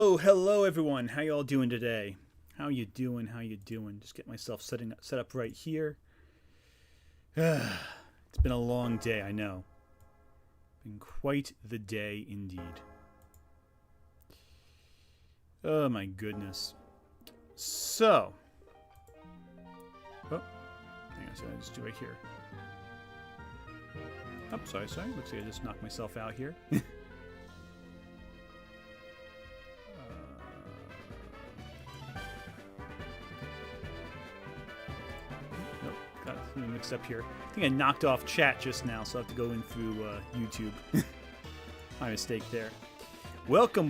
Oh, hello everyone. How y'all doing today? How you doing? How you doing? Just get myself set up right here. It's been a long day, I know. Been quite the day indeed. Oh my goodness. So, hang on a second. I'll just do it here. Oh, sorry. Looks like I just knocked myself out here. Got something mixed up here. I think I knocked off chat just now, so I have to go in through YouTube. My mistake there. Welcome.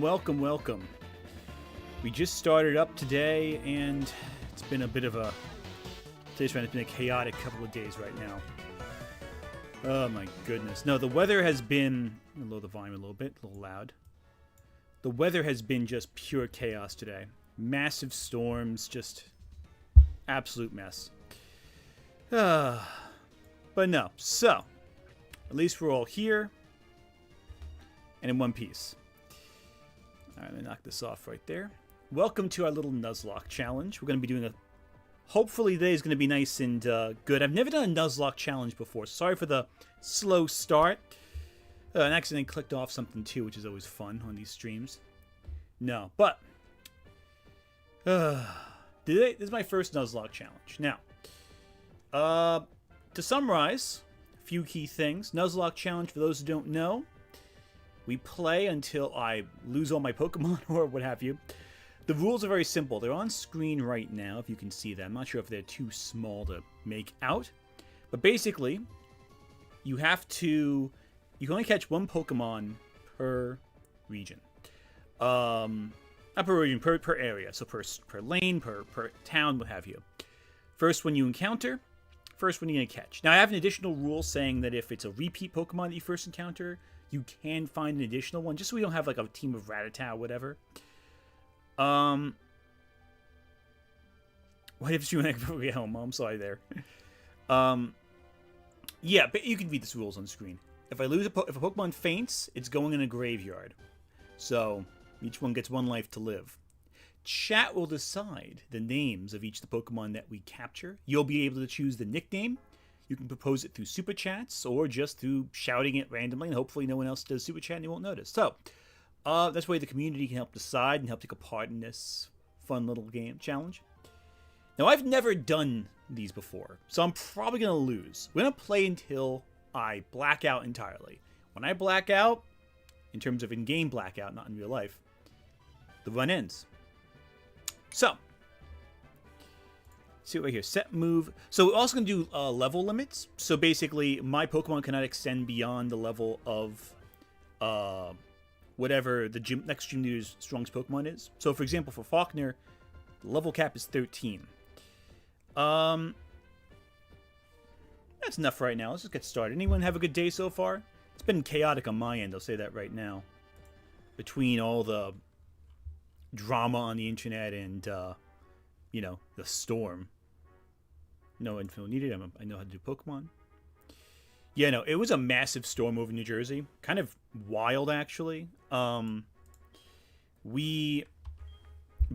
We just started up today, and it's been a bit of a... Today's been a chaotic couple of days right now. Oh my goodness. No, the weather has been... I'm going to lower the volume a little bit, a little loud. The weather has been just pure chaos today. Massive storms, just absolute mess. But no, so at least we're all here and in one piece. All right, let me knock this off right there. Welcome to our little Nuzlocke challenge. We're going to be doing a... Hopefully today is going to be nice and good. I've never done a Nuzlocke challenge before. Sorry for the slow start. And accidentally clicked off something too, which is always fun on these streams. No, but... This is my first Nuzlocke challenge. Now... to summarize, a few key things. Nuzlocke challenge, for those who don't know, we play until I lose all my Pokemon or what have you. The rules are very simple. They're on screen right now, if you can see them. I'm not sure if they're too small to make out. But basically, you have to... You can only catch one Pokemon per region. Not per region, per area. So per lane, per town, what have you. First one you encounter... First one you're going to catch. Now, I have an additional rule saying that if it's a repeat Pokemon that you first encounter, you can find an additional one, just so we don't have like a team of Rattata or whatever. What if you get home? I'm sorry there. Yeah, but you can read these rules on screen. If I lose if a Pokemon faints, it's going in a graveyard. So each one gets one life to live. Chat will decide the names of each of the Pokemon that we capture. You'll be able to choose the nickname. You can propose it through Super Chats or just through shouting it randomly, and hopefully no one else does Super Chat and you won't notice. So, that's why the community can help decide and help take a part in this fun little game challenge. Now, I've never done these before, so I'm probably going to lose. We're going to play until I black out entirely. When I black out, in terms of in-game blackout, not in real life, the run ends. So, see right here, set move. So we're also going to do level limits. So basically, my Pokemon cannot extend beyond the level of whatever the next gym leader's strongest Pokemon is. So for example, for Falkner, the level cap is 13. That's enough right now. Let's just get started. Anyone have a good day so far? It's been chaotic on my end, I'll say that right now. Between all the drama on the internet and, you know, the storm. No info needed. I know how to do Pokemon. Yeah, no, it was a massive storm over New Jersey. Kind of wild, actually. We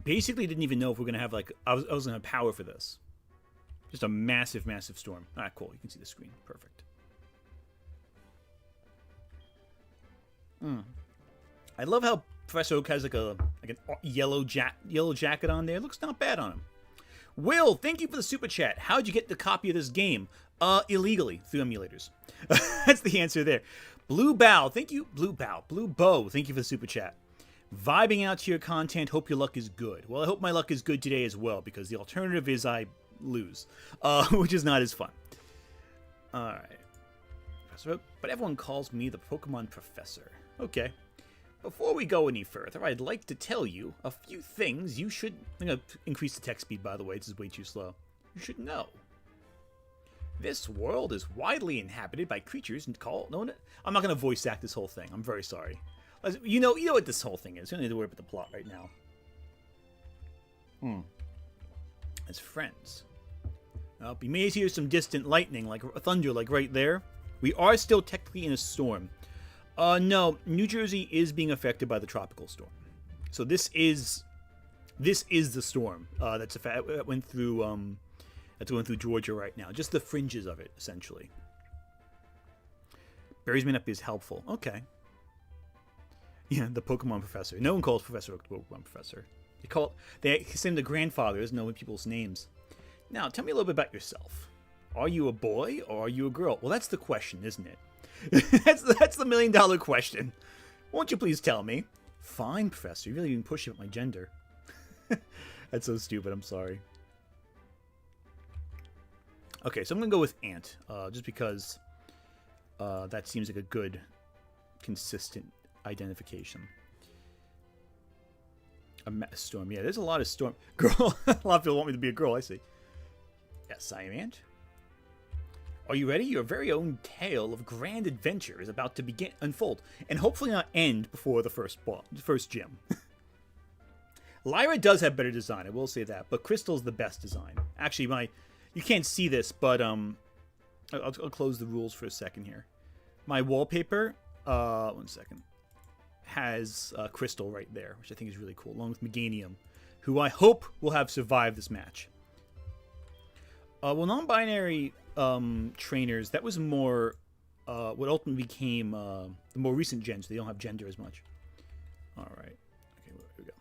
basically didn't even know if we were going to have, like... I was going to have power for this. Just a massive, massive storm. Ah, cool. You can see the screen. Perfect. I love how Professor Oak has like a yellow jacket on there. Looks not bad on him. Will, thank you for the super chat. How'd you get the copy of this game? Illegally through emulators. That's the answer there. Blue Bow, thank you. Blue Bow, thank you for the super chat. Vibing out to your content. Hope your luck is good. Well, I hope my luck is good today as well, because the alternative is I lose, which is not as fun. All right. Professor Oak, but everyone calls me the Pokemon Professor. Okay. Before we go any further, I'd like to tell you a few things you should... I'm going to increase the text speed, by the way. This is way too slow. You should know. This world is widely inhabited by creatures called... No, I'm not going to voice act this whole thing. I'm very sorry. You know what this whole thing is. You don't need to worry about the plot right now. As friends. You may hear some distant lightning, like thunder, like right there. We are still technically in a storm. No, New Jersey is being affected by the tropical storm. So this is the storm that went through that's going through Georgia right now. Just the fringes of it, essentially. Berries may not be as helpful. Okay. Yeah, the Pokemon professor. No one calls Professor Oak the Pokemon professor. They say him the grandfather. Doesn't know people's names. Now, tell me a little bit about yourself. Are you a boy or are you a girl? Well, that's the question, isn't it? that's the million-dollar question. Won't you please tell me? Fine, Professor. You really didn't push up my gender. That's so stupid. I'm sorry. Okay, so I'm going to go with Ant. Just because that seems like a good, consistent identification. A storm. Yeah, there's a lot of storm. Girl. A lot of people want me to be a girl, I see. Yes, I am Ant. Are you ready? Your very own tale of grand adventure is about to unfold, and hopefully not end before the first gym. Lyra does have better design, I will say that, but Crystal's the best design. Actually, you can't see this, but I'll close the rules for a second here. My wallpaper, one second, has Crystal right there, which I think is really cool, along with Meganium, who I hope will have survived this match. Well, non-binary trainers, that was more what ultimately became the more recent gens. They don't have gender as much. All right. Okay, there we go.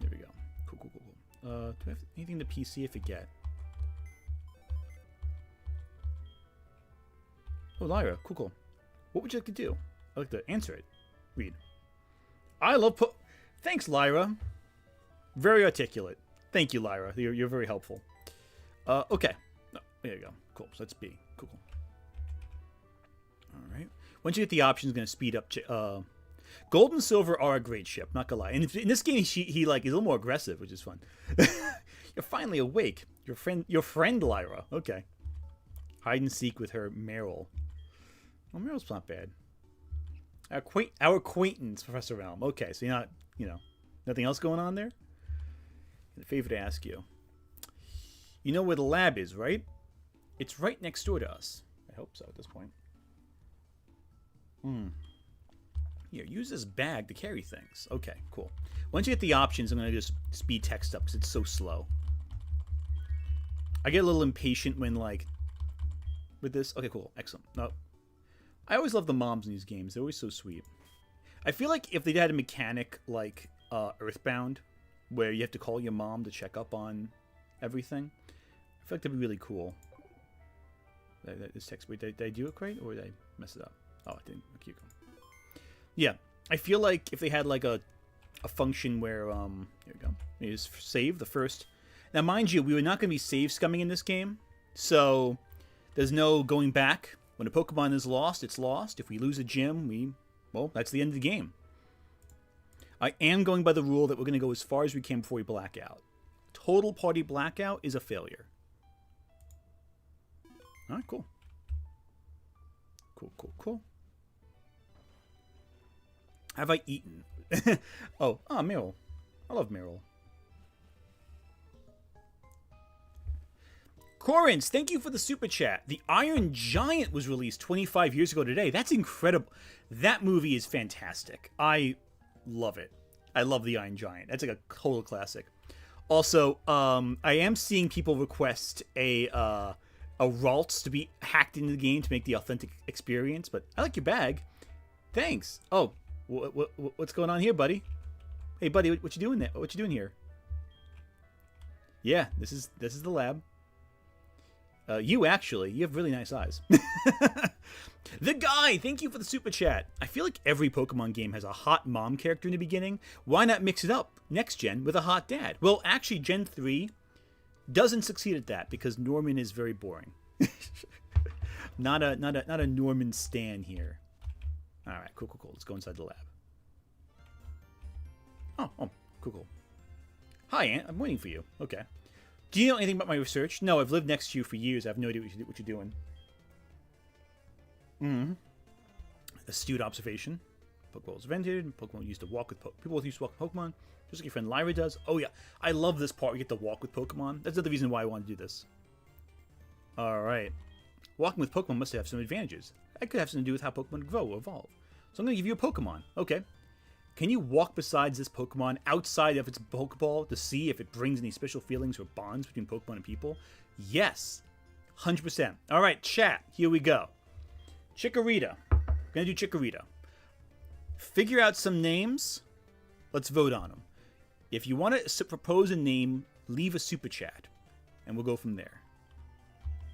There we go. Cool, cool, cool, cool. Do I have anything to PC? I forget. Oh, Lyra. Cool, cool. What would you like to do? I'd like to answer it. Read. I love Thanks, Lyra. Very articulate. Thank you, Lyra. You're very helpful. Okay. Oh, there you go. Cool. So that's B. Cool, cool. All right. Once you get the option, it's going to speed up. Gold and Silver are a great ship, not gonna lie. And in this game, he like is a little more aggressive, which is fun. You're finally awake. Your friend Lyra. Okay. Hide and seek with her Meryl. Well, Meryl's not bad. Our acquaintance, Professor Elm. Okay, so you're not, nothing else going on there? A favor to ask you. You know where the lab is, right? It's right next door to us. I hope so at this point. Here, use this bag to carry things. Okay, cool. Once you get the options, I'm going to just speed text up because it's so slow. I get a little impatient when, with this. Okay, cool. Excellent. No. I always love the moms in these games. They're always so sweet. I feel like if they had a mechanic like Earthbound, where you have to call your mom to check up on everything, I feel like that'd be really cool. This text, wait, did I do it right, or did I mess it up? Oh, I didn't. Okay, you go. Yeah, I feel like if they had like a function where, here we go. You just save the first. Now, mind you, we were not going to be save scumming in this game, so there's no going back. When a Pokemon is lost, it's lost. If we lose a gym, well, that's the end of the game. I am going by the rule that we're going to go as far as we can before we black out. Total party blackout is a failure. All right, cool. Cool, cool, cool. Have I eaten? Meryl. I love Meryl. Corins, thank you for the super chat. The Iron Giant was released 25 years ago today. That's incredible. That movie is fantastic. I love it. I love the Iron Giant. That's like a total classic. Also, I am seeing people request a Ralts to be hacked into the game to make the authentic experience, but I like your bag. Thanks. Oh, what's going on here, buddy? Hey, buddy, what you doing there? What you doing here? Yeah, this is the lab. You have really nice eyes. The Guy, thank you for the super chat. I feel like every Pokemon game has a hot mom character in the beginning. Why not mix it up next gen with a hot dad? Well, actually, Gen 3 doesn't succeed at that because Norman is very boring. not a Norman stan here. All right, cool. Let's go inside the lab. Oh, cool. Hi, Aunt. I'm waiting for you. Okay. Do you know anything about my research? No, I've lived next to you for years. I have no idea what you're doing. Astute observation. Pokeballs invented. Pokemon used to walk with people used to walk with Pokemon, just like your friend Lyra does. Oh yeah, I love this part. We get to walk with Pokemon. That's another reason why I want to do this. All right, walking with Pokemon must have some advantages. That could have something to do with how Pokemon grow or evolve. So I'm going to give you a Pokemon. Okay. Can you walk beside this Pokemon outside of its Pokeball to see if it brings any special feelings or bonds between Pokemon and people? Yes. 100%. Alright, chat. Here we go. Chikorita. Gonna do Chikorita. Figure out some names. Let's vote on them. If you want to propose a name, leave a super chat. And we'll go from there.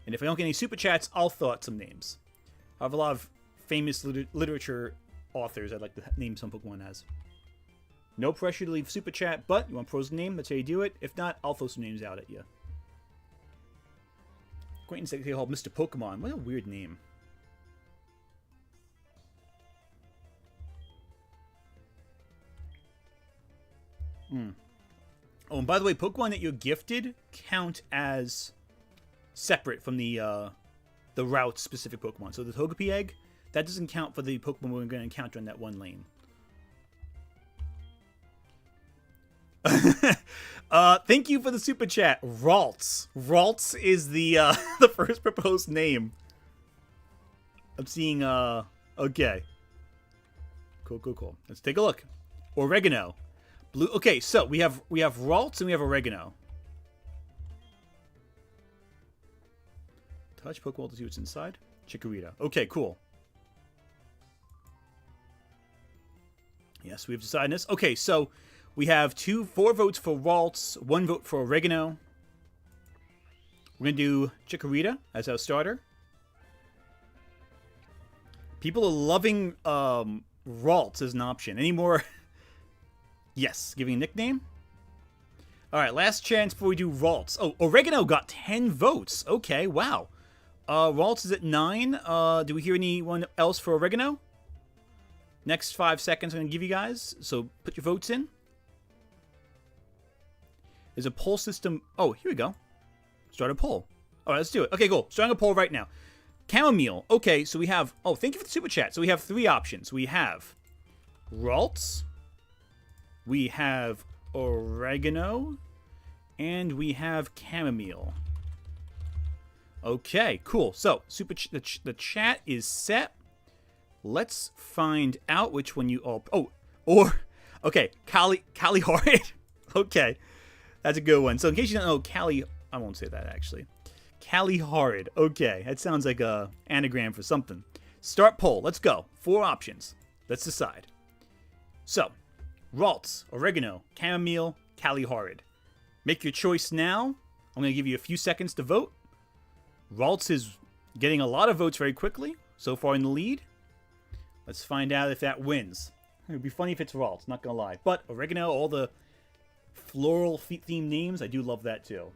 And if I don't get any super chats, I'll throw out some names. I have a lot of famous literature authors I'd like to name some Pokemon as. No pressure to leave super chat, but you want to propose a name, that's how you do it. If not, I'll throw some names out at you. Acquaintance that called Mr. Pokemon. What a weird name. Oh, and by the way, Pokemon that you're gifted count as separate from the route-specific Pokemon. So the Togepi egg, that doesn't count for the Pokemon we're going to encounter in that one lane. Thank you for the super chat. Ralts. Ralts is the the first proposed name. I'm seeing okay. Cool. Let's take a look. Oregano. Blue. Okay, so we have Ralts and we have Oregano. Touch Pokeball to see what's inside. Chikorita. Okay, cool. Yes, we've decided this. Okay, so we have 4 votes for Ralts, 1 vote for Oregano. We're going to do Chikorita as our starter. People are loving Ralts as an option. Any more? Yes, giving a nickname. Alright, last chance before we do Ralts. Oh, Oregano got 10 votes. Okay, wow. Ralts is at 9. Do we hear anyone else for Oregano? Next 5 seconds I'm going to give you guys, so put your votes in. There's a poll system. Oh, here we go. Start a poll. All right, let's do it. Okay, cool. Starting a poll right now. Chamomile. Okay, so we have... Oh, thank you for the super chat. So we have 3 options. We have Ralts. We have Oregano. And we have Chamomile. Okay, cool. So the chat is set. Let's find out which one you all... Oh, or... Okay, Kali Horrid. Okay, that's a good one. So in case you don't know, Kali... I won't say that, actually. Kali Horrid. Okay, that sounds like a anagram for something. Start poll. Let's go. 4 options. Let's decide. So, Ralts, Oregano, Chamomile, Kali Horrid. Make your choice now. I'm going to give you a few seconds to vote. Ralts is getting a lot of votes very quickly. So far in the lead. Let's find out if that wins. It would be funny if it's Ralts, not gonna lie. But Oregano, all the floral themed names, I do love that too.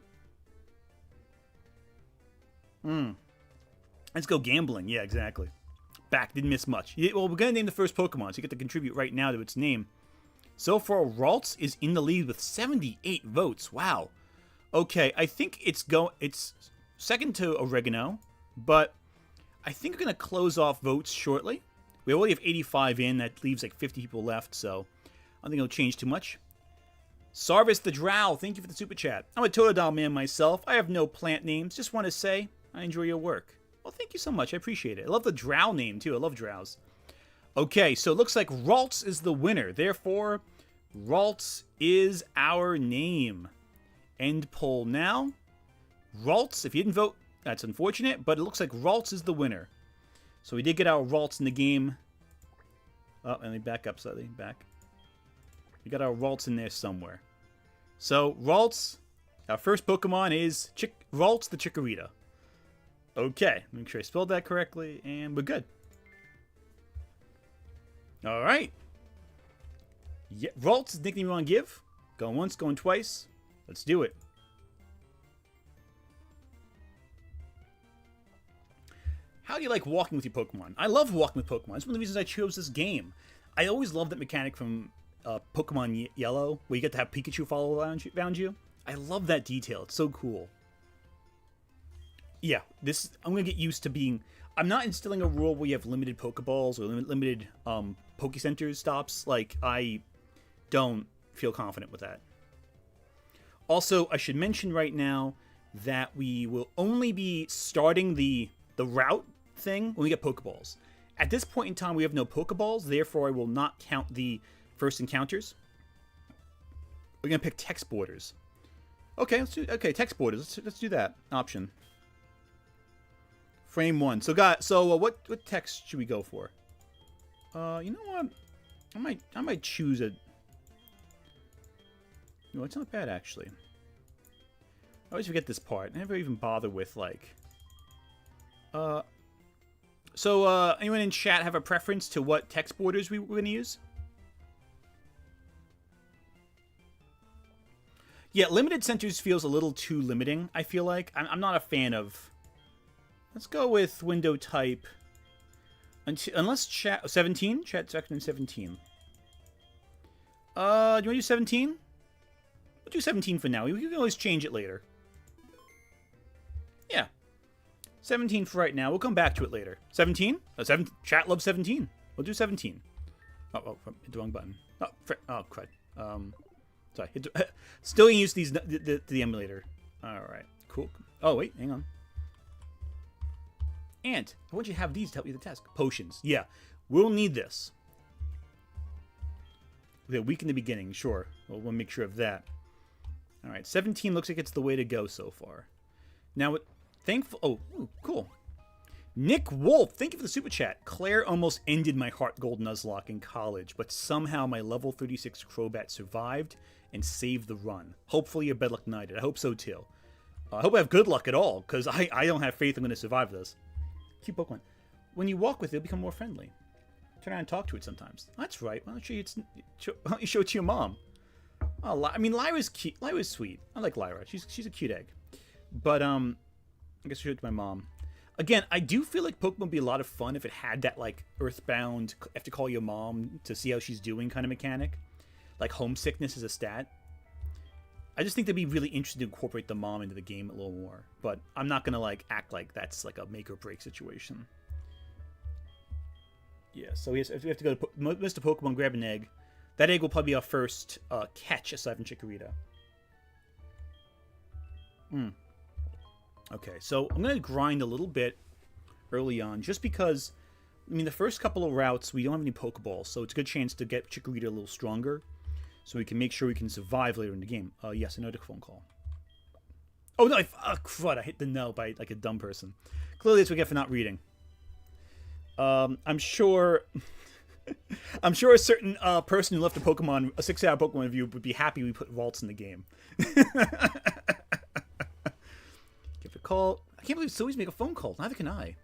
Let's go gambling. Yeah, exactly. Back, didn't miss much. Well, we're gonna name the first Pokemon, so you get to contribute right now to its name. So far, Ralts is in the lead with 78 votes. Wow. Okay, I think it's second to Oregano, but I think we're gonna close off votes shortly. We already have 85 in. That leaves like 50 people left, so I don't think it'll change too much. Sarvis the Drow, thank you for the super chat. I'm a Totodile man myself. I have no plant names. Just want to say I enjoy your work. Well, thank you so much. I appreciate it. I love the Drow name, too. I love Drows. Okay, so it looks like Ralts is the winner. Therefore, Ralts is our name. End poll now. Ralts, if you didn't vote, that's unfortunate, but it looks like Ralts is the winner. So we did get our Ralts in the game. Oh, let me back up slightly. Back. We got our Ralts in there somewhere. So, Ralts, our first Pokemon is Ralts the Chikorita. Okay, make sure I spelled that correctly, and we're good. Alright. Yeah, Ralts is the nickname you want to give. Going once, going twice. Let's do it. How do you like walking with your Pokemon? I love walking with Pokemon. It's one of the reasons I chose this game. I always loved that mechanic from Pokemon Yellow, where you get to have Pikachu follow around you. I love that detail. It's so cool. Yeah, I'm going to get used to being... I'm not instilling a rule where you have limited Pokeballs or limited Pokecenters stops. Like, I don't feel confident with that. Also, I should mention right now that we will only be starting the route thing when we get Pokeballs. At this point in time, we have no Pokeballs, therefore I will not count the First encounters. We're gonna pick text borders. Okay, text borders. Let's do that option. Frame 1. So what text should we go for? You know what? I might choose a. No, it's not bad actually. I always forget this part. I never even bother with like. Anyone in chat have a preference to what text borders we're gonna use? Yeah, limited centers feels a little too limiting, I feel like. I'm not a fan of... Let's go with window type. Unless chat... 17? Chat section 17. Do you want to do 17? We'll do 17 for now. We can always change it later. Yeah. 17 for right now. We'll come back to it later. 17? Chat loves 17. We'll do 17. Oh, hit the wrong button. Oh, crud. Sorry. Still use these the emulator. Alright, cool. Oh, wait, hang on. And I want you to have these to help you with the task. Potions. Yeah, we'll need this. Okay, weak in the beginning, sure. We'll make sure of that. Alright, 17 looks like it's the way to go so far. Now, thankful... Oh, ooh, cool. Nick Wolf, thank you for the super chat. Claire almost ended my HeartGold Nuzlocke in college, but somehow my level 36 Crobat survived and saved the run. Hopefully you're better luck than I did. I hope so too. I hope I have good luck at all, because I don't have faith I'm going to survive this. Cute Pokemon. When you walk with it, it'll become more friendly. Turn around and talk to it sometimes. That's right. Why don't you show it to your mom? Oh, I mean, Lyra's cute. Lyra's sweet. I like Lyra. She's a cute egg. But I guess show it to my mom. Again, I do feel like Pokemon would be a lot of fun if it had that, like, Earthbound, have to call your mom to see how she's doing kind of mechanic. Like, homesickness is a stat. I just think that'd be really interesting to incorporate the mom into the game a little more. But I'm not going to, like, act like that's, like, a make-or-break situation. Yeah, so we have to go to Mr. Pokemon, grab an egg. That egg will probably be our first catch aside from Chikorita. Okay, so I'm going to grind a little bit early on, just because, I mean, the first couple of routes, we don't have any Pokeballs, so it's a good chance to get Chikorita a little stronger, so we can make sure we can survive later in the game. Yes, I know the phone call. Oh, no, crud, I hit the no by, like, a dumb person. Clearly, that's what we get for not reading. I'm sure... I'm sure a certain person who left a 6-hour Pokemon review would be happy we put vaults in the game. Give a call. I can't believe Zoe's make a phone call. Neither can I.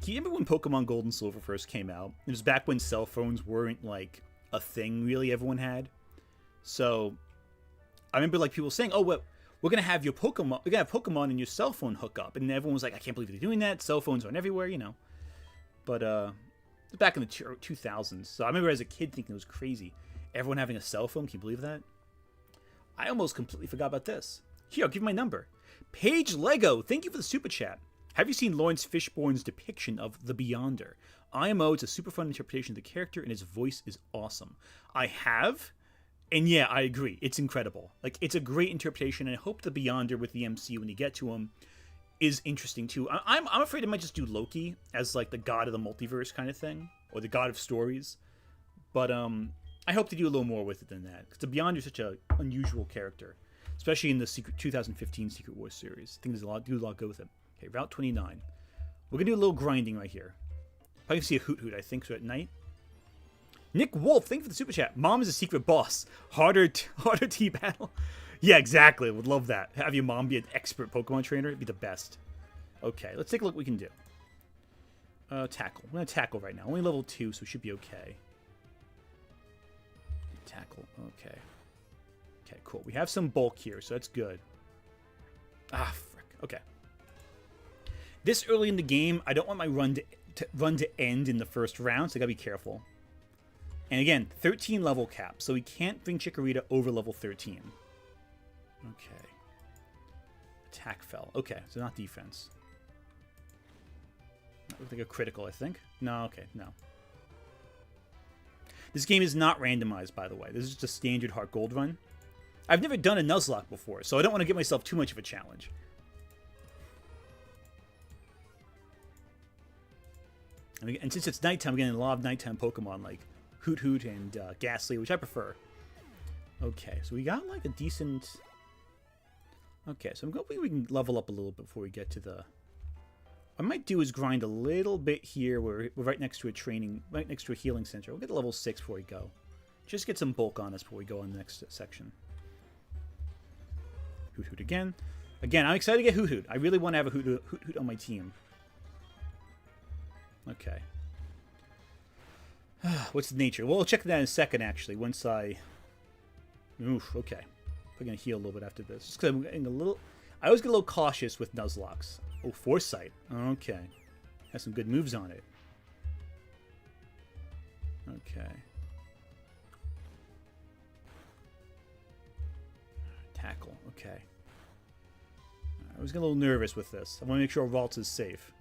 Can you remember when Pokemon Gold and Silver first came out? It was back when cell phones weren't, like, a thing really everyone had. So, I remember, like, people saying, oh, well, we're going to have your Pokemon, we're going to have Pokemon and your cell phone hook up. And everyone was like, I can't believe they're doing that. Cell phones aren't everywhere, you know. But, back in the 2000s. So I remember as a kid thinking it was crazy. Everyone having a cell phone. Can you believe that? I almost completely forgot about this. Here, I'll give you my number. Paige Lego, thank you for the super chat. Have you seen Lawrence Fishburne's depiction of The Beyonder? IMO, it's a super fun interpretation of the character, and his voice is awesome. I have, and yeah, I agree. It's incredible. Like, it's a great interpretation, and I hope The Beyonder with the MC, when you get to him, is interesting too. I'm afraid I might just do Loki as like the god of the multiverse kind of thing, or the god of stories. But I hope to do a little more with it than that, because the Beyonder is such an unusual character, especially in the 2015 Secret Wars series. I think there's a lot go with it. Okay, Route 29. We're gonna do a little grinding right here. Probably see a Hoot, I think, so at night. Nick Wolf, thank you for the super chat. Mom is a secret boss. Harder T battle. Yeah, exactly. Would love that. Have your mom be an expert Pokemon trainer. It'd be the best. Okay, let's take a look what we can do. Tackle. We're going to tackle right now. Only level 2, so we should be okay. Tackle. Okay. Okay, cool. We have some bulk here, so that's good. Ah, frick. Okay. This early in the game, I don't want my run to end in the first round, so I got to be careful. And again, 13 level cap, so we can't bring Chikorita over level 13. Okay. Attack fell. Okay, so not defense. That looked like a critical, I think. No, okay, no. This game is not randomized, by the way. This is just a standard HeartGold run. I've never done a Nuzlocke before, so I don't want to give myself too much of a challenge. And since it's nighttime, I'm getting a lot of nighttime Pokemon, like, Hoot Hoot and Gastly, which I prefer. Okay, so we got like a decent... Okay, so I'm hoping we can level up a little bit before we get to the... What I might do is grind a little bit here. We're right next to a right next to a healing center. We'll get to level 6 before we go. Just get some bulk on us before we go on the next section. Hoot Hoot again. Again, I'm excited to get Hoot Hoot. I really want to have a Hoot Hoot on my team. Okay. What's the nature? Well, we'll check that in a second, actually, once I... Oof, okay. I'm going to heal a little bit after this. Just because I'm getting a little... I always get a little cautious with Nuzlocks. Oh, Foresight. Okay. Has some good moves on it. Okay. Tackle. Okay. I was getting a little nervous with this. I want to make sure Ralts is safe.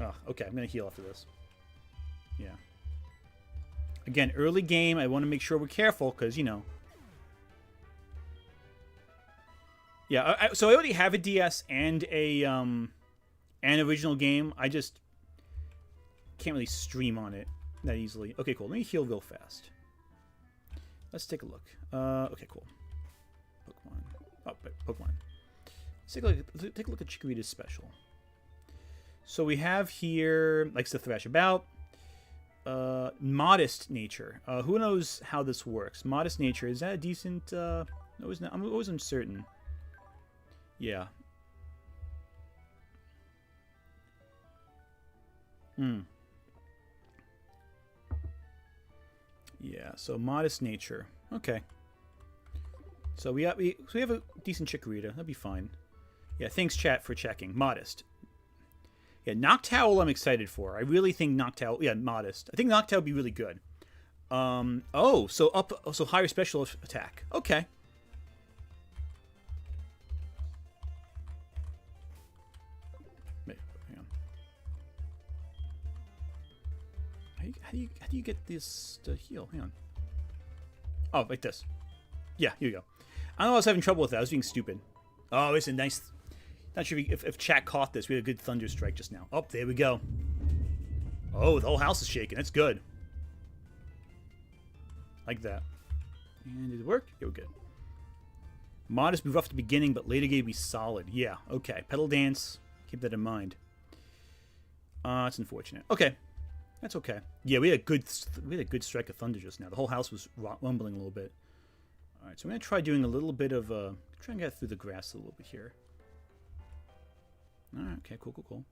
Oh, okay. I'm going to heal after this. Yeah. Again, early game. I want to make sure we're careful because, you know. Yeah, so I already have a DS and an original game. I just can't really stream on it that easily. Okay, cool. Let me heal real fast. Let's take a look. Okay, cool. Pokemon. Oh, Pokemon. Let's take a look at Chikorita's special. So we have here, likes to thrash about. Modest nature. Who knows how this works? Modest nature. Is that a decent... No, I'm always uncertain. Yeah. Yeah, so modest nature. Okay. So we have a decent Chikorita. That'd be fine. Yeah, thanks chat for checking. Modest. Yeah, Noctowl I'm excited for. I really think Noctowl... Yeah, modest. I think Noctowl would be really good. So higher special attack. Okay. How do you get this to heal? Hang on. Oh, like this. Yeah, here you go. I know I was having trouble with that. I was being stupid. Oh, it's a nice... Not sure if chat caught this. We had a good Thunder Strike just now. Oh, there we go. Oh, the whole house is shaking. That's good. Like that. And did it work? Yeah, we're good. Modest be rough at the beginning, but later game be solid. Yeah, okay. Pedal Dance. Keep that in mind. It's unfortunate. Okay. That's okay. Yeah, we had a good strike of thunder just now. The whole house was rumbling a little bit. All right, so I'm gonna try doing a little bit of try and get through the grass a little bit here. All right, okay, cool. All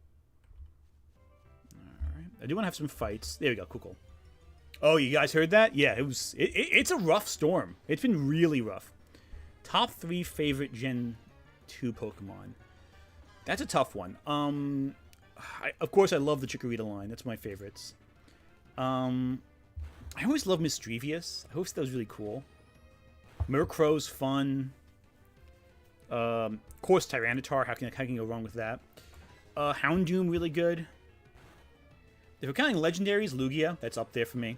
right, I do want to have some fights. There we go, cool. Oh, you guys heard that? Yeah, it's a rough storm. It's been really rough. Top 3 favorite Gen 2 Pokemon. That's a tough one. Of course, I love the Chikorita line. That's my favorites. I always love Mischievous. I hope that was really cool. Murkrow's fun. Of course, Tyranitar. How can you go wrong with that? Houndoom, really good. If we're counting legendaries, Lugia. That's up there for me.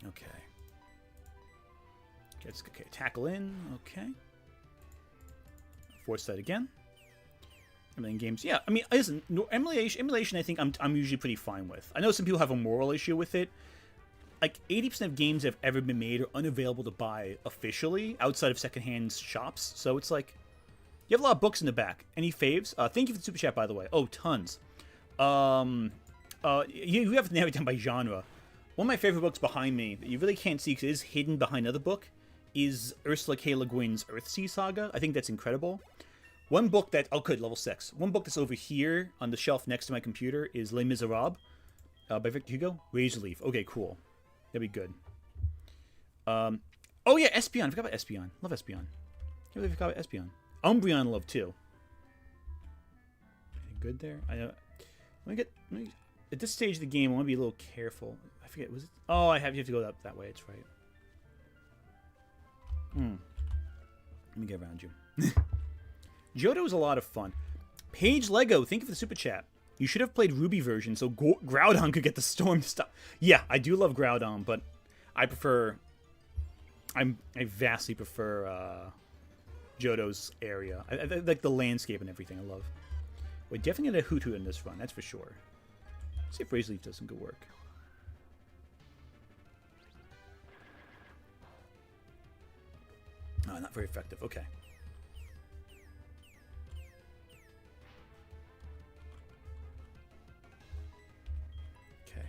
Okay. Okay, tackle in. Okay. Foresight again. Emulating games. Yeah, I mean, listen, emulation I think I'm usually pretty fine with. I know some people have a moral issue with it. Like, 80% of games that have ever been made are unavailable to buy officially outside of secondhand shops. So it's like, you have a lot of books in the back. Any faves? Thank you for the super chat, by the way. Oh, tons. You have to narrow it down by genre. One of my favorite books behind me that you really can't see because it is hidden behind another book is Ursula K. Le Guin's Earthsea Saga. I think that's incredible. One book that... Oh, good, level 6. One book that's over here on the shelf next to my computer is Les Miserables by Victor Hugo. Razor Leaf. Okay, cool. That'd be good. Oh, yeah, Espeon. I forgot about Espeon. Love Espeon. I really forgot about Espeon. Umbreon I love, too. Anything good there? At this stage of the game, I want to be a little careful. I forget, was it... Oh, you have to go that way. It's right. Let me get around you. Johto was a lot of fun. Paige Lego, thank you for the super chat. You should have played Ruby version so Groudon could get the storm to stop. Yeah, I do love Groudon, but I vastly prefer Johto's area. I like the landscape and everything. I love. We're definitely going to Hoot in this run, that's for sure. Let's see if Razor Leaf does some good work. Oh, not very effective. Okay. Okay.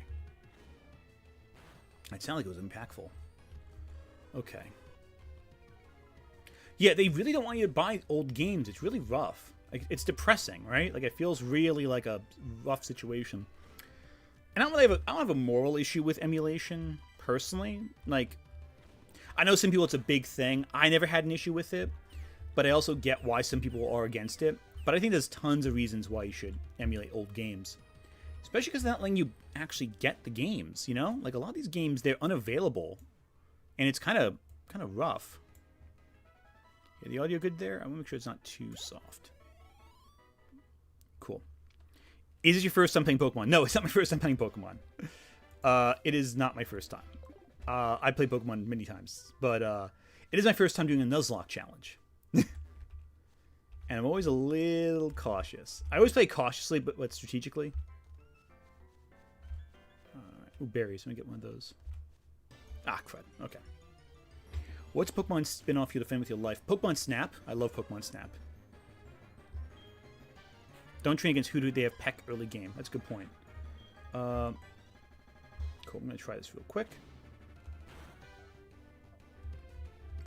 It sounded like it was impactful. Okay. Yeah, they really don't want you to buy old games. It's really rough. Like, it's depressing, right? Like, it feels really like a rough situation. And I don't have a moral issue with emulation, personally. Like, I know some people it's a big thing. I never had an issue with it. But I also get why some people are against it. But I think there's tons of reasons why you should emulate old games. Especially because they're not letting you actually get the games, you know? Like, a lot of these games, they're unavailable. And it's kind of rough. Yeah, the audio good there? I want to make sure it's not too soft. Cool. Is this your first time playing Pokemon? No, it's not my first time playing Pokemon. It is not my first time. I played Pokemon many times, but it is my first time doing a Nuzlocke challenge. And I'm always a little cautious. I always play cautiously, but strategically. Alright. Ooh, berries. Let me get one of those. Ah, crud. Okay. What's Pokemon spin-off you defend with your life? Pokemon Snap. I love Pokemon Snap. Don't train against Hoodoo. They have Peck early game. That's a good point. Cool. I'm going to try this real quick.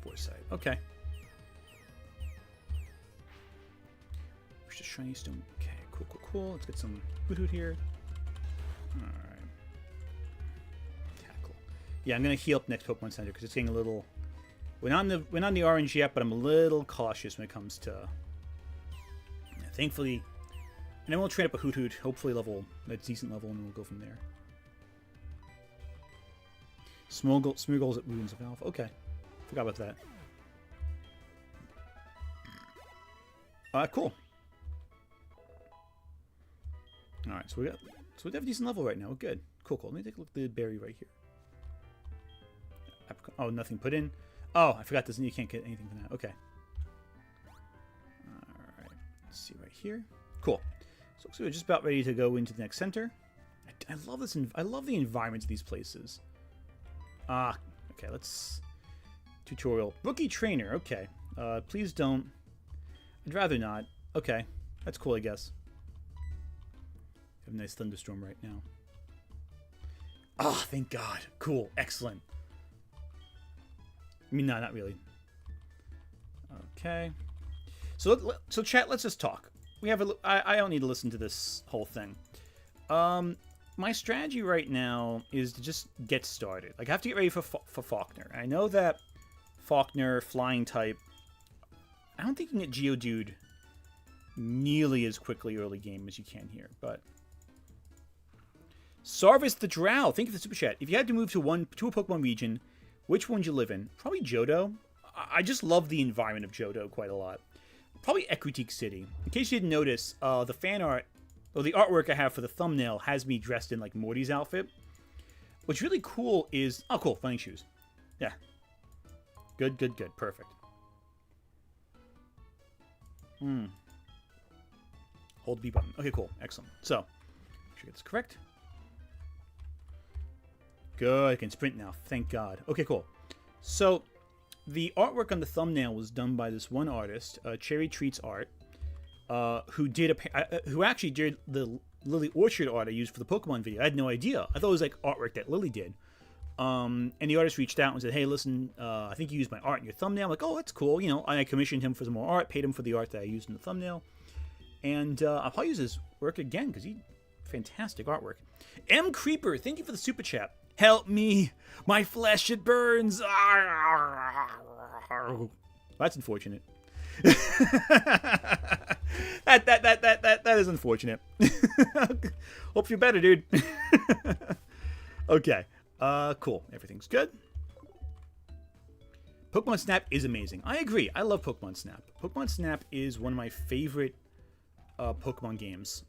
Foresight. Okay. Where's the shiny stone? Okay. Cool. Let's get some Hoodoo here. Alright. Tackle. Yeah, I'm going to heal up next Pokemon Center because it's getting a little... We're not on the orange yet, but I'm a little cautious when it comes to... Yeah, thankfully... And then we'll train up a Hoot, hopefully a decent level, and we'll go from there. Smeargle's at Ruins of Alpha. Okay. Forgot about that. Cool. Alright, so we have a decent level right now. We're good. Cool. Let me take a look at the berry right here. Oh, nothing put in. Oh, I forgot this. You can't get anything from that. Okay. Alright. Let's see right here. Cool. So we're just about ready to go into the next center. I love this. I love the environments of these places. Okay. Let's tutorial rookie trainer. Okay. Please don't. I'd rather not. Okay, that's cool. I guess. Have a nice thunderstorm right now. Ah, thank God. Cool. Excellent. I mean, no, not really. Okay. So chat. Let's just talk. We have I don't need to listen to this whole thing. My strategy right now is to just get started. Like, I have to get ready for Falkner. I know that Falkner, flying type, I don't think you can get Geodude nearly as quickly early game as you can here, but... Sarvis the Drow, thank you for the super chat. If you had to move to a Pokemon region, which one would you live in? Probably Johto. I just love the environment of Johto quite a lot. Probably Equitique City. In case you didn't notice, the fan art, or the artwork I have for the thumbnail has me dressed in, like, Morty's outfit. What's really cool is... Oh, cool. Running shoes. Yeah. Good. Perfect. Hold B button. Okay, cool. Excellent. So, make sure I get this correct. Good. I can sprint now. Thank God. Okay, cool. So... The artwork on the thumbnail was done by this one artist, Cherry Treats Art, who actually did the Lily Orchard art I used for the Pokemon video. I had no idea. I thought it was like artwork that Lily did. And the artist reached out and said, "Hey, listen, I think you used my art in your thumbnail." I'm like, "Oh, that's cool." You know, I commissioned him for some more art, paid him for the art that I used in the thumbnail, and I'll probably use his work again because he fantastic artwork. M Creeper, thank you for the super chat. Help me! My flesh, it burns! That's unfortunate. that is unfortunate. Hope you're better, dude. Okay. Cool. Everything's good. Pokemon Snap is amazing. I agree. I love Pokemon Snap. Pokemon Snap is one of my favorite Pokemon games.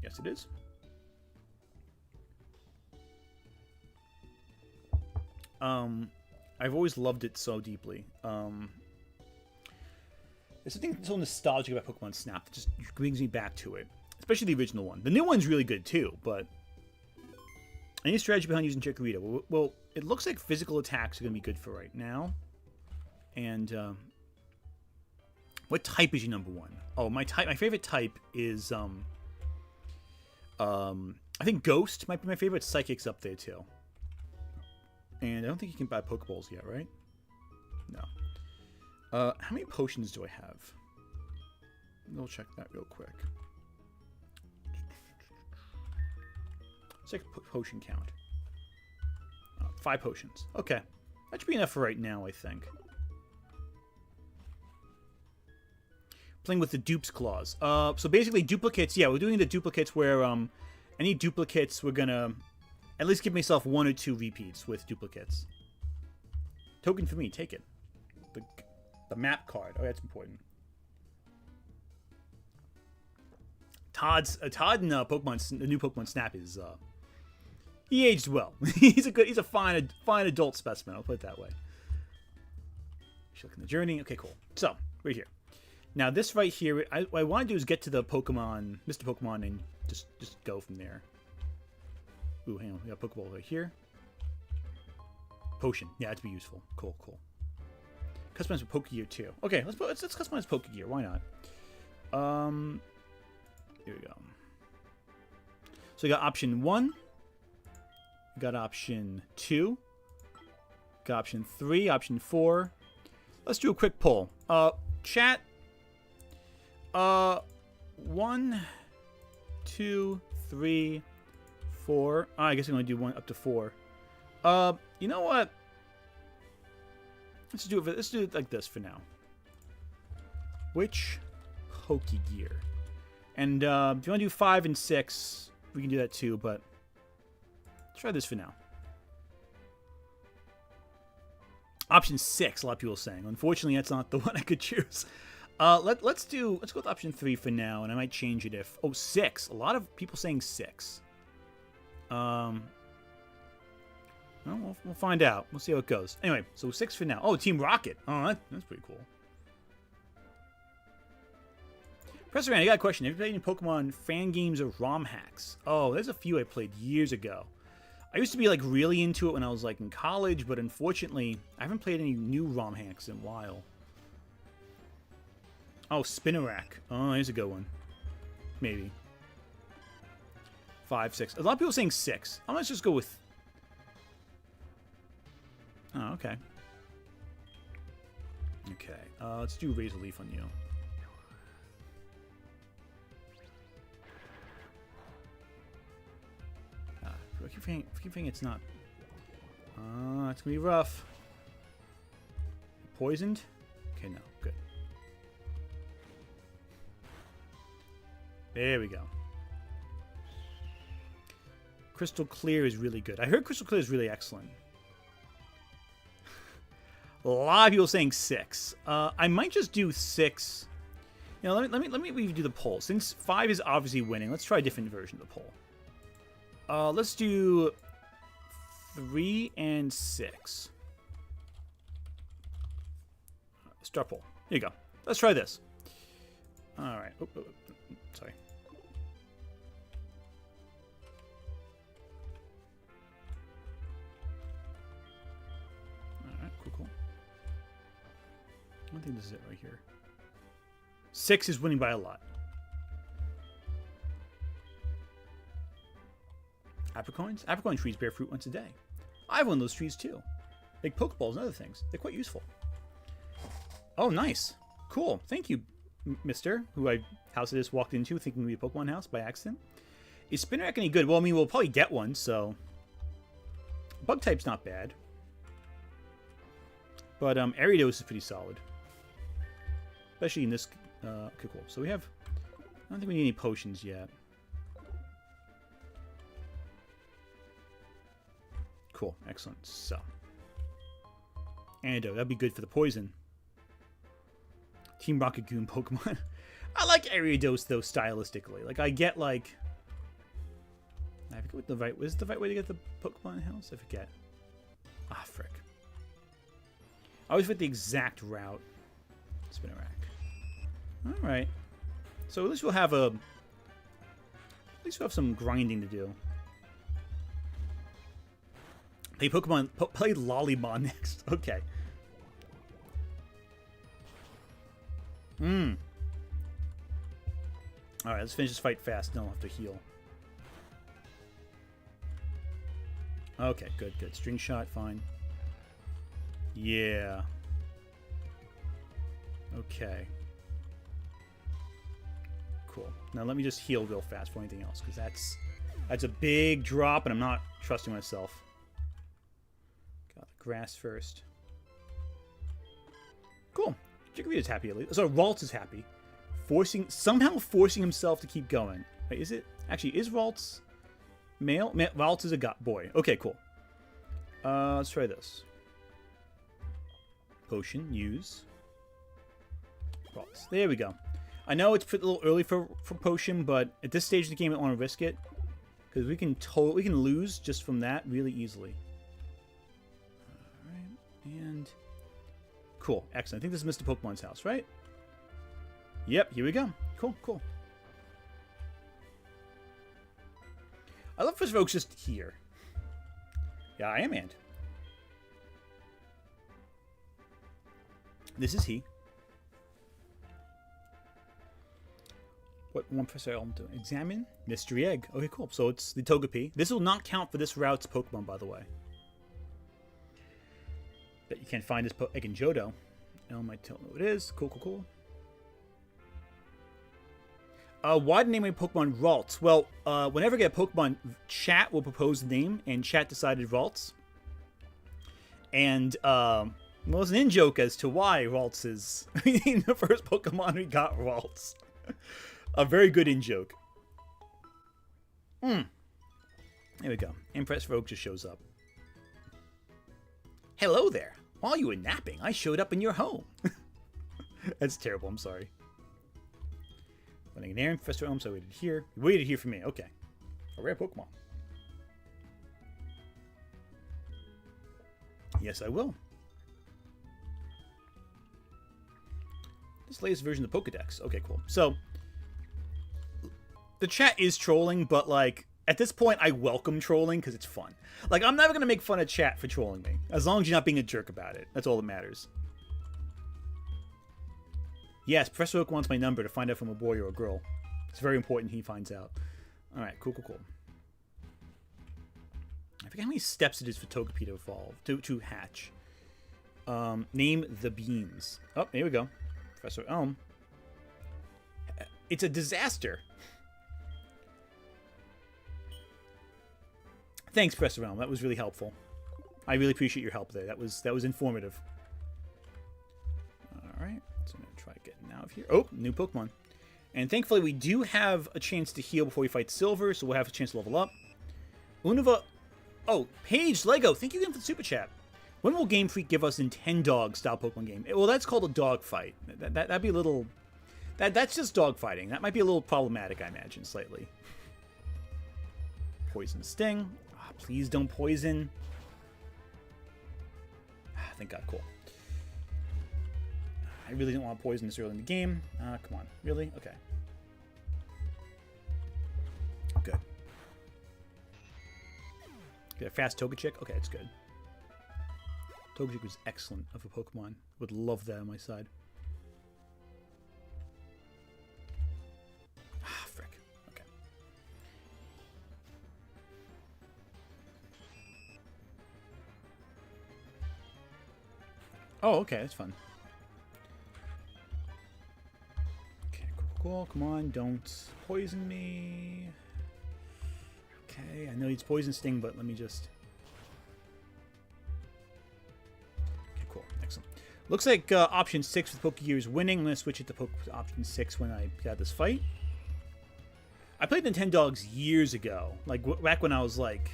Yes, it is. I've always loved it so deeply. There's something so nostalgic about Pokemon Snap that just brings me back to it. Especially the original one. The new one's really good too, but... Any strategy behind using Chikorita? Well, it looks like physical attacks are going to be good for right now. And, what type is your number one? Oh, my favorite type is, I think Ghost might be my favorite. Psychic's up there, too. And I don't think you can buy Pokeballs yet, right? No. How many potions do I have? We'll check that real quick. Check potion count. 5 potions. Okay. That should be enough for right now, I think. Playing with the dupes clause. So basically duplicates, yeah, we're doing the duplicates where any duplicates we're gonna at least give myself 1 or 2 repeats with duplicates. Token for me, take it. The map card. Oh, that's important. Todd in the new Pokemon Snap is he aged well. he's a fine adult specimen, I'll put it that way. Look in the journey. Okay, cool. So, right here. Now this right here, what I want to do is get to the Pokemon, Mr. Pokemon, and just go from there. Ooh, hang on, we got a Pokeball right here. Potion, yeah, that'd be useful. Cool. Customize Pokegear too. Okay, let's customize Pokegear. Why not? Here we go. So we got option 1. We got option 2. Got option 3. Option 4. Let's do a quick poll. Chat. 1, 2, 3, 4. I guess I'm gonna do 1 up to 4. You know what? Let's do it like this for now. Which Pokegear? And if you want to do 5 and 6, we can do that too. But let's try this for now. Option 6. A lot of people are saying. Unfortunately, that's not the one I could choose. Let's go with option 3 for now, and I might change it if 6. A lot of people saying 6. Well, we'll find out. We'll see how it goes. Anyway, so 6 for now. Oh, Team Rocket. Oh, that's pretty cool. Professor Rand, I got a question. Have you played any Pokemon fan games or ROM hacks? Oh, there's a few I played years ago. I used to be like really into it when I was like in college, but unfortunately, I haven't played any new ROM hacks in a while. Oh, Spinnerack. Oh, here's a good one. Maybe. 5, 6. A lot of people saying 6. Let's just go with... Oh, okay. Okay. Let's do Razor Leaf on you. I keep thinking it's not. It's gonna be rough. Poisoned? Okay, no. Good. There we go. Crystal Clear is really good. I heard Crystal Clear is really excellent. A lot of people saying 6. I might just do 6. You know, let me redo the poll. Since 5 is obviously winning, let's try a different version of the poll. Let's do 3 and 6. Star poll. Here you go. Let's try this. All right. Sorry. All right. Cool. I think this is it right here. 6 is winning by a lot. Apricorns? Apricorn trees bear fruit once a day. I have one of those trees too. Like Pokeballs and other things. They're quite useful. Oh, nice. Cool. Thank you, mister, who house I just walked into thinking it would be a Pokemon house by accident. Is Spinnerack any good? Well, I mean, we'll probably get one, so... Bug type's not bad. But Ariados is pretty solid. Especially in this... okay, cool. So we have... I don't think we need any potions yet. Cool. Excellent. So. Antidote. That'd be good for the poison. Team Rocket Goon Pokemon. I like Ariados, though, stylistically. Like, I get, like... I forget what the right... Is the right way to get the Pokemon house? I forget. Ah, frick. I always forget the exact route. Spinnerack. Alright. So at least we'll have a At least we have some grinding to do. Play Pokemon. Play Lollymon next. Okay. Alright, let's finish this fight fast. Then I'll have to heal. Okay, good, good. String shot, fine. Yeah. Okay. Cool. Now let me just heal real fast for anything else, because that's a big drop, and I'm not trusting myself. Got the grass first. Cool. Chikorita's happy at least. So Ralts is happy. Somehow forcing himself to keep going. Wait, is it? Actually, is Ralts male? Ralts is a boy. Okay, cool. Let's try this. Potion, use. Ralts. There we go. I know it's a little early for potion, but at this stage of the game, I don't want to risk it. Because we can lose just from that really easily. Alright, and... Cool, excellent. I think this is Mr. Pokemon's house, right? Yep, here we go. Cool, cool. I love Professor Oak's just here. Yeah, I am Ant. This is he. What one Professor Elm doing? Examine mystery egg. Okay, cool. So it's the Togepi. This will not count for this route's Pokemon, by the way. That you can't find this egg in Johto. Elm might tell me what it is. Cool, cool, cool. Why name a Pokemon Ralts? Well, whenever I get a Pokemon, chat will propose the name, and chat decided Ralts. And, well, it's an in-joke as to why Ralts is the first Pokemon we got Ralts. A very good in-joke. There we go. Impress Rogue just shows up. Hello there. While you were napping, I showed up in your home. That's terrible. I'm sorry. Running an errand, Professor Elm, so I waited here. You waited here for me. Okay. A rare Pokemon. Yes, I will. This latest version of the Pokedex. Okay, cool. So, the chat is trolling, but, like, at this point, I welcome trolling because it's fun. Like, I'm never going to make fun of chat for trolling me. As long as you're not being a jerk about it. That's all that matters. Yes, Professor Oak wants my number to find out if I'm a boy or a girl. It's very important he finds out. Alright, cool, cool, cool. I forget how many steps it is for Togepi to evolve, to hatch. Name the beans. Oh, here we go. Professor Elm. It's a disaster. Thanks, Professor Elm. That was really helpful. I really appreciate your help there. That was informative. Alright. So I'm going to try getting out of here. Oh, new Pokemon. And thankfully, we do have a chance to heal before we fight Silver, so we'll have a chance to level up. Unova... Oh, Paige Lego, thank you again for the Super Chat. When will Game Freak give us a Nintendog-style Pokemon game? Well, that's called a dog fight. That'd be a little... That's just dog fighting. That might be a little problematic, I imagine, slightly. Poison Sting. Oh, please don't poison. Thank God, cool. I really didn't want to poison this early in the game. Come on. Really? Okay. Good. Get a fast Togechick? Okay, that's good. Togechick was excellent of a Pokemon. Would love that on my side. Ah, frick. Okay. Oh, okay, that's fun. Okay, cool. Come on, don't poison me. Okay, I know it's Poison Sting, but let me just... Okay, cool. Excellent. Looks like option 6 with Pokegear is winning. I'm going to switch it to option 6 when I got this fight. I played Nintendogs years ago. Like, back when I was, like,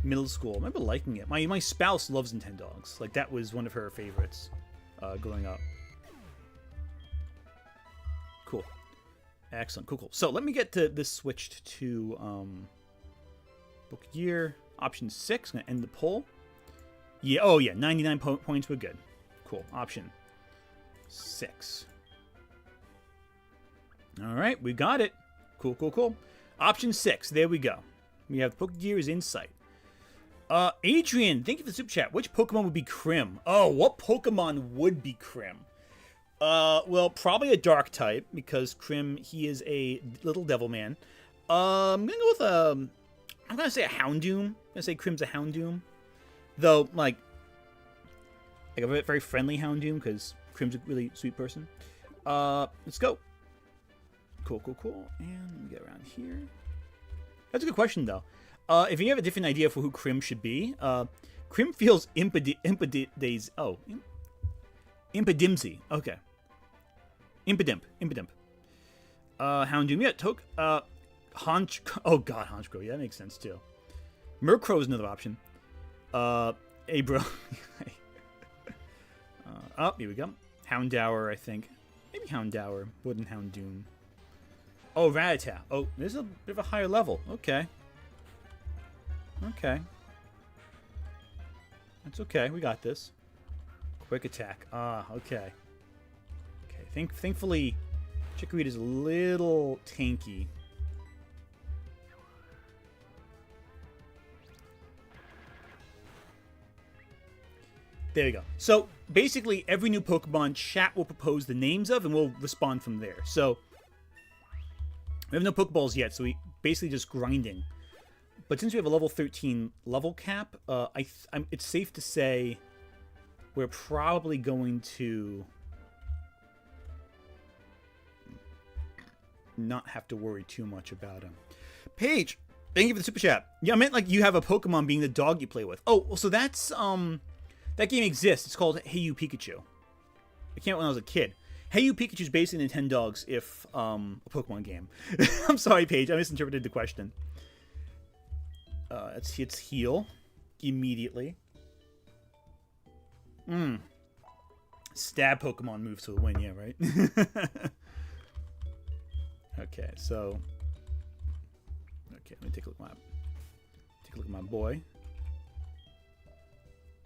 middle school. I remember liking it. My spouse loves Nintendogs. Like, that was one of her favorites growing up. Cool. Excellent. Cool, cool. So, let me get this switched to... Pokegear, option 6. I'm going to end the poll. Yeah, oh yeah, 99 points were good. Cool. Option 6. Alright, we got it. Cool, cool, cool. Option 6. There we go. We have Pokegear's Insight. Adrian, thank you for the super chat. Which Pokemon would be Crim? Oh, what Pokemon would be Crim? Well, probably a Dark type, because Crim, he is a little devil man. I'm gonna go with I'm gonna say a Houndoom. I'm gonna say Crim's a Houndoom. Though, like a very friendly Houndoom, because Crim's a really sweet person. Let's go. Cool. And let me get around here. That's a good question, though. If you have a different idea for who Crim should be, Crim feels impidimsy. Okay. Impidimp. Houndoom. Yeah, oh god, Honchkrow. Yeah, that makes sense, too. Murkrow is another option. Hey, bro. Here we go. Houndour, I think. Maybe Houndour. Wooden Houndoom. Oh, Rattata. Oh, this is a bit of a higher level. Okay. That's okay. We got this. Quick attack. Okay. Thankfully, Chikorita is a little tanky. There you go. So, basically, every new Pokemon, chat will propose the names of, and we'll respond from there. So, we have no Pokeballs yet, so we basically just grinding. But since we have a level 13 level cap, it's safe to say we're probably going to not have to worry too much about him. Paige, thank you for the super chat. Yeah, I meant like you have a Pokemon being the dog you play with. Oh, so that's that game exists. It's called Hey You Pikachu. I came out when I was a kid. Hey You Pikachu is basically Nintendogs if a Pokemon game. I'm sorry, Paige. I misinterpreted the question. Let's heal immediately. Stab Pokemon moves to a win, yeah, right? Okay, so let me take a look at my boy.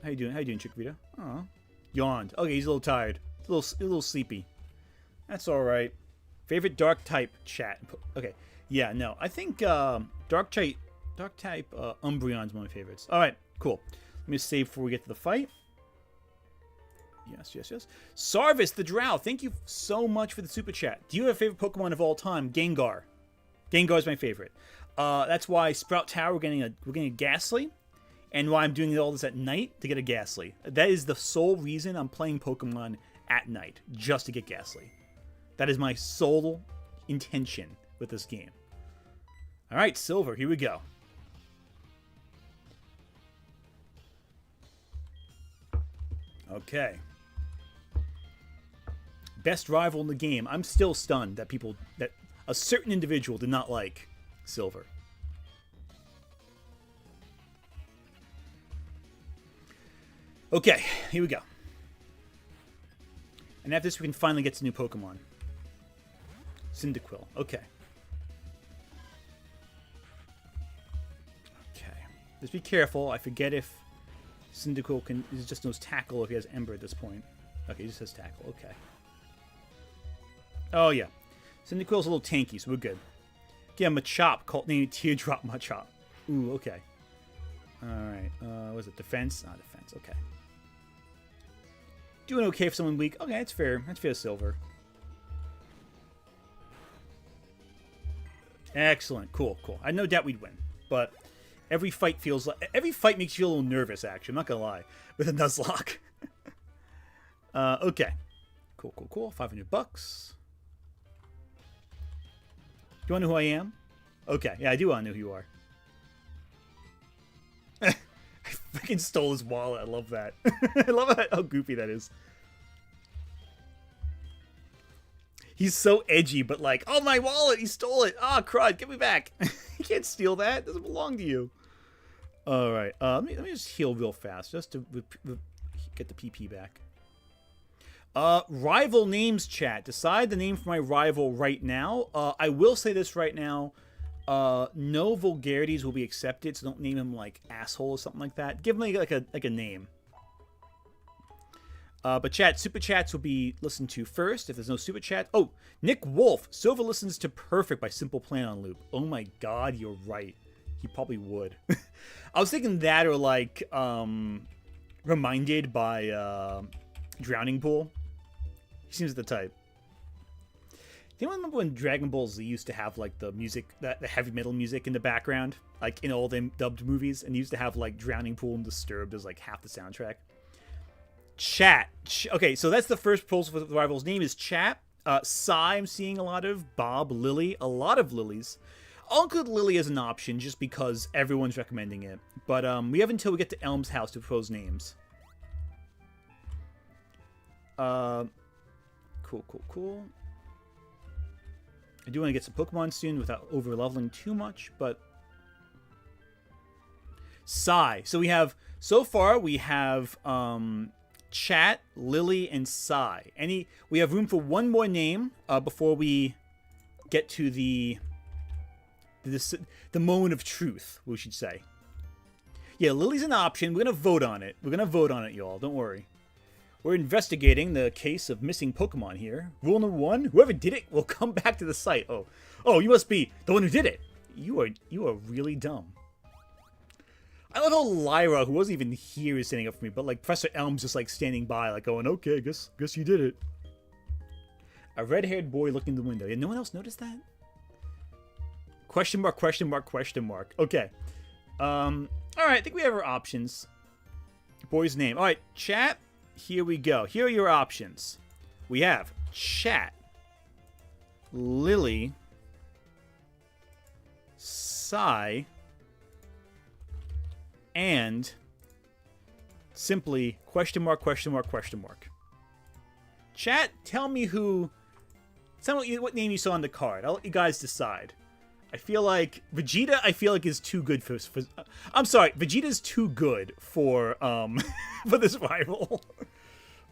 How you doing, Chikorita? Oh, yawned. Okay, he's a little tired. A little sleepy. That's all right. Favorite dark type chat. Okay, yeah, no, I think dark type Umbreon's one of my favorites. All right, cool. Let me save before we get to the fight. Yes. Sarvis the Drow, thank you so much for the super chat. Do you have a favorite Pokemon of all time? Gengar. Gengar is my favorite. That's why Sprout Tower we're getting a Gastly, and why I'm doing all this at night to get a Gastly. That is the sole reason I'm playing Pokemon at night, just to get Gastly. That is my sole intention with this game. All right, Silver, here we go. Okay. Best rival in the game. I'm still stunned that a certain individual did not like Silver. Okay, here we go. And after this, we can finally get to new Pokemon. Cyndaquil. Okay. Just be careful. I forget if Cyndaquil is just knows Tackle if he has Ember at this point. Okay, he just has Tackle. Okay. Oh, yeah. Cyndaquil's a little tanky, so we're good. Get him a Machop, named Teardrop Machop. Ooh, okay. Alright. What was it? Defense? Ah, defense. Okay. Doing okay for someone weak. Okay, that's fair. That's fair, Silver. Excellent. Cool. I had no doubt we'd win, but every fight makes you feel a little nervous, actually. I'm not gonna lie. With a Nuzlocke. Okay. Cool. $500. Do you want to know who I am? Okay. Yeah, I do want to know who you are. I freaking stole his wallet. I love that. I love how goofy that is. He's so edgy, but like, oh, my wallet, he stole it. Ah, crud, give me back. You can't steal that. It doesn't belong to you. All right, let me just heal real fast, just to get the PP back. Rival names, chat. Decide the name for my rival right now. I will say this right now. No vulgarities will be accepted, so don't name him like asshole or something like that. Give him like a name. But chat, super chats will be listened to first if there's no super chat. Oh, Nick Wolf. Silver listens to Perfect by Simple Plan on loop. Oh my god, you're right. He probably would. I was thinking that or like Reminded by Drowning Pool. He seems the type. Do you remember when Dragon Ball Z used to have like the music, the heavy metal music in the background, like in all the dubbed movies, and used to have like Drowning Pool and Disturbed as like half the soundtrack? Chat. Okay, so that's the first proposal for the rival's name is Chat. Psy, I'm seeing a lot of. Bob, Lily, a lot of Lilies. I'll include Lily as an option just because everyone's recommending it. But we have until we get to Elm's house to propose names. Cool. I do want to get some Pokemon soon without over-leveling too much, but... Psy. So we have... So far, we have Chat, Lily, and Psy. We have room for one more name before we get to the moment of truth, we should say. Yeah, Lily's an option. We're going to vote on it. We're going to vote on it, y'all. Don't worry. We're investigating the case of missing Pokemon here. Rule number 1, whoever did it will come back to the site. Oh, you must be the one who did it. You are really dumb. I love how Lyra, who wasn't even here, is standing up for me, but like Professor Elm's just like standing by, like going, okay, guess you did it. A red-haired boy looking in the window. Yeah, no one else noticed that? Question mark, question mark, question mark. Okay. Alright, I think we have our options. Boy's name. Alright, chat. Here we go. Here are your options. We have Chat, Lily, Psy, and simply question mark, question mark, question mark. Chat, tell me what name you saw on the card. I'll let you guys decide. I feel like Vegeta is too good for I'm sorry, Vegeta's too good for for this rival.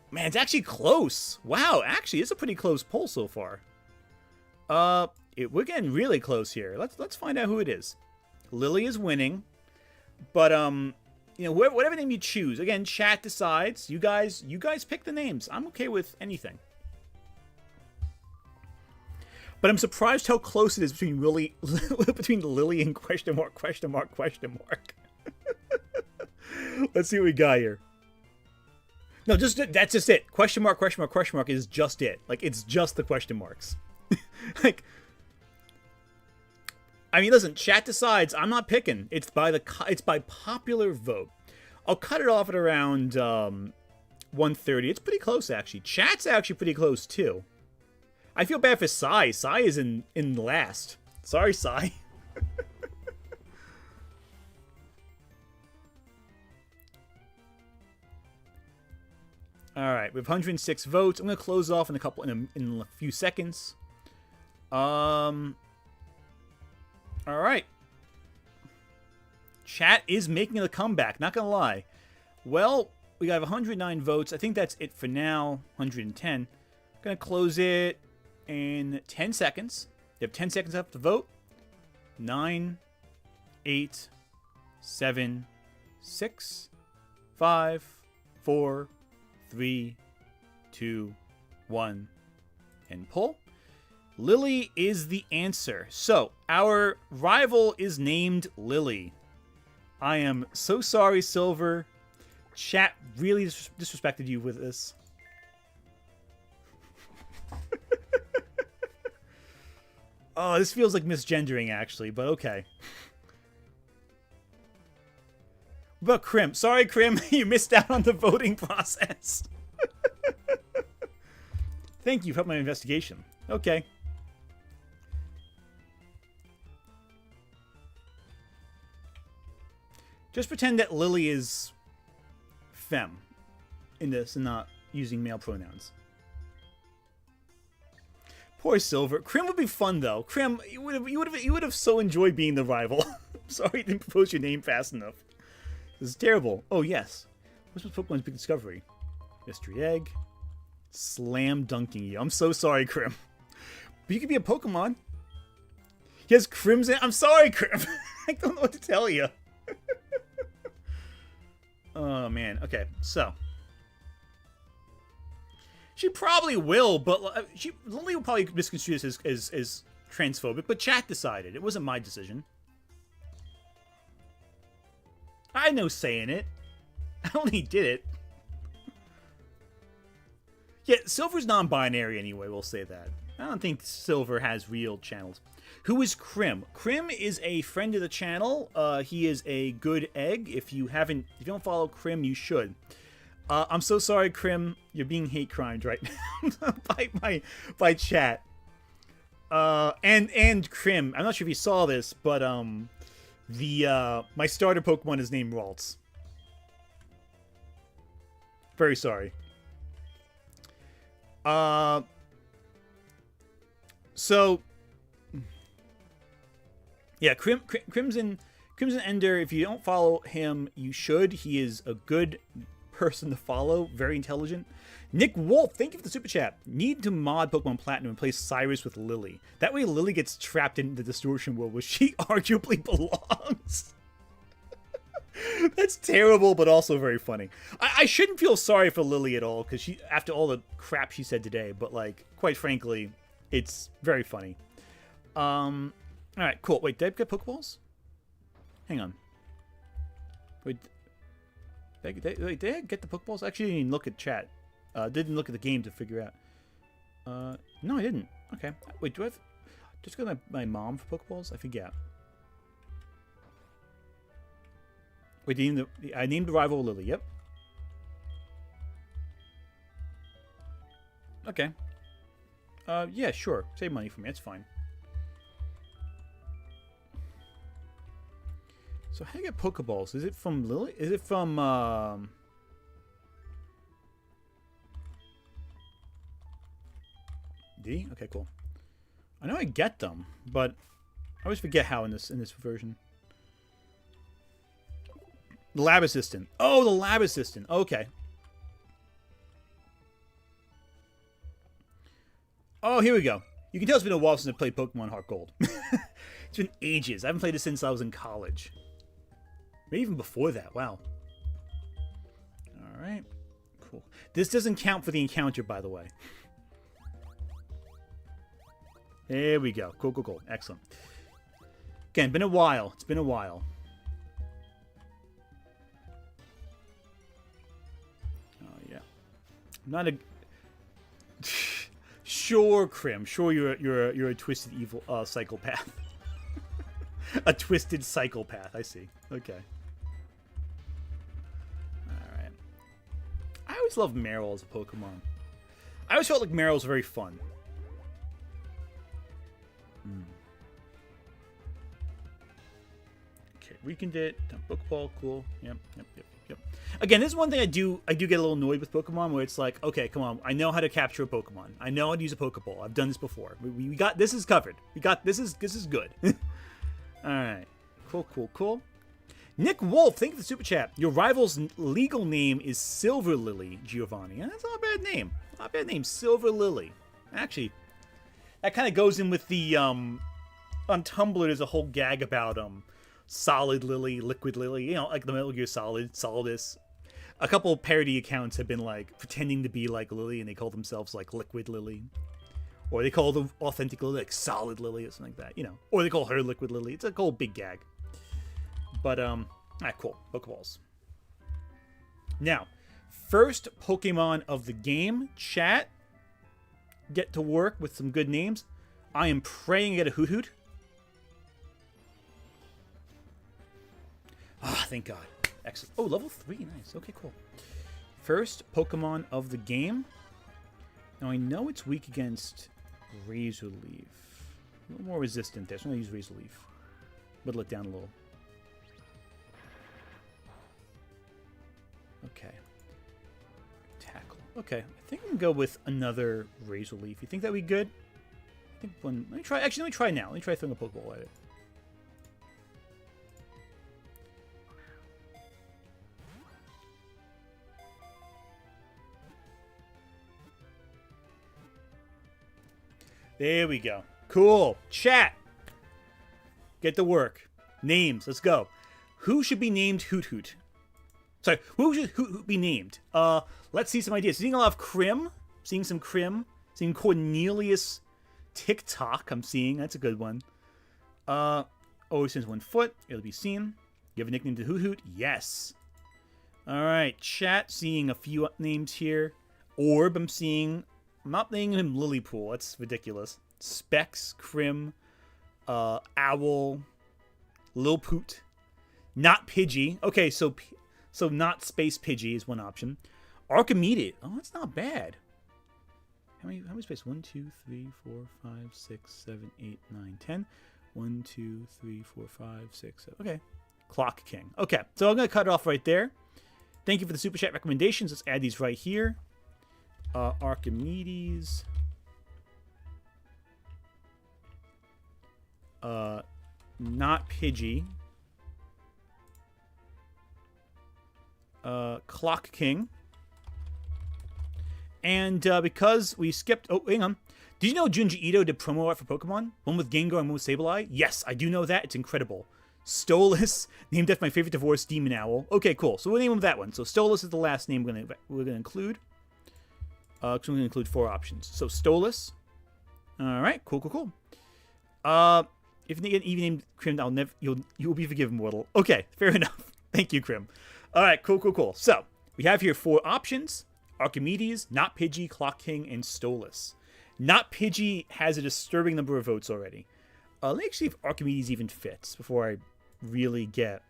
Man, it's actually close. Wow, actually, it's a pretty close poll so far. We're getting really close here. Let's find out who it is. Lily is winning, but whatever name you choose. Again, chat decides. You guys pick the names. I'm okay with anything. But I'm surprised how close it is between Lily and question mark, question mark, question mark. Let's see what we got here. No, that's just it. Question mark, question mark, question mark is just it. Like, it's just the question marks. Like, I mean, listen, chat decides. I'm not picking. It's by popular vote. I'll cut it off at around 1:30. It's pretty close, actually. Chat's actually pretty close, too. I feel bad for Psy. Psy is in last. Sorry, Psy. All right, we have 106 votes. I'm gonna close off in a few seconds. All right. Chat is making a comeback. Not gonna lie. Well, we got 109 votes. I think that's it for now. 110. Gonna close it in 10 seconds. You have 10 seconds left to vote. 9, 8, 7, 6, 5, 4, 3, 2, 1, and pull. Lily is the answer. So, our rival is named Lily. I am so sorry, Silver. Chat really disrespected you with this. Oh, this feels like misgendering, actually, but okay. What about Krim? Sorry, Krim, you missed out on the voting process. Thank you for my investigation. Okay. Just pretend that Lily is femme in this and not using male pronouns. Poor Silver. Krim would be fun though. Krim, you would have so enjoyed being the rival. Sorry you didn't propose your name fast enough. This is terrible. Oh yes. What's with Pokemon's big discovery? Mystery egg. Slam dunking you. I'm so sorry, Krim. But you could be a Pokemon. He has Crimson. I'm sorry, Krim. I don't know what to tell you. Oh man. Okay, so She probably will, but Lily will probably misconstrue this as transphobic, but chat decided. It wasn't my decision. I had no say in it. I only did it. Yeah, Silver's non-binary anyway, we'll say that. I don't think Silver has real channels. Who is Krim? Krim is a friend of the channel. He is a good egg. If you don't follow Krim, you should. I'm so sorry, Krim. You're being hate crimed right now by chat. And Krim, I'm not sure if you saw this, but my starter Pokemon is named Ralts. Very sorry. So yeah, Crimson Ender, if you don't follow him, you should. He is a good person to follow, very intelligent. Nick Wolf, thank you for the super chat. Need to mod Pokemon Platinum and replace Cyrus with Lily. That way Lily gets trapped in the distortion world where she arguably belongs. That's terrible, but also very funny. I shouldn't feel sorry for Lily at all, because after all the crap she said today, but like, quite frankly, it's very funny. Alright, cool. Wait, did I get Pokeballs? Hang on. Wait, did I get the Pokeballs? I actually didn't look at chat. Didn't look at the game to figure out. No, I didn't. Okay. Wait, do I have... Just go to my mom for Pokeballs? I forget. Wait, I named the rival Lily. Yep. Okay. Yeah, sure. Save money for me. That's fine. So how do you get Pokeballs? Is it from Lily? Is it from D? Okay, cool. I know I get them, but I always forget how in this version. The lab assistant. Oh, the lab assistant. Okay. Oh, here we go. You can tell it's been a while since I played Pokemon HeartGold. It's been ages. I haven't played it since I was in college. Maybe even before that. Wow. Alright. Cool. This doesn't count for the encounter, by the way. There we go. Cool, cool, cool. Excellent. Again, been a while. It's been a while. Oh, yeah. I'm not a... Sure, Krim. Sure, you're a twisted evil psychopath. A twisted psychopath. I see. Okay. All right. I always loved Meryl as a Pokemon. I always felt like Meryl was very fun. Okay, weakened it. Done Pokeball. Cool. Yep. Again, this is one thing I do get a little annoyed with Pokemon, where it's like, okay, come on, I know how to capture a Pokemon. I know how to use a Pokeball. I've done this before. We got this is covered. We got this is good. All right, cool. Nick Wolf, thank you for the super chat. Your rival's legal name is Silver Lily, Giovanni. And that's not a bad name. Not a bad name, Silver Lily. Actually, that kind of goes in with the on Tumblr. There's a whole gag about Solid Lily, Liquid Lily, you know, like the Metal Gear Solid, Solidus. A couple of parody accounts have been like pretending to be like Lily, and they call themselves like Liquid Lily, or they call the authentic Lily like Solid Lily or something like that, you know, or they call her Liquid Lily. It's a whole big gag. But alright, cool. Pokeballs. Now, first Pokemon of the game, chat. Get to work with some good names. I am praying to get a Hoot. Ah, thank God. Excellent. Oh, level 3. Nice. Okay, cool. First Pokemon of the game. Now, I know it's weak against Razor Leaf. A little more resistant there, so I'm going to use Razor Leaf. Whittle it down a little. Okay. Tackle. Okay, I think I'm going to go with another Razor Leaf. You think that would be good? I think one... Let me try now. Let me try throwing a Pokeball at it. There we go. Cool. Chat. Get to work. Names. Let's go. Who should be named Hoot? Sorry, who should Hoot be named? Let's see some ideas. Seeing a lot of Krim. Seeing some Crim. Seeing Cornelius TikTok. I'm seeing. That's a good one. Always since 1 foot. It'll be seen. You have a nickname to Hoot Hoot? Yes. Alright, chat. Seeing a few names here. Orb, I'm seeing. I'm not naming him Lilypool. That's ridiculous. Specs, Crim, Owl, Lil Poot. Not Pidgey. Okay, so not Space Pidgey is one option. Archimedes. Oh, that's not bad. How many space? 1, 2, 3, 4, 5, 6, 7, 8, 9, 10. 1, 2, 3, 4, 5, 6, 7. Okay. Clock King. Okay, so I'm going to cut it off right there. Thank you for the Super Chat recommendations. Let's add these right here. Archimedes. Not Pidgey. Clock King. And because we skipped... Oh, hang on. Did you know Junji Ito did promo art for Pokemon? One with Gengar and one with Sableye? Yes, I do know that. It's incredible. Stolas, named after my favorite divorce, Demon Owl. Okay, cool. So we'll name him that one. So Stolas is the last name we're gonna include. So we're gonna include 4 options. So Stolas. All right, cool. If you even named Crim, you'll be forgiven, mortal. Okay, fair enough. Thank you, Crim. All right, cool. So we have here 4 options: Archimedes, Not Pidgey, Clock King, and Stolas. Not Pidgey has a disturbing number of votes already. Let me see if Archimedes even fits before I really get...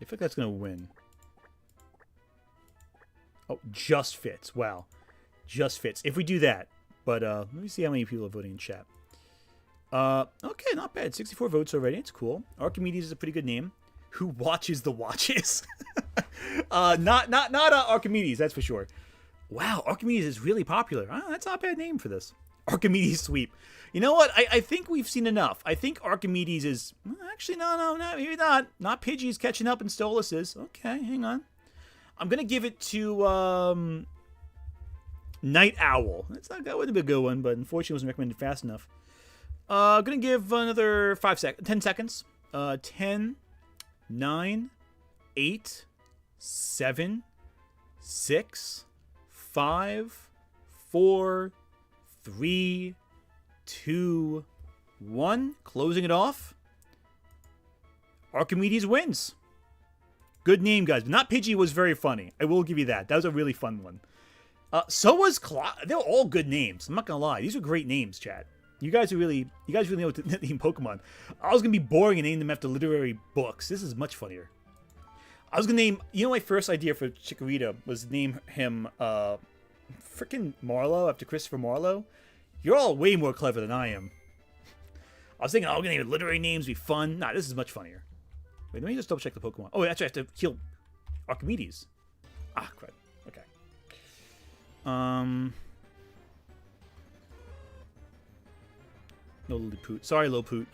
I feel like that's going to win. Oh, just fits. Wow. Just fits. If we do that. But let me see how many people are voting in chat. Okay, not bad. 64 votes already. It's cool. Archimedes is a pretty good name. Who watches the watches? Not Archimedes, that's for sure. Wow, Archimedes is really popular. That's not a bad name for this. Archimedes sweep. You know what? I think we've seen enough. I think Archimedes is... Actually, no, maybe not. Not Pidgey's catching up and Stolas is. Okay, hang on. I'm going to give it to Night Owl. That wouldn't be a good one, but unfortunately it wasn't recommended fast enough. I'm going to give another 10 seconds. 10, 9, 8, 7, 6, 5, 4, 3, 2, 1. Closing it off. Archimedes wins. Good name, guys. But Not Pidgey was very funny. I will give you that. That was a really fun one. So was Clock. They're all good names. I'm not gonna lie. These are great names, chat. You guys really know what to name Pokemon. I was gonna be boring and name them after literary books. This is much funnier. I was gonna name... You know, my first idea for Chikorita was name him freaking Marlowe after Christopher Marlowe. You're all way more clever than I am. I was thinking, I'm gonna name literary names, be fun. Nah, this is much funnier. Wait, let me just double check the Pokemon. Oh, that's right, I have to heal Archimedes. Ah, crud. Okay. No Lilliput. Sorry, Lilliput.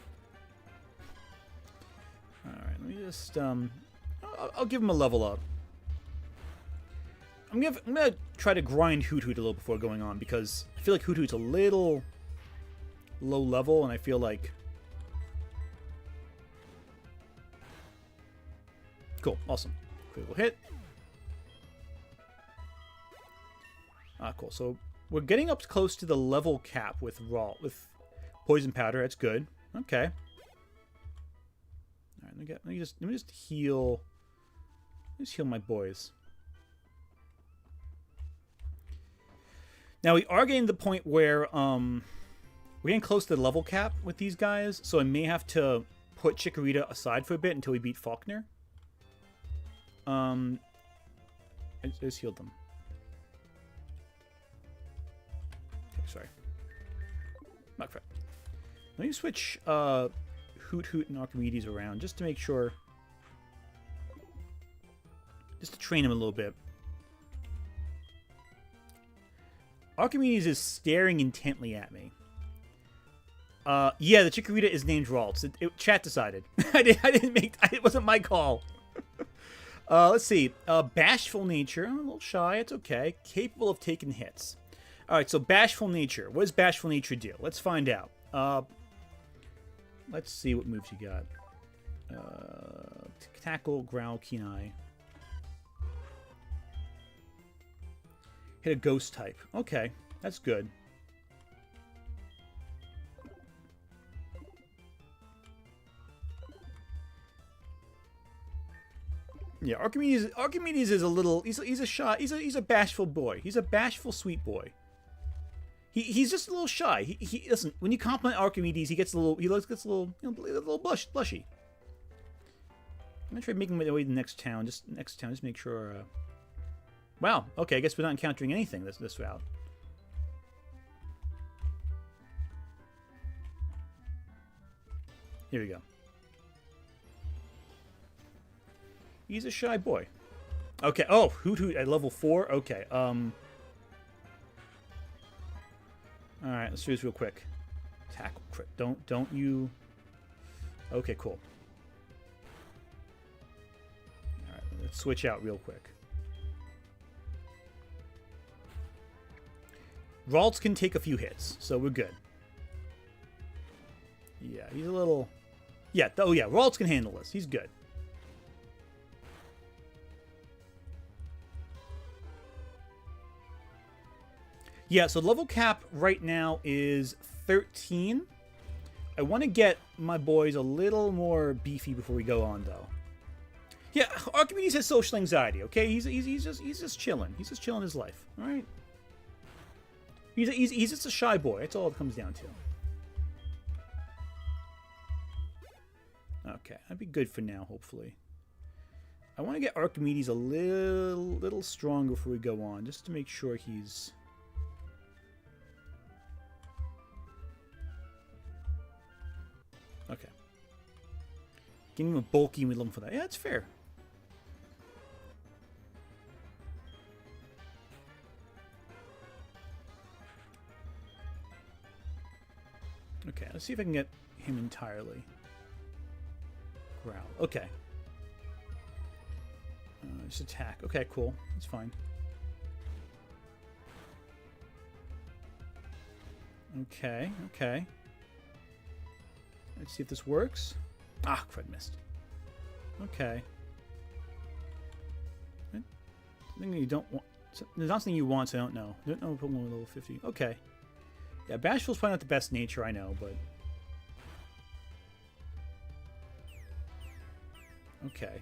Alright, let me just, I'll give him a level up. I'm gonna try to grind Hoot Hoot a little before going on, because I feel like Hoot Hoot's a little low level, and I feel like... Cool, awesome. Critical hit. Cool. So we're getting up close to the level cap with Poison Powder. That's good. Okay. All right, let me just heal. Just heal my boys. Now we are getting to the point where we're getting close to the level cap with these guys, so I may have to put Chikorita aside for a bit until we beat Falkner. I just healed them. Okay, sorry. Not correct. Let me switch Hoot Hoot and Archimedes around just to make sure. Just to train him a little bit. Archimedes is staring intently at me. Yeah, the Chikorita is named Ralts. Chat decided. I didn't make... It wasn't my call. Let's see. Bashful nature. A little shy. It's okay. Capable of taking hits. Alright, so Bashful nature. What does Bashful nature do? Let's find out. Let's see what moves you got. Tackle, Growl, Keen Eye. Hit a Ghost type. Okay, that's good. Yeah, Archimedes is a little. He's a shy. He's a bashful boy. He's a bashful, sweet boy. He's just a little shy. He listen. When you compliment Archimedes, he gets a little. Gets a little. You know, a little blushy. I'm gonna try making my way to the next town. Just make sure. Wow. Okay. I guess we're not encountering anything this route. Here we go. He's a shy boy. Okay. Oh, Hoot at level 4. Okay. All right. Let's do this real quick. Tackle crit. Don't you? Okay. Cool. All right. Let's switch out real quick. Ralts can take a few hits, so we're good. Yeah, he's a little. Yeah. Oh yeah. Ralts can handle this. He's good. Yeah, so level cap right now is 13. I want to get my boys a little more beefy before we go on, though. Yeah, Archimedes has social anxiety. Okay, he's just chilling. He's just chilling his life. All right. He's just a shy boy. That's all it comes down to. Okay, that'd be good for now. Hopefully, I want to get Archimedes a little stronger before we go on, just to make sure he's. Okay. Give him a bulky and we love him for that. Yeah, that's fair. Okay, let's see if I can get him entirely. Growl. Okay. Just attack. Okay, cool. That's fine. Okay, okay. Let's see if this works. Ah, crud, missed. Okay. Something you don't want. There's not something you want, so I don't know. Don't know Pokemon level 50. Okay. Yeah, Bashful's probably not the best nature, I know, but. Okay.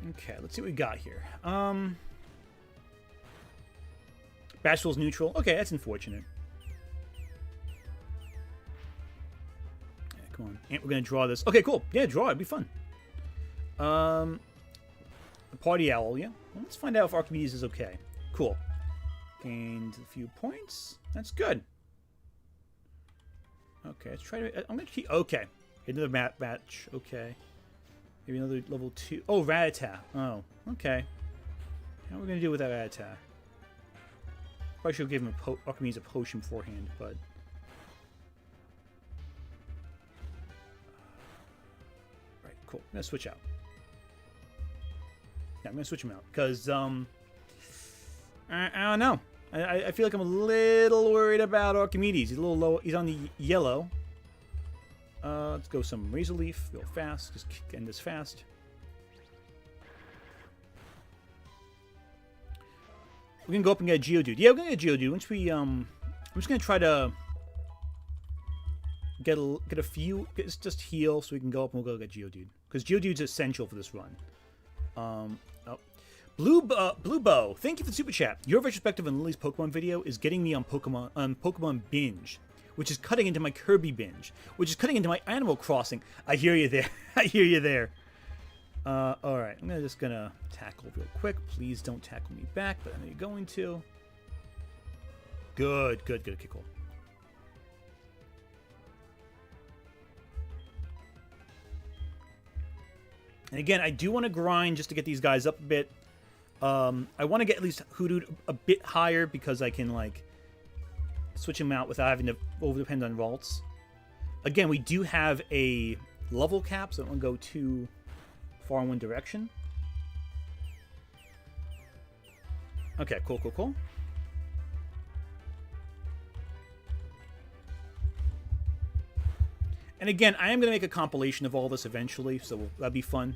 Okay, let's see what we got here. Bashful's neutral. Okay, that's unfortunate. Come on. And we're going to draw this. Okay, cool. Yeah, draw. It'd be fun. A Party Owl, yeah. Well, let's find out if Archimedes is okay. Cool. Gained a few points. That's good. Okay, let's try to... I'm going to keep... Okay. Another match. Okay. Maybe another level 2. Oh, Rattata. Oh, okay. How are we going to do with that Rattata? Probably should give him Archimedes a potion beforehand, but... Cool. I'm going to switch out. Yeah, I'm going to switch him out. Because, I don't know. I feel like I'm a little worried about Archimedes. He's a little low. He's on the yellow. Let's go some Razor Leaf real fast. Just end this fast. We're going to go up and get a Geodude. Yeah, we're going to get a Geodude. Once we, I'm just going to try to get a few, just heal so we can go up and we'll go get Geodude. Because Geodude's essential for this run. Oh. Blue Bow, thank you for the super chat. Your retrospective on Lily's Pokemon video is getting me on Pokemon binge, which is cutting into my Kirby binge, which is cutting into my Animal Crossing. I hear you there. I hear you there. All right, I'm just gonna tackle real quick. Please don't tackle me back, but I know you're going to. Good. Okay, cool. And again, I do want to grind just to get these guys up a bit. I want to get at least Hoodoo a bit higher because I can, like, switch him out without having to over-depend on Ralts. Again, we do have a level cap, so I don't want to go too far in one direction. Okay, cool. And again, I am going to make a compilation of all this eventually, so that'll be fun.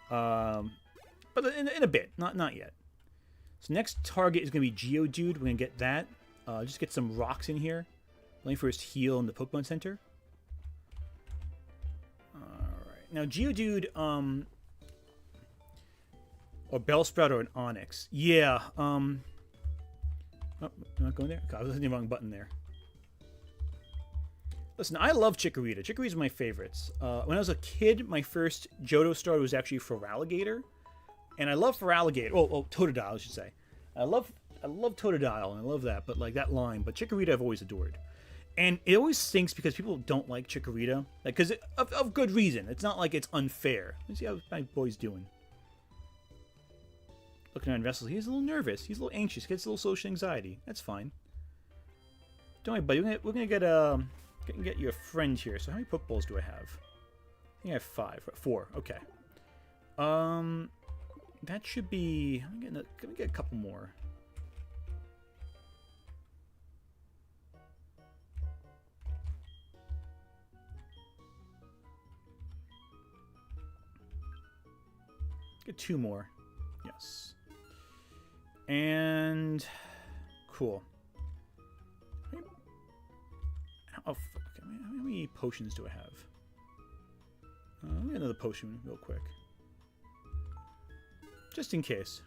But in a bit, not yet. So next target is going to be Geodude. We're going to get that. Just get some rocks in here. Let me first heal in the Pokemon Center. Alright. Now, Geodude, or Bellsprout or an Onix. Yeah, oh, I'm not going there? God, I was hitting the wrong button there. Listen, I love Chikorita. Chikorita's my favorites. When I was a kid, my first Johto starter was actually Feraligatr. And I love Feraligatr. Oh, Totodile, I should say. I love Totodile, and I love that, but like that line. But Chikorita I've always adored. And it always stinks because people don't like Chikorita. Like, because of good reason. It's not like it's unfair. Let's see how my boy's doing. Looking around Vessels, he's a little nervous. He's a little anxious. Gets a little social anxiety. That's fine. Don't worry, buddy. We're gonna get you a friend here. So how many Pokeballs do I have? I think I have 5. 4. Okay. That should be... I'm gonna get a couple more. Get 2 more. Yes. And... Cool. Oh, okay. How many potions do I have? Let me get another potion real quick. Just in case.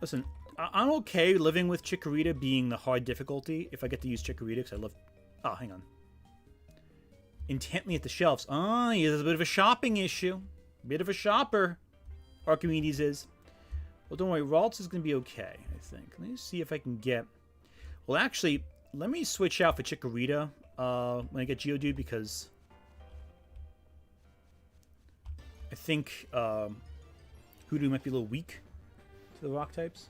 Listen, I'm okay living with Chikorita being the hard difficulty if I get to use Chikorita, because I love... Oh, hang on. Intently at the shelves. Oh, yeah, there's a bit of a shopping issue. Bit of a shopper, Archimedes is. Well, don't worry, Ralts is going to be okay, I think. Let me see if I can get... Well, actually, let me switch out for Chikorita when I get Geodude, because I think Hoodoo might be a little weak to the rock types.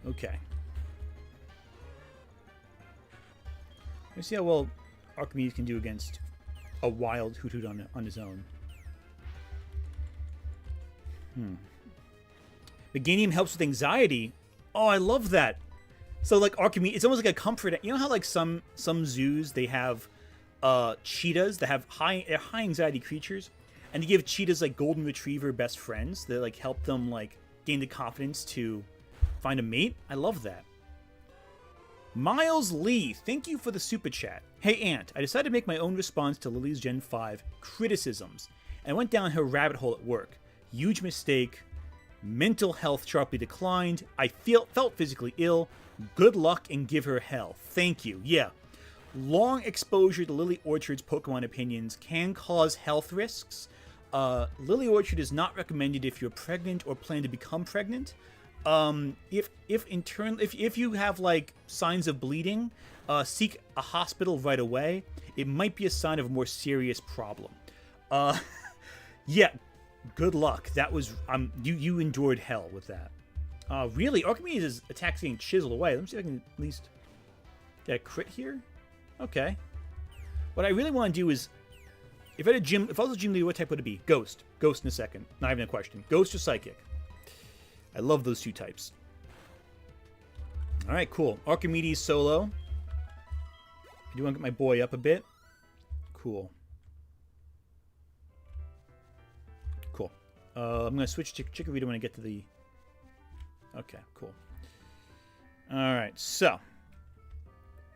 Okay. Let me see how well Archimedes can do against a wild Hoodoo on his own. The Ganium helps with anxiety. Oh, I love that. So, like, Archimedes, it's almost like a comfort. You know how, like, some zoos, they have cheetahs that have high anxiety creatures? And they give cheetahs, like, golden retriever best friends that, like, help them, like, gain the confidence to find a mate. I love that. Miles Lee, thank you for the super chat. Hey, Ant, I decided to make my own response to Lily's Gen 5 criticisms. And I went down her rabbit hole at work. Huge mistake. Mental health sharply declined. I felt physically ill. Good luck and give her hell. Thank you. Yeah. Long exposure to Lily Orchard's Pokemon opinions can cause health risks. Lily Orchard is not recommended if you're pregnant or plan to become pregnant. If you have like signs of bleeding, seek a hospital right away. It might be a sign of a more serious problem. Yeah. Good luck. That was you endured hell with that. Really, Archimedes' attack's getting chiseled away. Let me see if I can at least get a crit here. Okay. What I really want to do is, if I was a gym leader, what type would it be? Ghost. Ghost in a second. Not even a question. Ghost or Psychic. I love those 2 types. All right, cool. Archimedes solo. I do want to get my boy up a bit. Cool. Cool. I'm going to switch to Chikorita when I get to the... Okay, cool. Alright, so.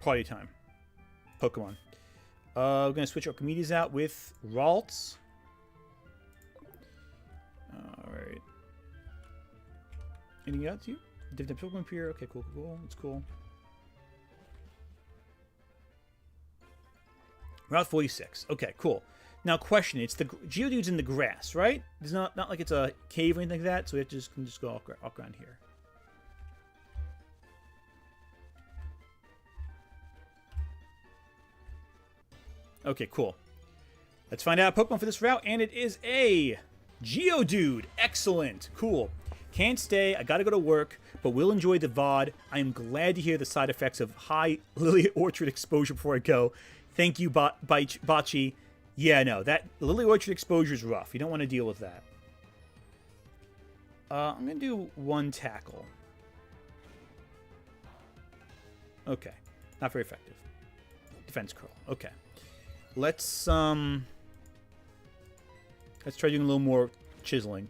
Party time. Pokemon. We're going to switch Archimedes out with Ralts. Alright. Anything else, you? Different Pokemon here. Okay, cool. That's cool. Route 46. Okay, cool. Now, question: it's the Geodude's in the grass, right? It's not like it's a cave or anything like that, so we have to just go walk around here. Okay, cool. Let's find out a Pokemon for this route, and it is a Geodude. Excellent. Cool. Can't stay. I gotta go to work, but will enjoy the VOD. I am glad to hear the side effects of high Lily Orchard exposure before I go. Thank you, Bocce. Yeah, no, that Lily Orchard exposure is rough. You don't want to deal with that. I'm going to do 1 tackle. Okay, not very effective. defense curl. Okay. Let's try doing a little more chiseling.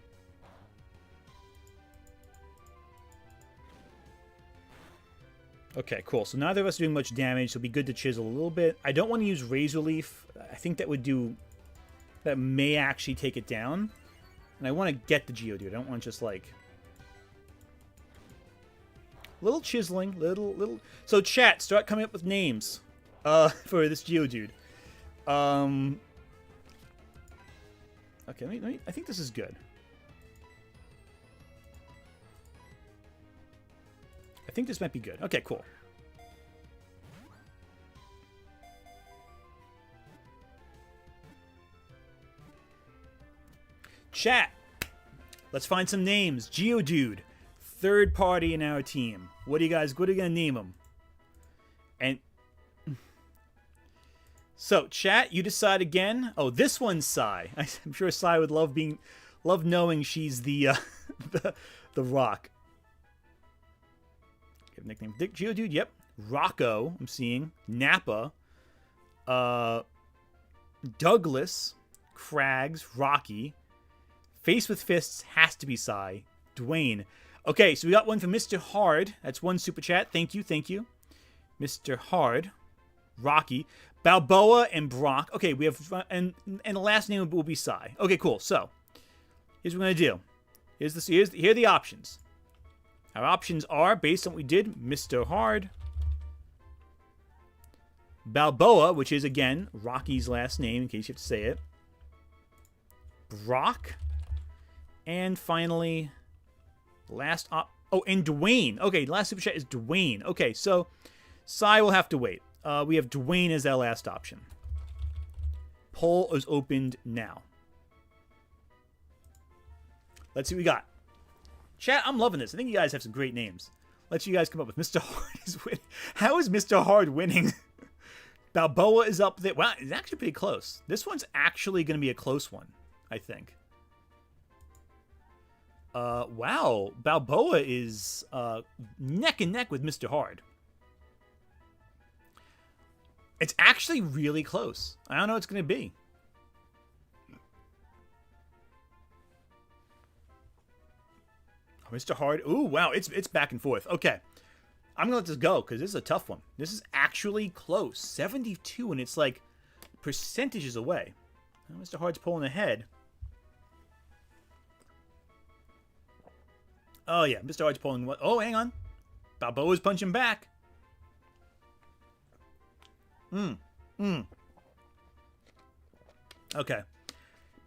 Okay, cool. So neither of us are doing much damage, so it'll be good to chisel a little bit. I don't want to use Razor Leaf. I think that would do... That may actually take it down. And I want to get the Geodude. I don't want to just, like... Little chiseling. Little... So, chat, start coming up with names for this Geodude. Okay, let me, I think this is good. I think this might be good. Okay, cool. Chat. Let's find some names. Geodude. Third party in our team. What are you going to name him? And... So, chat, you decide again. Oh, this one's Sai. I'm sure Sai would love knowing she's the the rock. Give nickname. Dick Geodude, yep. Rocco, I'm seeing. Nappa. Douglas. Crags. Rocky. Face with Fists has to be Sai. Dwayne. Okay, so we got one from Mr. Hard. That's one super chat. Thank you, thank you. Mr. Hard. Rocky. Balboa and Brock. Okay, we have... And the last name will be Sai. Okay, cool. So, here's what we're going to do. Here are the options. Our options are, based on what we did, Mr. Hard. Balboa, which is, again, Rocky's last name, in case you have to say it. Brock. And finally, and Dwayne. Okay, last super chat is Dwayne. Okay, so Sai will have to wait. We have Dwayne as our last option. Poll is opened now. Let's see what we got. Chat, I'm loving this. I think you guys have some great names. Let's you guys come up with Mr. Hard is winning. How is Mr. Hard winning? Balboa is up there. Wow, it's actually pretty close. This one's actually going to be a close one, I think. Wow. Balboa is neck and neck with Mr. Hard. It's actually really close. I don't know what it's going to be. Mr. Hard. Ooh, wow. It's back and forth. Okay. I'm going to let this go because this is a tough one. This is actually close. 72, and it's like percentages away. Well, Mr. Hard's pulling ahead. Oh, yeah. Mr. Hard's pulling... Oh, hang on. Balboa's punching back. Okay.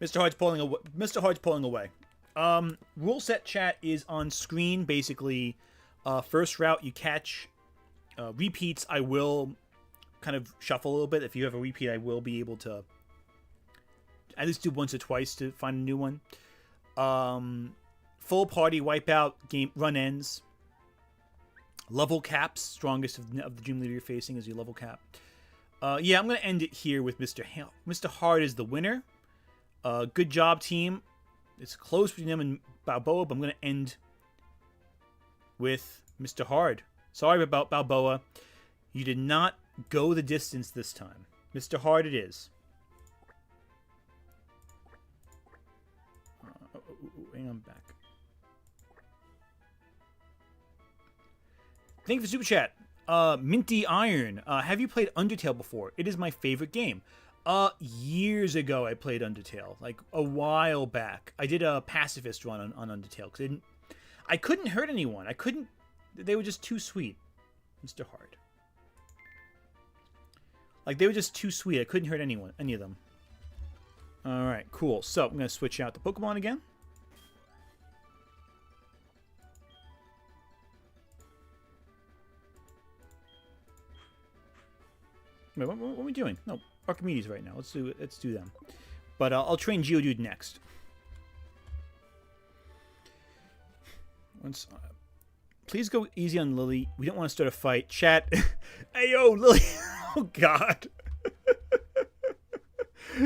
Mr. Hard's pulling away. Mr. Hard's pulling away. Rule set chat is on screen. Basically, first route you catch. Repeats, I will kind of shuffle a little bit. If you have a repeat, I will be able to at least do once or twice to find a new one. Full party wipeout game run ends. Level caps, strongest of the gym leader you're facing is your level cap. Yeah, I'm going to end it here with Mr. Hard is the winner. Good job, team. It's close between them and Balboa, but I'm going to end with Mr. Hard. Sorry about Balboa. You did not go the distance this time. Mr. Hard it is. Hang on back. Thank you for Super Chat. Minty Iron. Have you played Undertale before? It is my favorite game. Years ago I played Undertale. Like, a while back. I did a pacifist run on Undertale. Cause I couldn't hurt anyone. They were just too sweet. Mr. Hard. Like, they were just too sweet. I couldn't hurt any of them. Alright, cool. So, I'm going to switch out the Pokemon again. Wait, what are we doing? No, Archimedes right now. Let's do them. But I'll train Geodude next. Please go easy on Lily. We don't want to start a fight. Chat. Hey, yo, Lily. Oh, God.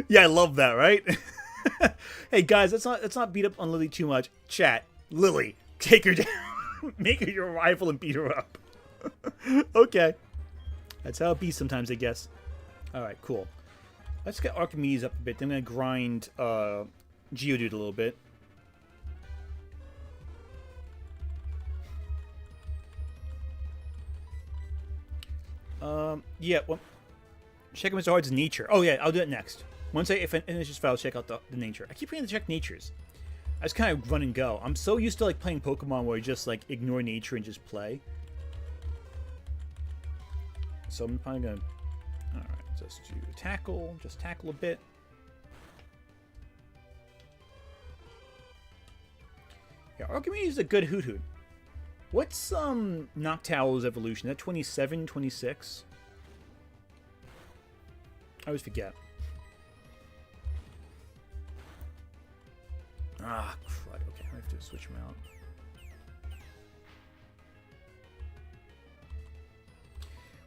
Yeah, I love that, right? Hey, guys, let's not beat up on Lily too much. Chat. Lily, take her down. Make her your rival and beat her up. Okay. That's how it be sometimes, I guess. Alright, cool. Let's get Archimedes up a bit. Then I'm going to grind Geodude a little bit. Yeah, well, check out Mr. Hard's nature. Oh, yeah, I'll do it next. Once I finish this file, I'll check out the nature. I keep forgetting to check natures. I just kind of run and go. I'm so used to, like, playing Pokemon where I just, like, ignore nature and just play. So I'm probably going to... Alright, just do tackle. Just tackle a bit. Yeah, Archimedes is a good Hoot. What's Noctowl's evolution? Is that 27, 26? I always forget. Ah, crud. Okay, I have to switch him out.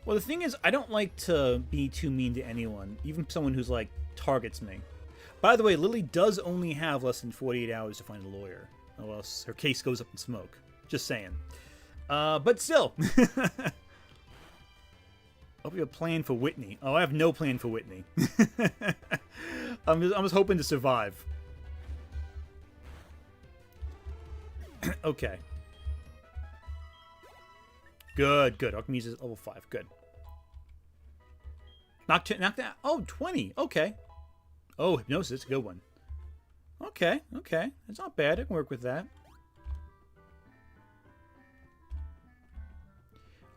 Well, the thing is, I don't like to be too mean to anyone, even someone who's, like, targets me. By the way, Lily does only have less than 48 hours to find a lawyer, or else her case goes up in smoke. Just saying. But still. Hope you have a plan for Whitney. Oh, I have no plan for Whitney. I'm just hoping to survive. Okay. Good. Archimedes is level 5. Good. Knock that. Oh, 20. Okay. Oh, Hypnosis. Good one. Okay. It's not bad. I can work with that.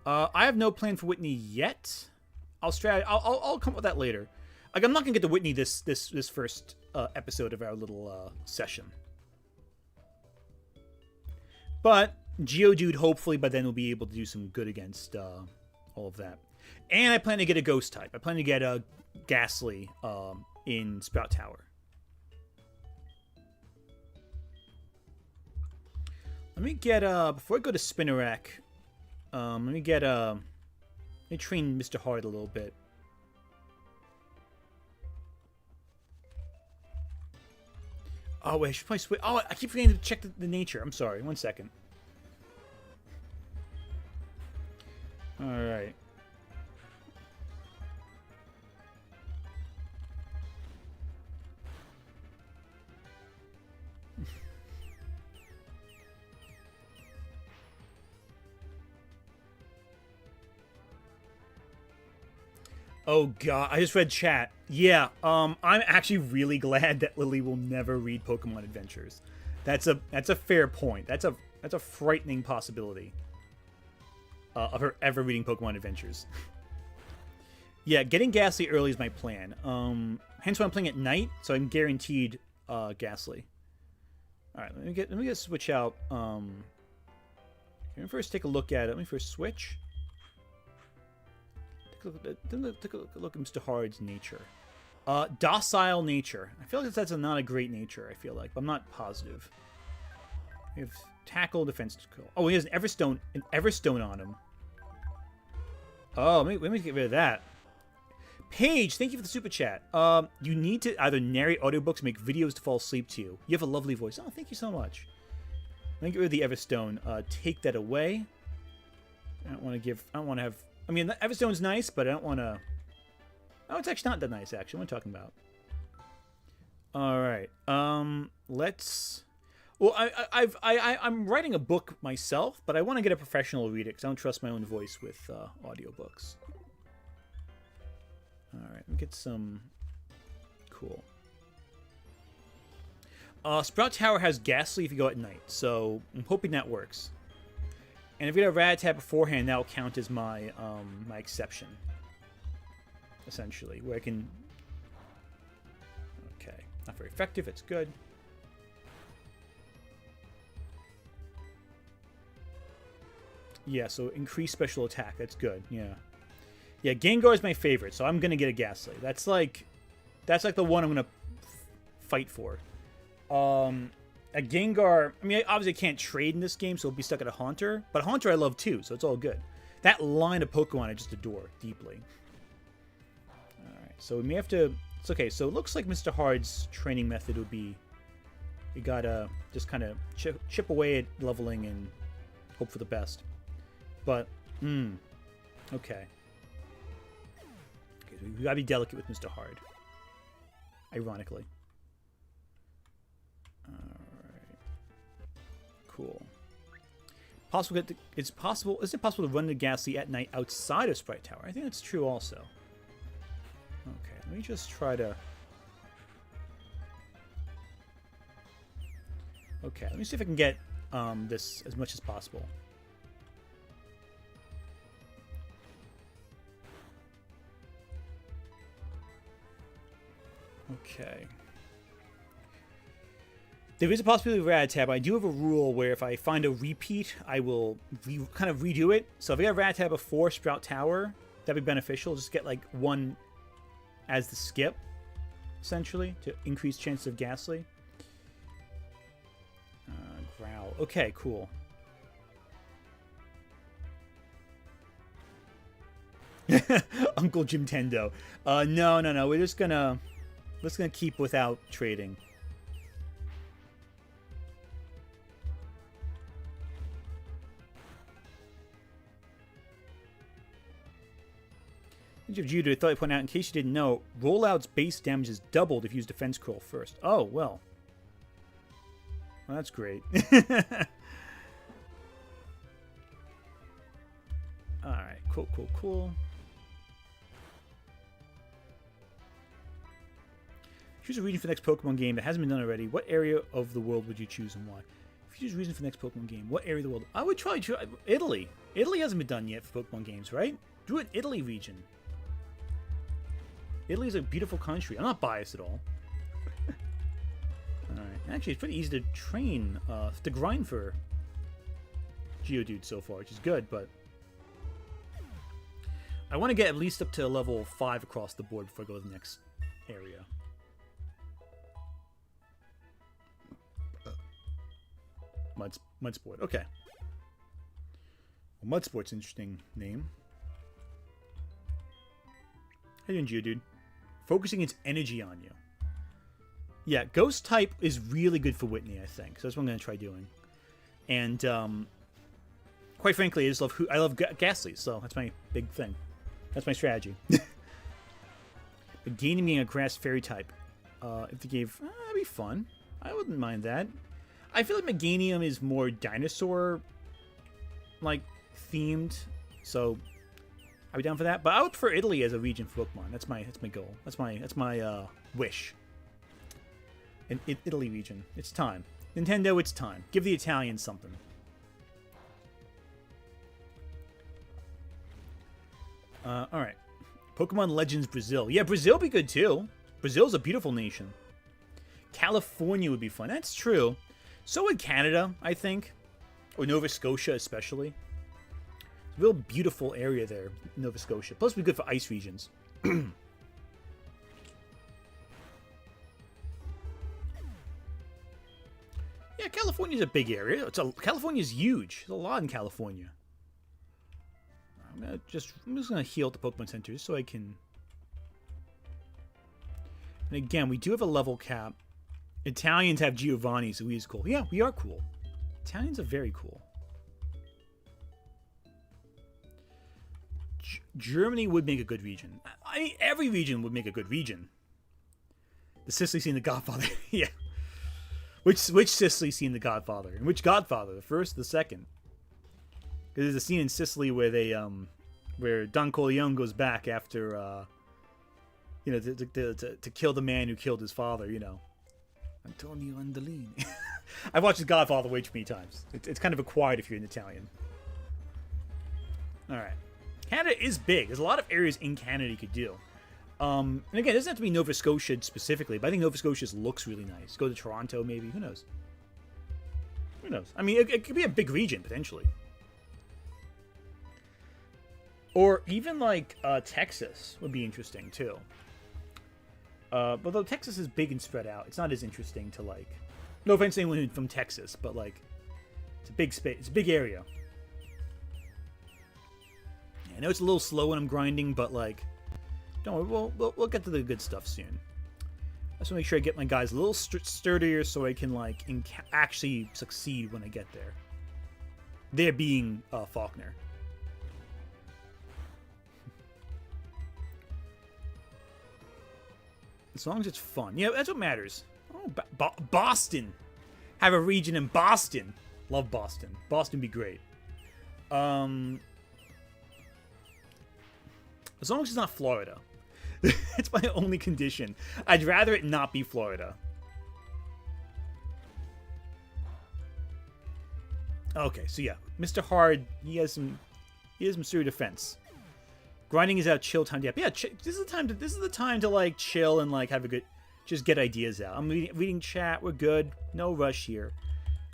I have no plan for Whitney yet. I'll come up with that later. Like, I'm not gonna get to Whitney this first episode of our little session. But Geodude, hopefully by then, will be able to do some good against all of that. And I plan to get a Ghost type. I plan to get a Gastly in Sprout Tower. Let me get before I go to Spinnerack. Let me train Mr. Hard a little bit. Oh, wait, I should probably switch. Oh, I keep forgetting to check the nature. I'm sorry. 1 second. Alright. Oh god, I just read chat. Yeah, I'm actually really glad that Lily will never read Pokemon Adventures. That's a fair point. That's a frightening possibility of her ever reading Pokemon Adventures. Yeah, getting Gastly early is my plan. Hence why I'm playing at night, so I'm guaranteed Gastly. All right, let me get switch out. Let me first take a look at it. Let me first switch. Take a look at Mr. Hard's nature. Docile nature. I feel like that's not a great nature, I feel like, but I'm not positive. We have tackle, defense. Oh, he has an Everstone on him. Oh, let me get rid of that. Paige, thank you for the super chat. You need to either narrate audiobooks or make videos to fall asleep to. You have a lovely voice. Oh, thank you so much. Let me get rid of the Everstone. Take that away. I don't want to have... I mean, the Everstone's nice, but I don't want to... Oh, it's actually not that nice, actually. What am I talking about? All right. Let's... Well, I'm writing a book myself, but I want to get a professional read it because I don't trust my own voice with audiobooks. All right. Let me get some... Cool. Sprout Tower has Gastly if you go at night, so I'm hoping that works. And if we get a Rattata beforehand, that will count as my my exception, essentially, where I can... Okay, not very effective, it's good. Yeah, so increase special attack, that's good, yeah. Yeah, Gengar is my favorite, so I'm going to get a Gastly. That's like the one I'm going to fight for. A Gengar, I mean, obviously I can't trade in this game, so it'll be stuck at a Haunter. But Haunter I love too, so it's all good. That line of Pokemon I just adore deeply. Alright, so we may have to... It's okay, so it looks like Mr. Hard's training method would be... You gotta just kind of chip away at leveling and hope for the best. But, okay. We gotta be delicate with Mr. Hard. Ironically. Alright. Cool. Possible it's possible. Is it possible to run the Gastly at night outside of Sprite Tower? I think that's true also. Okay, let me just try to. Okay, let me see if I can get this as much as possible. Okay. There is a possibility of Rattata, but I do have a rule where if I find a repeat, I will kind of redo it. So if I got Rattata before Sprout Tower, that'd be beneficial. Just get like one as the skip, essentially, to increase chances of Gastly. Growl. Okay, cool. Uncle Jim Tendo. No. We're just gonna keep without trading. Geodude, I thought I'd point out, in case you didn't know, Rollout's base damage is doubled if you use Defense Curl first. Oh, well. Well, that's great. Alright, cool. Choose a region for the next Pokemon game that hasn't been done already. What area of the world would you choose and why? If you choose a region for the next Pokemon game, what area of the world? I would try Italy. Italy hasn't been done yet for Pokemon games, right? Do an Italy region. Italy's a beautiful country. I'm not biased at all. Alright. Actually, it's pretty easy to train, to grind for Geodude so far, which is good, but I want to get at least up to level 5 across the board before I go to the next area. Mudsport. Okay. Well, Mudsport's an interesting name. How you doing, Geodude? Focusing its energy on you. Yeah, Ghost type is really good for Whitney, I think. So that's what I'm going to try doing. And quite frankly, I love Gastly, so that's my big thing. That's my strategy. But gaining being a grass fairy type, if they gave, that'd be fun. I wouldn't mind that. I feel like Meganium is more dinosaur like themed, so I'd be down for that. But I would prefer Italy as a region for Pokemon. That's my goal. That's my wish. An Italy region. It's time. Nintendo, it's time. Give the Italians something. All right. Pokemon Legends Brazil. Yeah, Brazil would be good too. Brazil's a beautiful nation. California would be fun. That's true. So would Canada, I think. Or Nova Scotia especially. It's a real beautiful area there, Nova Scotia. Plus, it'd be good for ice regions. Yeah, California's a big area. California's huge. There's a lot in California. I'm just gonna heal at the Pokemon Center just so I can. And again, we do have a level cap. Italians have Giovanni, so he's cool. Yeah, we are cool. Italians are very cool. Germany would make a good region. I mean, every region would make a good region. The Sicily scene, the Godfather. Yeah. Which Sicily scene, the Godfather? And which Godfather? The first, the second? Because there's a scene in Sicily where they, where Don Corleone goes back after, you know, to kill the man who killed his father. You know, Antonio Andolini. I've watched The Godfather way too many times. It's kind of acquired if you're an Italian. All right, Canada is big. There's a lot of areas in Canada you could do. And again, it doesn't have to be Nova Scotia specifically, but I think Nova Scotia looks really nice. Go to Toronto, maybe. Who knows? Who knows? I mean, it could be a big region, potentially. Or even, like, Texas would be interesting, too. But though Texas is big and spread out, it's not as interesting to, like... No offense to anyone from Texas, but, like, it's a big space. It's a big area. Yeah, I know it's a little slow when I'm grinding, but, like... Don't worry, we'll get to the good stuff soon. I just want to make sure I get my guys a little sturdier so I can, like, actually succeed when I get there. There being Falkner. As long as it's fun. Yeah, that's what matters. Oh, Boston. Have a region in Boston. Love Boston. Boston would be great. As long as it's not Florida. That's my only condition. I'd rather it not be Florida. Okay, so yeah, Mr. Hard, he has some serious defense. Grinding is out, chill time. Yeah, this is the time to like chill and like have a good, just get ideas out. I'm reading chat. We're good. No rush here.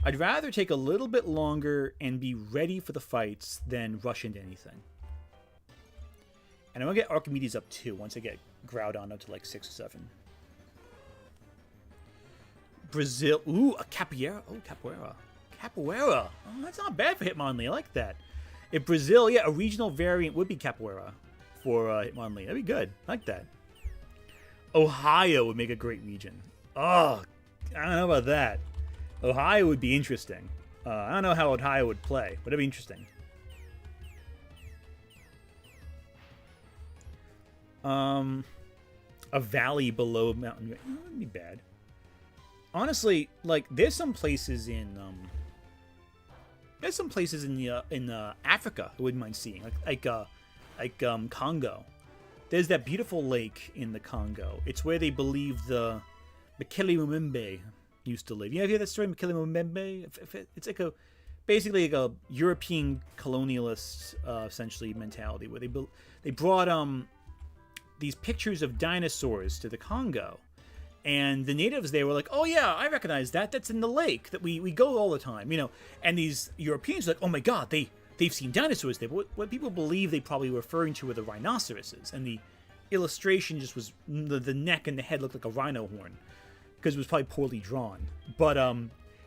I'd rather take a little bit longer and be ready for the fights than rush into anything. And I'm gonna get Archimedes up too once I get Groudon up to like 6 or 7. Brazil. Ooh, a Capoeira. Oh, Capoeira. Capoeira. Oh, that's not bad for Hitmonlee. I like that. If Brazil, yeah, a regional variant would be Capoeira for Hitmonlee. That'd be good. I like that. Ohio would make a great region. Oh, I don't know about that. Ohio would be interesting. I don't know how Ohio would play, but it'd be interesting. A valley below mountain. That wouldn't be bad. Honestly, like there's some places in Africa I wouldn't mind seeing, like Congo. There's that beautiful lake in the Congo. It's where they believe the Mekele Mumembe used to live. You know, have you heard that story, Mekele Mumembe? It's like basically like a European colonialist essentially mentality where they brought these pictures of dinosaurs to the Congo, and the natives there were like, "Oh yeah, I recognize that. That's in the lake that we go all the time, you know." And these Europeans are like, "Oh my God, they've seen dinosaurs there." But what people believe they probably were referring to were the rhinoceroses, and the illustration just was the neck and the head looked like a rhino horn because it was probably poorly drawn. But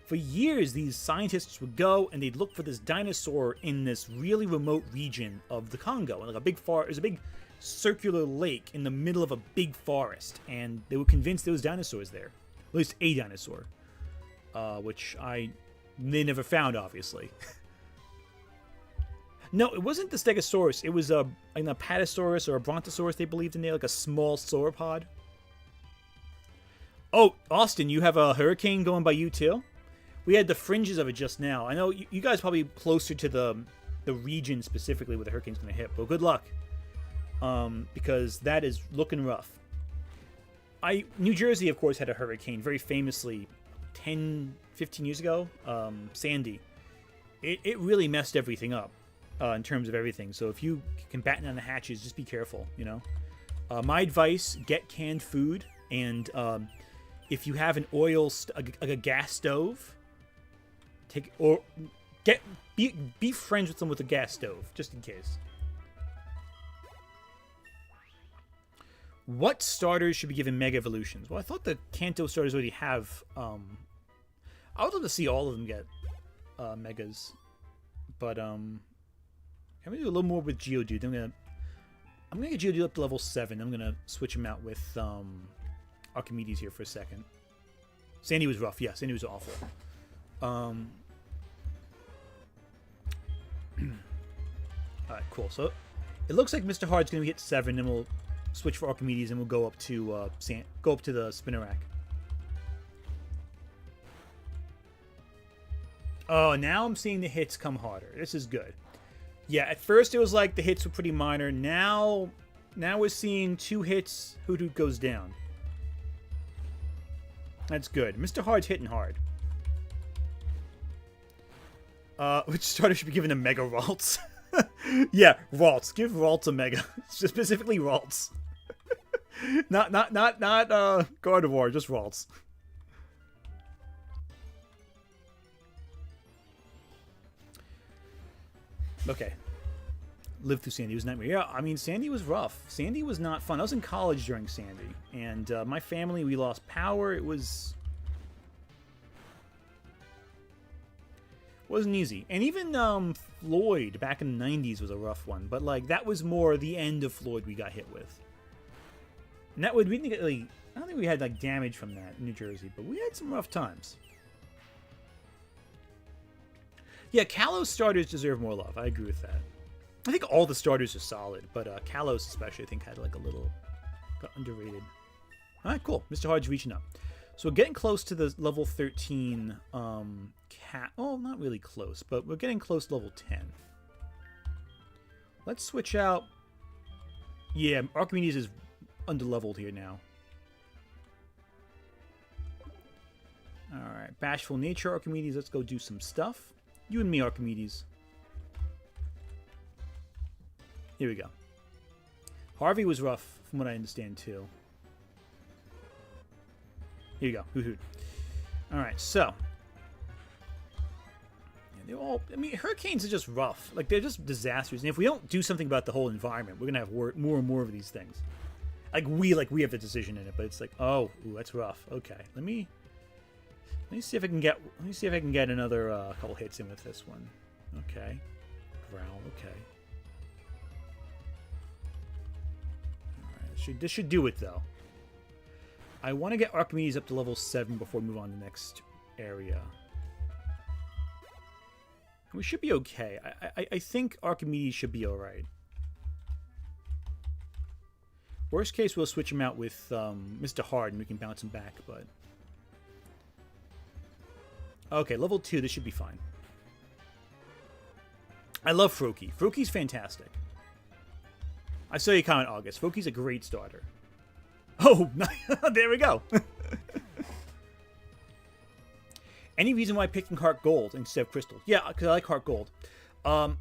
for years, these scientists would go and they'd look for this dinosaur in this really remote region of the Congo, and like there's a big circular lake in the middle of a big forest, and they were convinced there was dinosaurs there, at least a dinosaur, which they never found, obviously. No, it wasn't the Stegosaurus. It was an Apatosaurus or a Brontosaurus they believed in there, like a small sauropod. Oh, Austin, you have a hurricane going by you too? We had the fringes of it just now. I know you guys probably closer to the region specifically where the hurricane's going to hit, but good luck. Because that is looking rough. New Jersey, of course, had a hurricane very famously 10, 15 years ago. Sandy. It really messed everything up in terms of everything. So if you can batten down the hatches, just be careful, you know. My advice, get canned food. And if you have an a gas stove, be friends with someone with a gas stove, just in case. What starters should be given Mega Evolutions? Well, I thought the Kanto starters already have... I would love to see all of them get Megas. But, I'm going to do a little more with Geodude. I'm gonna get Geodude up to level 7. I'm going to switch him out with Archimedes here for a second. Sandy was rough. Yeah, Sandy was awful. Alright, cool. So, it looks like Mr. Hard's going to hit 7, and we'll switch for Archimedes, and we'll go up to the Spinarak. Oh, now I'm seeing the hits come harder. This is good. Yeah, at first it was like the hits were pretty minor. Now we're seeing 2 hits. Hoodoo goes down. That's good. Mr. Hard's hitting hard. Which starter should be given a Mega Ralts? Yeah, Ralts. Give Ralts a Mega. Specifically Ralts. not Gardevoir, just Ralts. Okay. Lived through Sandy. It was a nightmare. Yeah, I mean, Sandy was rough. Sandy was not fun. I was in college during Sandy. And my family, we lost power. It wasn't easy. And even Floyd back in the 90s was a rough one. But, like, that was more the end of Floyd we got hit with. And that would, we didn't get, like, I don't think we had, like, damage from that in New Jersey. But we had some rough times. Yeah, Kalos starters deserve more love. I agree with that. I think all the starters are solid. But Kalos especially, I think, had, like, a little... got underrated. Alright, cool. Mr. Hard's reaching up. So we're getting close to the level 13 cat. Oh, not really close, but we're getting close to level 10. Let's switch out. Yeah, Archimedes is underleveled here now. Alright, Bashful Nature, Archimedes. Let's go do some stuff. You and me, Archimedes. Here we go. Harvey was rough, from what I understand, too. Here you go. Hoot hoot. Alright, so. Yeah, they're all. I mean, hurricanes are just rough. Like, they're just disasters. And if we don't do something about the whole environment, we're going to have more and more of these things. Like we have the decision in it, but it's like, oh, ooh, that's rough. Okay, let me see if I can get. Let me see if I can get another couple hits in with this one. Okay, growl. Okay. All right, this should do it though. I want to get Archimedes up to level 7 before we move on to the next area. We should be okay. I think Archimedes should be alright. Worst case, we'll switch him out with Mr. Hard and we can bounce him back, but... Okay, level 2, this should be fine. I love Froakie. Froakie's fantastic. I saw your comment, August. Froakie's a great starter. Oh, there we go. Any reason why picking HeartGold instead of Crystal? Yeah, because I like HeartGold.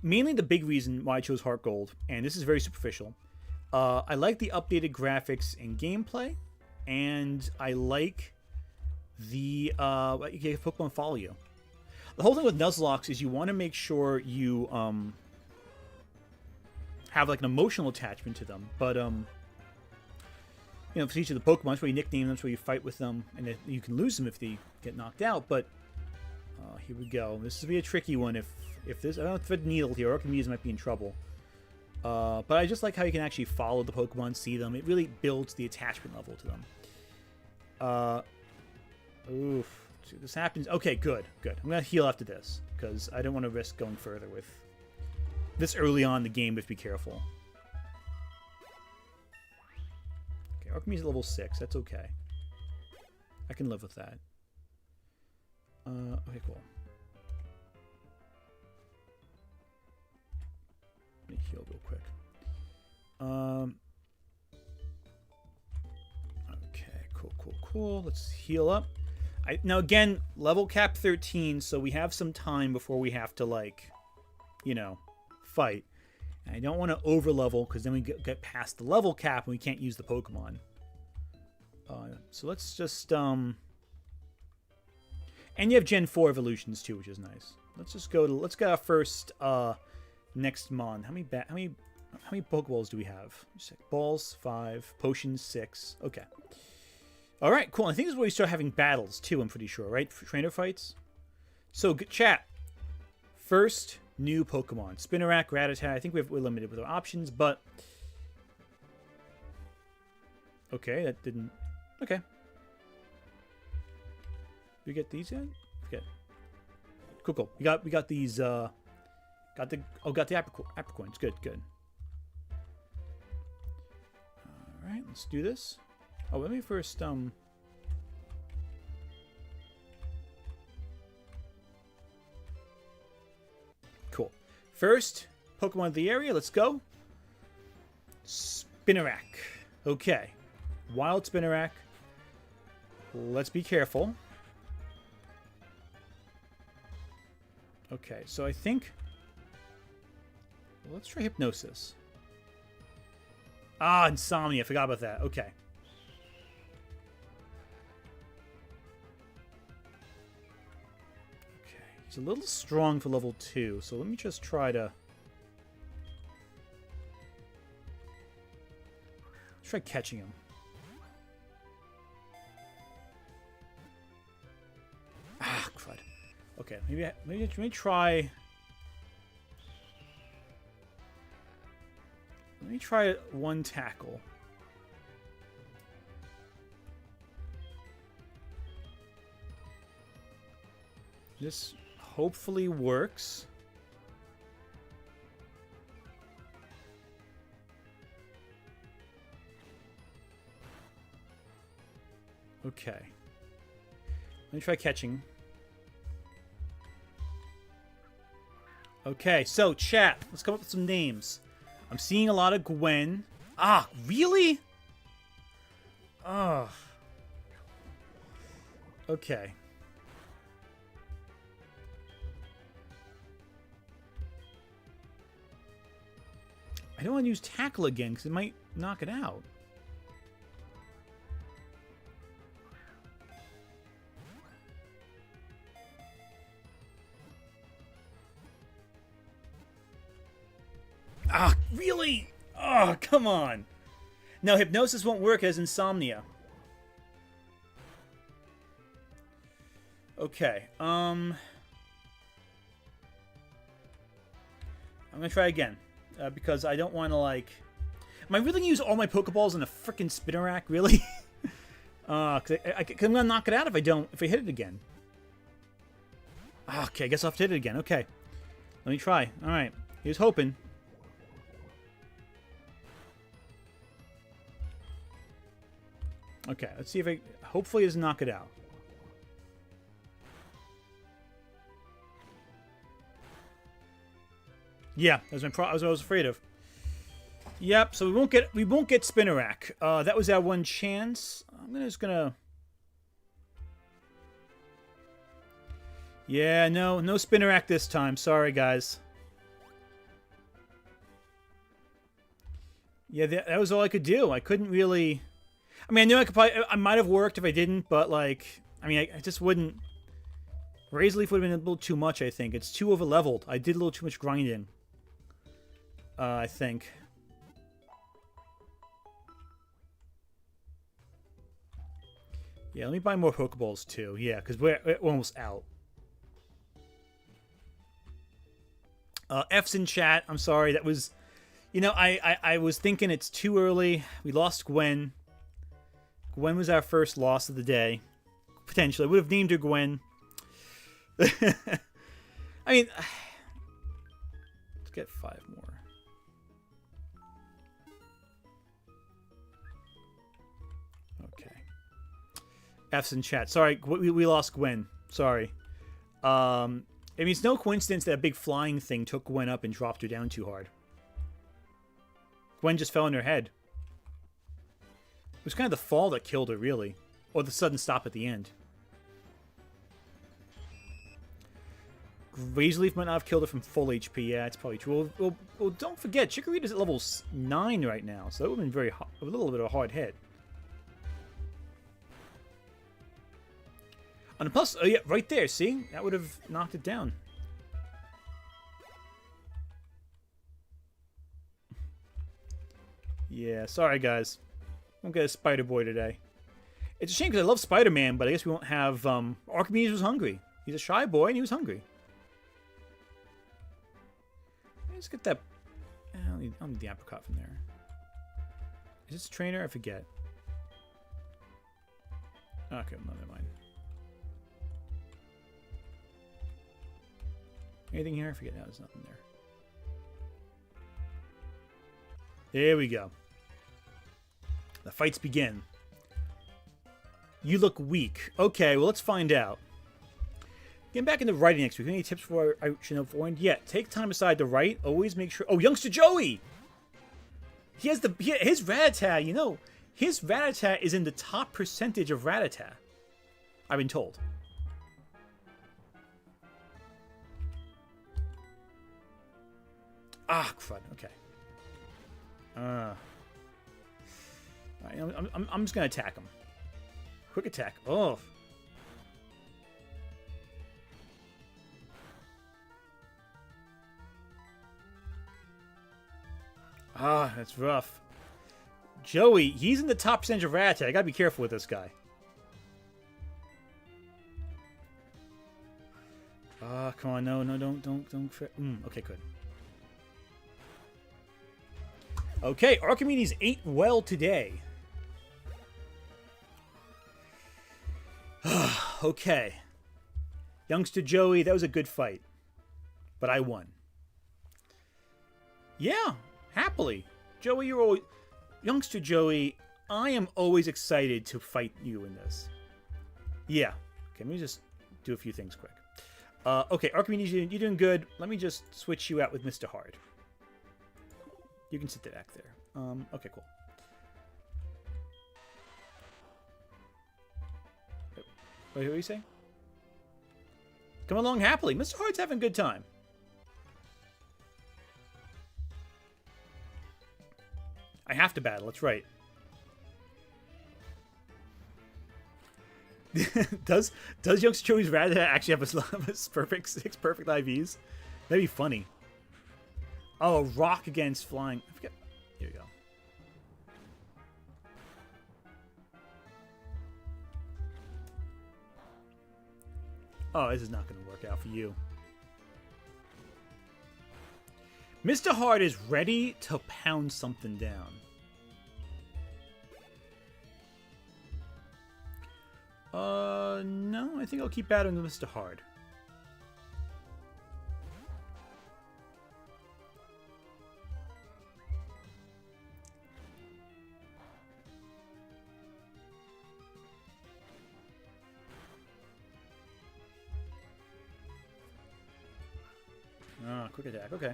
Mainly the big reason why I chose HeartGold, and this is very superficial. I like the updated graphics and gameplay, and I like the Pokemon follow you. The whole thing with Nuzlocke is you want to make sure you have like an emotional attachment to them, but you know, for each of the Pokemon, that's where you nickname them, that's where you fight with them, and you can lose them if they get knocked out. But here we go. This will be a tricky one. If this, I don't know if it's Needle here, Archimedes might be in trouble. But I just like how you can actually follow the Pokemon, see them. It really builds the attachment level to them. Oof. This happens. Okay, good. I'm going to heal after this, because I don't want to risk going further with this early on in the game. We have to be careful. Okay, Archimedes at level 6. That's okay. I can live with that. Okay, cool. Let me heal real quick. Okay, cool. Let's heal up. Now again, level cap 13, so we have some time before we have to, like, you know, fight. And I don't want to over level because then we get past the level cap and we can't use the Pokemon. So let's just and you have Gen 4 evolutions too, which is nice. Let's just go to get our first next mon. How many Pokeballs do we have? Balls 5, potions 6. Okay. All right, cool. I think this is where we start having battles too. I'm pretty sure, right? Trainer fights. So chat. First new Pokemon: Spinarak, Rattata. I think we're limited with our options, but okay, that didn't. Okay. We get these in? Okay. Cool. We got these. Got the Apricorns. Good. All right, let's do this. Oh, let me first Cool. First Pokemon of the area. Let's go. Spinarak. Okay. Wild Spinarak. Let's be careful. Okay, so I think... Well, let's try Hypnosis. Ah, Insomnia. I forgot about that. Okay. Okay. He's a little strong for level 2, so let me just try to... Let's try catching him. Ah, crud. Okay, maybe let me try. Let me try one tackle. This hopefully works. Okay. Let me try catching. Okay, so chat. Let's come up with some names. I'm seeing a lot of Gwen. Ah, really? Oh. Okay. I don't want to use Tackle again because it might knock it out. Ah, really? Oh, come on. No, Hypnosis won't work as Insomnia. Okay, I'm gonna try again. Because I don't want to, like... Am I really going to use all my Pokeballs in a freaking spinner rack? Really? Because I'm going to knock it out if I hit it again. Okay, I guess I'll have to hit it again. Okay. Let me try. Alright. Here's hoping. Okay, let's see if I... Hopefully it doesn't knock it out. Yeah, that's what I was afraid of. Yep, so we won't get Spinnerack. That was our one chance. I'm just gonna. Yeah, no Spinnerack this time. Sorry, guys. Yeah, that was all I could do. I couldn't really. I mean, I knew I might have worked if I didn't, but like, I mean, I just wouldn't. Razor Leaf would have been a little too much. I think it's too over leveled. I did a little too much grinding. I think. Yeah, let me buy more Pokeballs too. Yeah, because we're almost out. F's in chat. I'm sorry. That was, you know, I was thinking it's too early. We lost Gwen. Gwen was our first loss of the day. Potentially, I would have named her Gwen. I mean, let's get 5 more. F's in chat. Sorry, we lost Gwen. Sorry. I mean, it's no coincidence that big flying thing took Gwen up and dropped her down too hard. Gwen just fell on her head. It was kind of the fall that killed her, really. Or the sudden stop at the end. Razor Leaf might not have killed her from full HP. Yeah, it's probably true. Well, don't forget, Chikorita's at level 9 right now, so that would have been a little bit of a hard hit. And plus, oh yeah, right there, see? That would have knocked it down. Yeah, sorry guys. Won't get a Spider Boy today. It's a shame because I love Spider-Man, but I guess we won't have, Archimedes was hungry. He's a shy boy and he was hungry. Let's get that... I'll need the apricot from there. Is this a trainer? I forget. Okay, well, never mind. Anything here? I forget now. There's nothing there. There we go. The fights begin. You look weak. Okay, well, let's find out. Getting back into writing next week. Any tips for I should know beforehand? Yeah, take time aside to write. Always make sure. Oh, youngster Joey! He has his Rattata, you know. His Rattata is in the top percentage of Rattata. I've been told. Ah, crud. Okay. I'm just gonna attack him. Quick attack. Oh. Ah, that's rough. Joey, he's in the top percentage of Rattata. I gotta be careful with this guy. Ah, come on, no, don't. Okay, good. Okay, Archimedes ate well today. Okay. Youngster Joey, that was a good fight. But I won. Yeah, happily. Joey, you're always... Youngster Joey, I am always excited to fight you in this. Yeah. Okay, let me just do a few things quick. Okay, Archimedes, you're doing good. Let me just switch you out with Mr. Hard. You can sit there back there. Okay, cool. Wait, what are you saying? Come along happily. Mr. Hard's having a good time. I have to battle, that's right. does Youngster Joey's Rattata actually have a perfect 6 perfect IVs? That'd be funny. Oh, rock against flying. I forget. Here we go. Oh, this is not going to work out for you. Mr. Hard is ready to pound something down. No, I think I'll keep battling with Mr. Hard. Ah, quick attack, okay.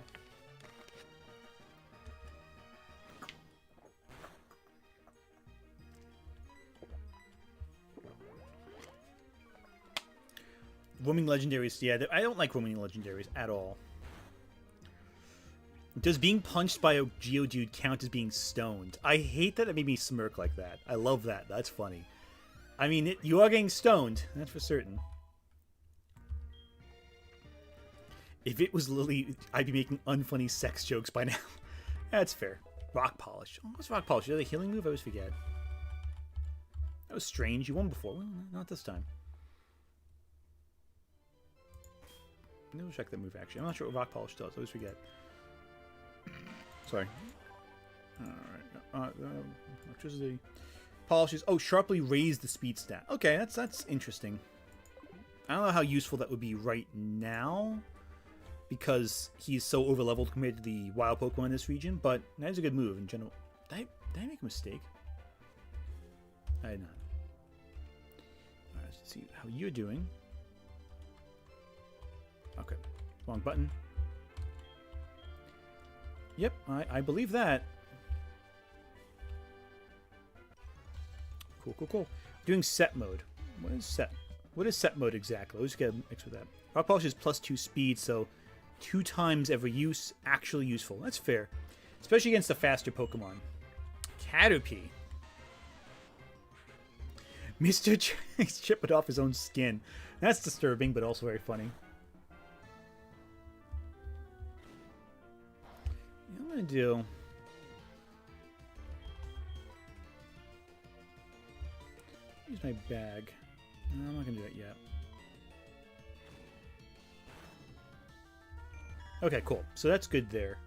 Roaming legendaries, yeah, I don't like roaming legendaries at all. Does being punched by a Geodude count as being stoned? I hate that it made me smirk like that. I love that. That's funny. I mean, you are getting stoned. That's for certain. If it was Lily, I'd be making unfunny sex jokes by now. That's fair. Rock Polish. Oh, what's Rock Polish? Is that a healing move? I always forget. That was strange. You won before. Well, not this time. We'll check that move, actually. I'm not sure what Rock Polish does. I always forget. Sorry. Alright. Electricity. Polishes. Oh, sharply raise the speed stat. Okay, that's interesting. I don't know how useful that would be right now, because he's so overleveled compared to the wild Pokemon in this region, but that is a good move in general. Did I make a mistake? I did not. Alright, let's see how you're doing. Okay. Wrong button. Yep, I believe that. Cool, cool, cool. Doing set mode. What is set? What is set mode exactly? Let's get mixed with that. Rock Polish is +2 speed, so 2 times every use. Actually useful. That's fair. Especially against the faster Pokemon. Caterpie. Mr. He's chipping off his own skin. That's disturbing, but also very funny. What I'm going to do... use my bag. No, I'm not going to do it yet. Okay, cool. So that's good there.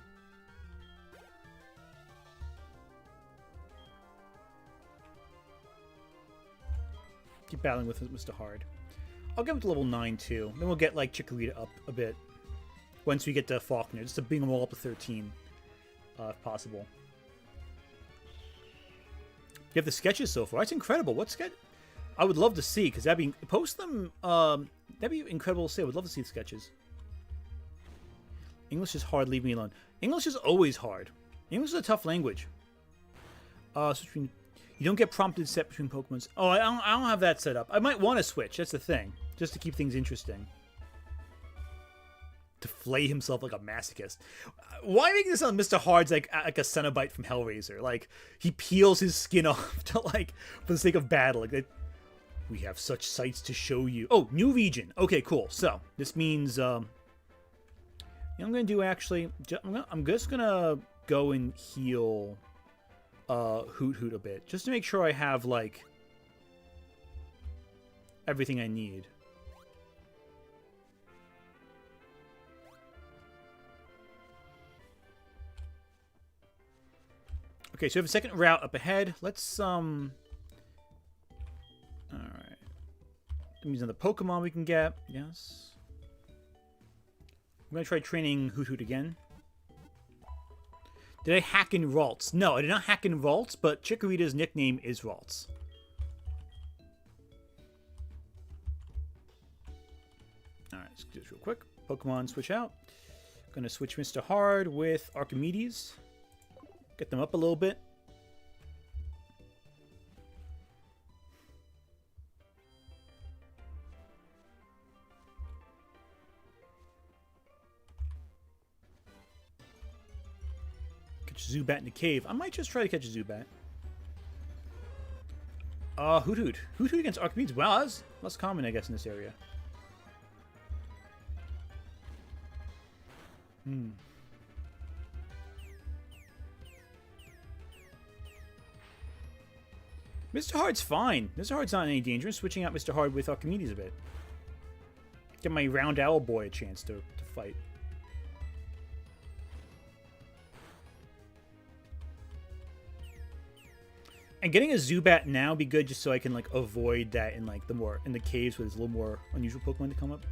Keep battling with Mr. Hard. I'll get him to level 9 too. Then we'll get like Chikorita up a bit once we get to Falkner, just to bring them all up to 13, if possible. You have the sketches so far. That's incredible. What sketch? I would love to see, because that'd be post them. That'd be incredible to see. I would love to see the sketches. English is hard. Leave me alone. English is always hard. English is a tough language. You don't get prompted set between Pokemons. Oh, I don't have that set up. I might want to switch. That's the thing, just to keep things interesting. To flay himself like a masochist. Why make this sound Mr. Hard's like a Cenobite from Hellraiser? Like he peels his skin off to like for the sake of battle. Like that. We have such sights to show you. Oh, new region. Okay, cool. So this means I'm gonna do actually. I'm just gonna go and heal Hoot a bit, just to make sure I have like everything I need. Okay, so we have a second route up ahead. Let's Alright. That means another Pokemon we can get. Yes. I'm gonna try training Hoot again. Did I hack in Ralts? No, I did not hack in Ralts, but Chikorita's nickname is Ralts. Let's do this real quick. Pokemon switch out. Gonna switch Mr. Hard with Archimedes. Get them up a little bit. Catch a Zubat in the cave. I might just try to catch a Zubat. Hoot. Hoot against Archimedes. Wow, that's less common, I guess, in this area. Mr. Hard's fine. Mr. Hard's not in any danger. Switching out Mr. Hard with Archimedes a bit. Give my round owl boy a chance to fight. And getting a Zubat now would be good just so I can like avoid that in like in the caves where there's a little more unusual Pokemon to come up.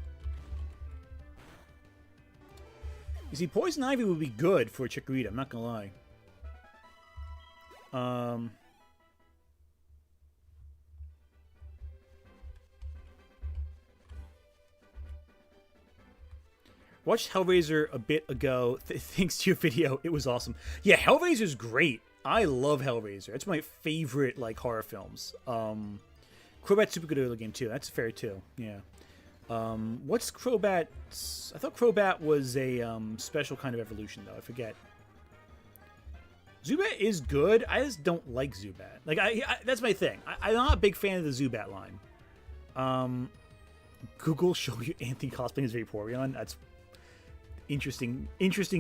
You see, Poison Ivy would be good for Chikorita, I'm not gonna lie. Watched Hellraiser a bit ago. Thanks to your video, it was awesome. Yeah, Hellraiser's great. I love Hellraiser. It's my favorite like horror films. Crobat's super good early game too. That's fair too. Yeah. What's Crobat's? I thought Crobat was a special kind of evolution though. I forget. Zubat is good. I just don't like Zubat. Like that's my thing. I'm not a big fan of the Zubat line. Google show you Anthony cosplaying as Vaporeon. That's interesting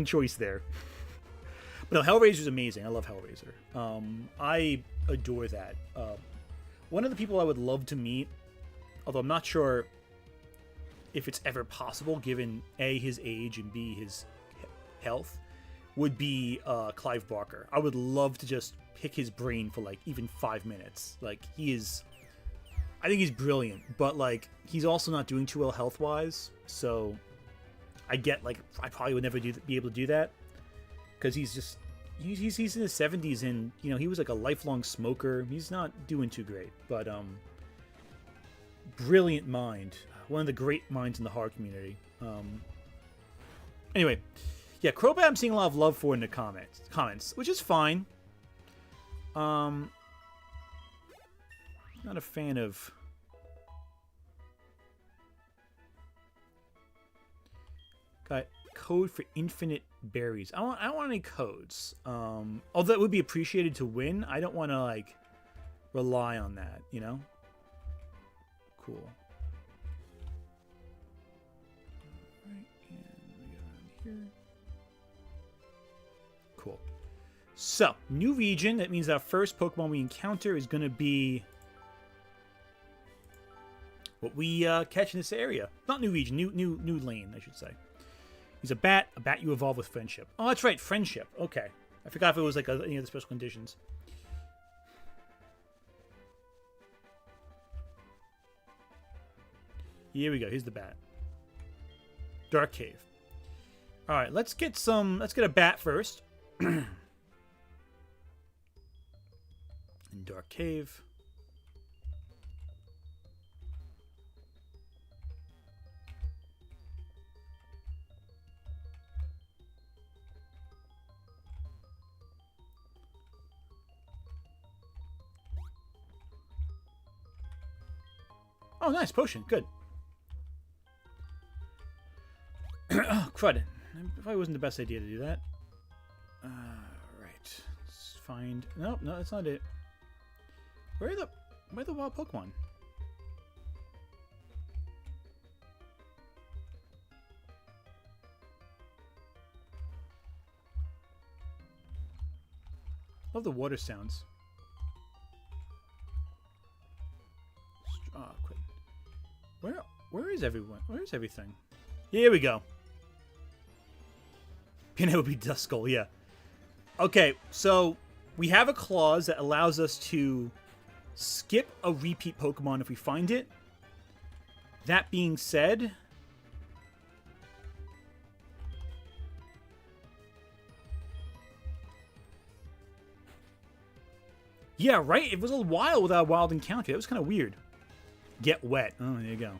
choice there. But no, Hellraiser's amazing. I love Hellraiser. I adore that. One of the people I would love to meet, although I'm not sure if it's ever possible given A, his age, and B, his health, would be Clive Barker. I would love to just pick his brain for like even 5 minutes. Like I think he's brilliant, but like he's also not doing too well health-wise, so I get like I probably would never be able to do that because he's in his 70s and you know he was like a lifelong smoker. He's not doing too great, but brilliant mind, one of the great minds in the horror community. Anyway, yeah, Crobat I'm seeing a lot of love for in the comments, which is fine. Not a fan of. Got code for infinite berries. I don't want any codes. Although it would be appreciated to win. I don't want to like rely on that. You know. Cool. Right, and we go around here. Cool. So new region. That means our first Pokemon we encounter is going to be what we catch in this area. Not new region, new lane, I should say. He's a bat. A bat you evolve with friendship. Oh, that's right, friendship. Okay. I forgot if it was like any of the special conditions. Here we go. Here's the bat. Dark Cave. All right, let's get a bat first. In Dark Cave. Oh, nice potion. Good. Oh, crud. Probably wasn't the best idea to do that. Right. Let's find. Nope, no, that's not it. Where are the wild Pokemon? Love the water sounds. Quit. Where is everyone? Where is everything? Here we go. Pinhead would be Duskull, yeah. Okay, so we have a clause that allows us to skip a repeat Pokemon if we find it. That being said, yeah, right? It was a while without a wild encounter. That was kind of weird. Get wet. Oh, there you go.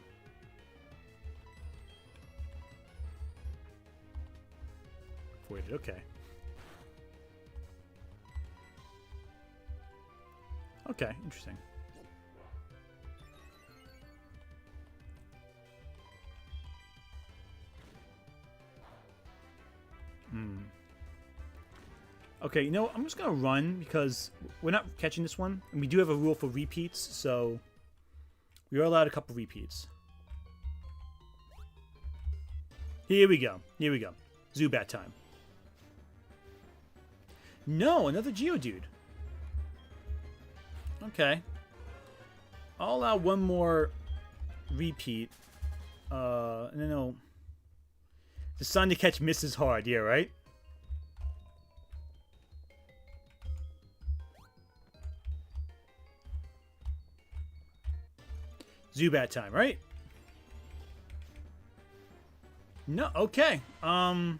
teleported. Okay. Okay, interesting. Okay, you know, I'm just going to run because we're not catching this one. And we do have a rule for repeats, so we are allowed a couple repeats. Here we go. Here we go. Zubat time. No, another Geodude. Okay. I'll allow one more repeat. And then I'll... The sun to catch misses hard. Yeah, right? Zubat time, right? No, okay. I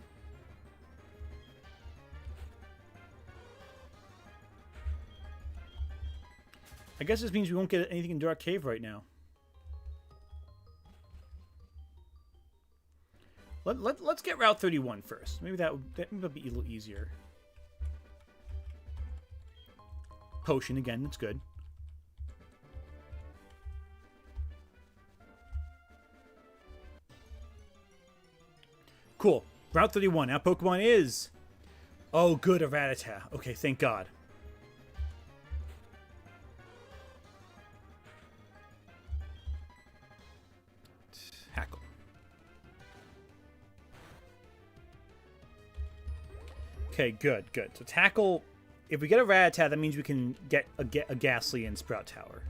guess this means we won't get anything in Dark Cave right now. Let's get Route 31 first. Maybe that'll be a little easier. Potion again, that's good. Cool. Route 31. Our Pokemon is... Oh, good, a Rattata. Okay, thank God. Hackle. Okay, good, good. So Tackle... If we get a Rattata, that means we can get a Gastly in Sprout Tower.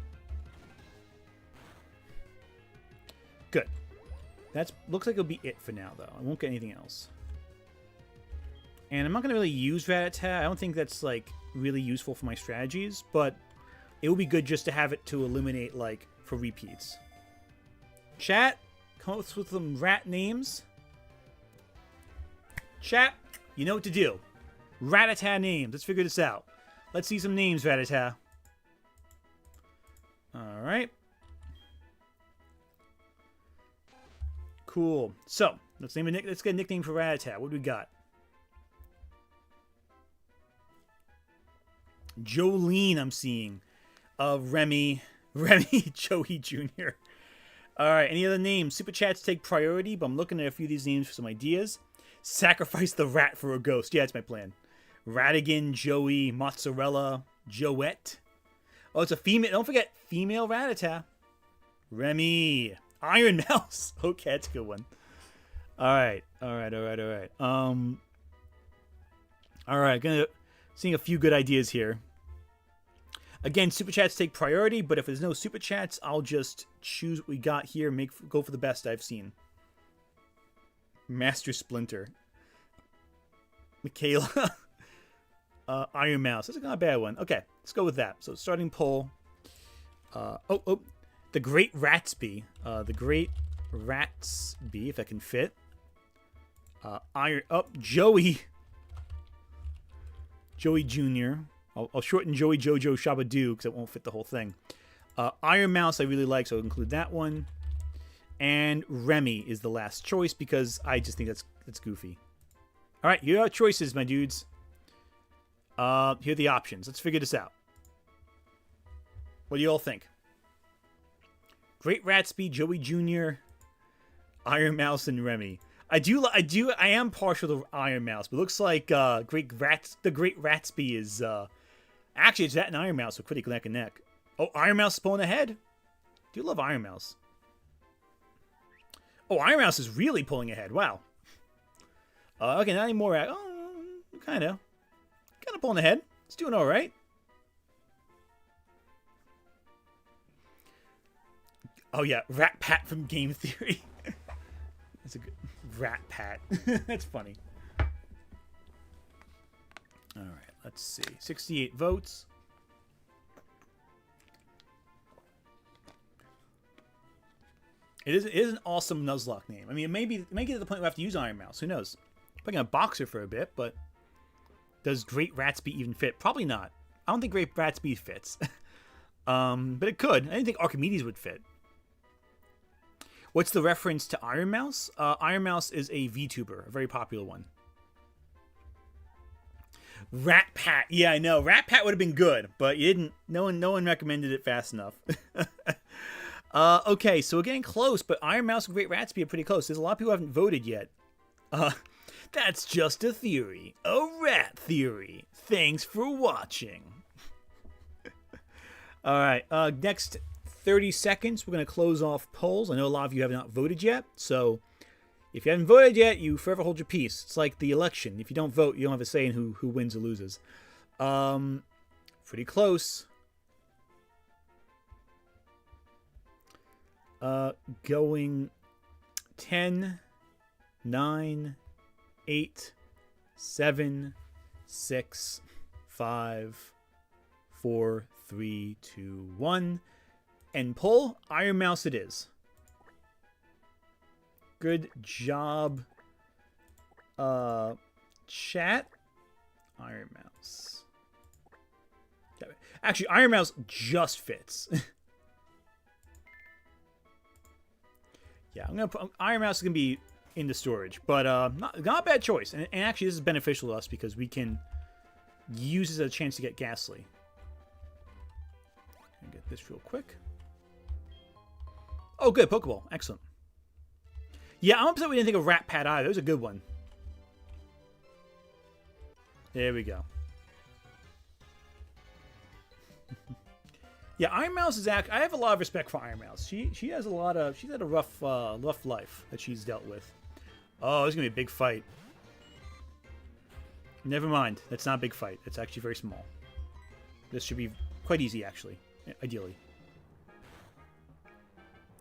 Good. That looks like it'll be it for now, though. I won't get anything else. And I'm not going to really use Rattata. I don't think that's, like, really useful for my strategies, but it would be good just to have it to eliminate, like, for repeats. Chat, come up with some rat names. Chat, you know what to do. Rattata names. Let's figure this out. Let's see some names, Rattata. Alright. Cool. So, let's get a nickname for Rattata. What do we got? Jolene, I'm seeing. Remy, Joey Jr. Alright, any other names? Super chats take priority, but I'm looking at a few of these names for some ideas. Sacrifice the rat for a ghost. Yeah, that's my plan. Radigan, Joey, Mozzarella, Joette. Oh, it's a female. Don't forget, female Rattata. Remy. Iron Mouse. Okay, that's a good one. Alright. Alright, seeing a few good ideas here. Again, super chats take priority, but if there's no super chats, I'll just choose what we got here and go for the best I've seen. Master Splinter. Michaela. Iron Mouse. That's not a bad one. Okay, let's go with that. So starting poll. The Great Ratsby. The Great Ratsby, if I can fit. Joey. Joey Jr. I'll shorten Joey Jojo Shabadoo because it won't fit the whole thing. Iron Mouse I really like, so I'll include that one. And Remy is the last choice because I just think that's goofy. All right, here are choices, my dudes. Here are the options. Let's figure this out. What do you all think? Great Ratsby, Joey Jr., Iron Mouse, and Remy. I am partial to Iron Mouse, but it looks like the Great Ratsby is actually it's that and Iron Mouse are pretty neck and neck. Oh, Iron Mouse is pulling ahead. Do love Iron Mouse. Oh, Iron Mouse is really pulling ahead. Wow. Okay, not anymore. Oh, kind of pulling ahead. It's doing all right. Oh yeah, Rat Pat from Game Theory. That's a good Rat Pat. That's funny. All right, let's see. 68 votes. It is an awesome Nuzlocke name. I mean, it may get to the point where we have to use Iron Mouse. Who knows? Probably gonna Boxer for a bit, but does Great Ratsby even fit? Probably not. I don't think Great Ratsby fits. But it could. I didn't think Archimedes would fit. What's the reference to Iron Mouse? Iron Mouse is a VTuber, a very popular one. Rat Pat. Yeah, I know. Rat Pat would have been good, but you didn't. No one recommended it fast enough. Okay, so we're getting close, but Iron Mouse and Great Ratsby are pretty close. There's a lot of people who haven't voted yet. That's just a theory. A rat theory. Thanks for watching. Alright, next 30 seconds, we're going to close off polls. I know a lot of you have not voted yet, so if you haven't voted yet, you forever hold your peace. It's like the election. If you don't vote, you don't have a say in who wins or loses. Pretty close. Going 10, 9, 8, 7, 6, 5, 4, 3, 2, 1. And pull. Iron Mouse it is. Good job. Chat. Iron Mouse. Actually, Iron Mouse just fits. Yeah, I'm gonna put Iron Mouse is gonna be in the storage, but not a bad choice. And actually, this is beneficial to us because we can use this as a chance to get Gastly. Get this real quick. Oh, good Pokeball, excellent. Yeah, I'm upset we didn't think of Rat Pat either. That was a good one. There we go. Yeah, Iron Mouse is I have a lot of respect for Iron Mouse. She has a lot of she's had a rough life that she's dealt with. Oh, it's gonna be a big fight. Never mind, that's not a big fight. It's actually very small. This should be quite easy, actually, ideally.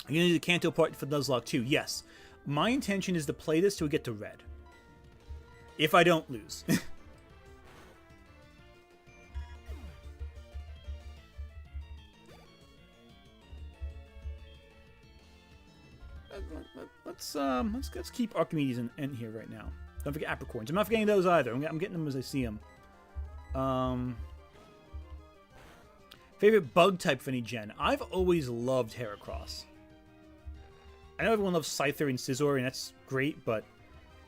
I'm gonna do the Kanto part for Nuzlocke too. Yes, my intention is to play this till we get to red. If I don't lose. Let's keep Archimedes in here right now. Don't forget Apricorns. I'm not forgetting those either. I'm getting them as I see them. Favorite bug type for any gen? I've always loved Heracross. I know everyone loves Scyther and Scizor, and that's great, but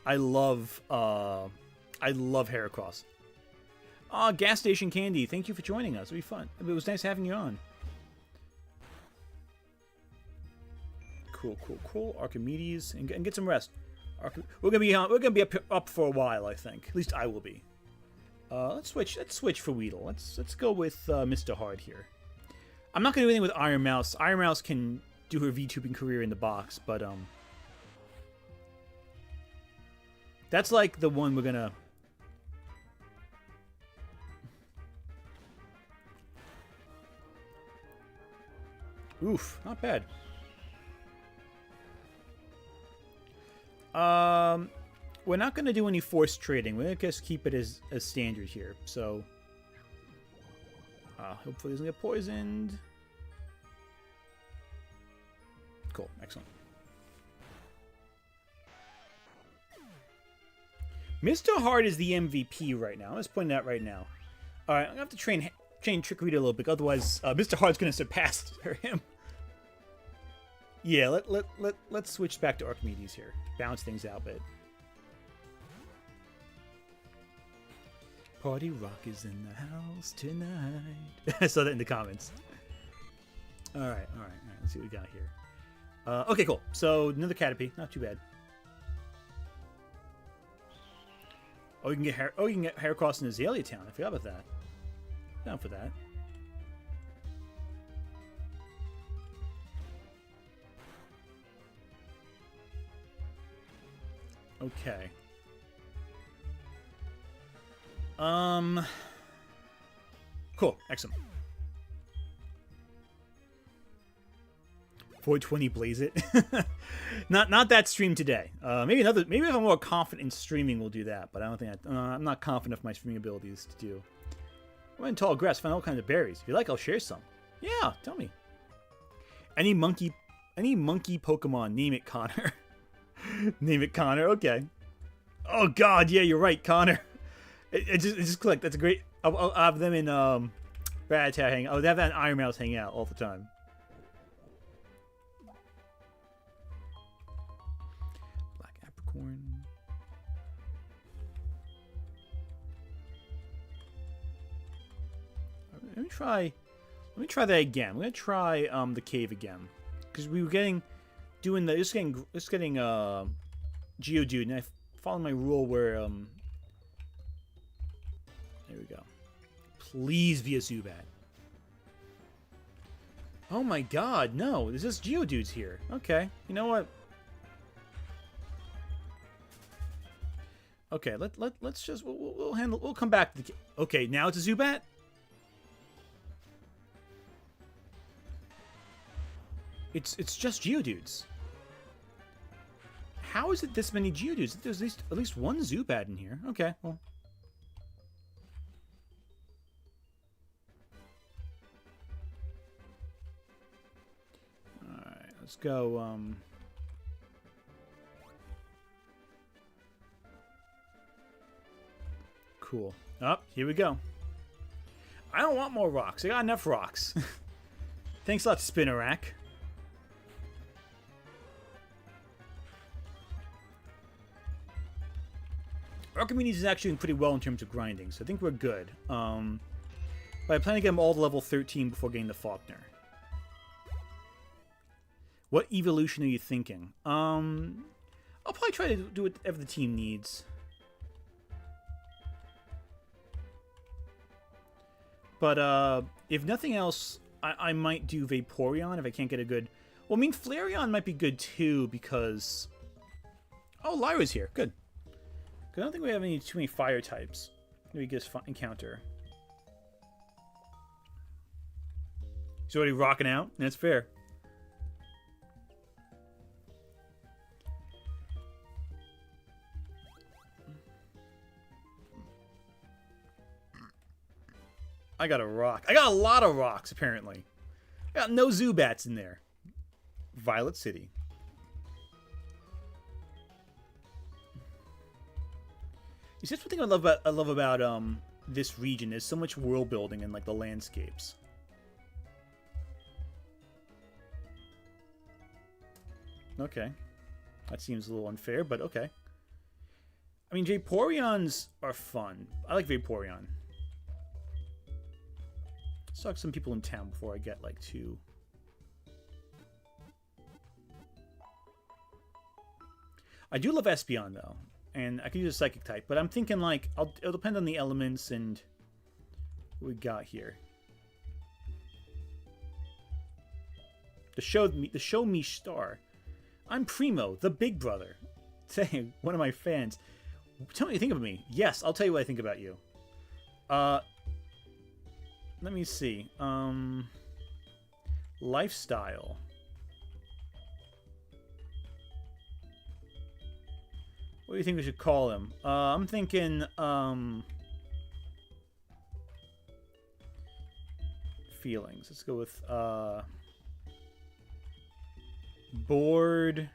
I love Heracross. Gas Station Candy, thank you for joining us. It'll be fun. It was nice having you on. Cool. Archimedes, and get some rest. We're gonna be up for a while, I think. At least I will be. Let's switch for Weedle. Let's go with Mr. Hard here. I'm not gonna do anything with Iron Mouse. Iron Mouse can do her VTubing career in the box, but that's like the one we're gonna. Oof, not bad. We're not going to do any forced trading. We're going to just keep it as standard here. So, hopefully he doesn't get poisoned. Cool. Excellent. Mr. Hard is the MVP right now. I'm just pointing that right now. All right, I'm going to have to train Trickery a little bit. Otherwise, Mr. Hard's going to surpass him. Yeah, let's switch back to Archimedes here. Balance things out a bit. Party Rock is in the house tonight. I saw that in the comments. All right. Let's see what we got here. Okay, cool. So another Caterpie, not too bad. Oh, you can get Heracross in Azalea Town. I forgot about that. Down for that. Okay. Cool. Excellent. 420 blaze it. not that stream today. Maybe if I'm more confident in streaming, we'll do that. But I don't think I'm not confident of my streaming abilities to do. I went in tall grass, found all kinds of berries. If you like, I'll share some. Yeah, tell me. Any monkey Pokemon, name it Connor. Name it Connor. Okay. Oh God, yeah, you're right, Connor. It just clicked. That's a great. I'll have them in Rattata hang. Oh, they have that in Iron Mouse hang out all the time. Black Apricorn. Let me try that again. I'm gonna try the cave again, because we were getting Geodude, and I followed my rule where there we go. Please be a Zubat. Oh my God, no! There's just Geodudes here. Okay, you know what? Okay, let's just we'll come back to the. Okay, now it's a Zubat. It's just Geodudes. How is it this many Geodudes? There's at least one Zubat in here. Okay, well. Alright, let's go, Cool. Oh, here we go. I don't want more rocks. I got enough rocks. Thanks a lot, Spinnerack. Archimedes is actually doing pretty well in terms of grinding, so I think we're good. But I plan to get them all to level 13 before getting the Falkner. What evolution are you thinking? I'll probably try to do whatever the team needs. But if nothing else, I might do Vaporeon if I can't get a good... Well, I mean, Flareon might be good too because... Oh, Lyra's here. Good. I don't think we have too many fire types. We just encounter. He's already rocking out. That's fair. I got a rock. I got a lot of rocks, apparently. I got no Zubats in there. Violet City. Is this one thing I love about this region? There's so much world building and like the landscapes. Okay, that seems a little unfair, but okay. I mean, Vaporeons are fun. I like Vaporeon. Let's talk to some people in town before I get like too. I do love Espeon though. And I can use a Psychic type, but I'm thinking like it'll depend on the elements and what we got here. The show me star. I'm Primo, the big brother. Say, one of my fans. Tell me what you think of me. Yes, I'll tell you what I think about you. Let me see. Lifestyle. What do you think we should call him? I'm thinking, feelings. Let's go with, bored.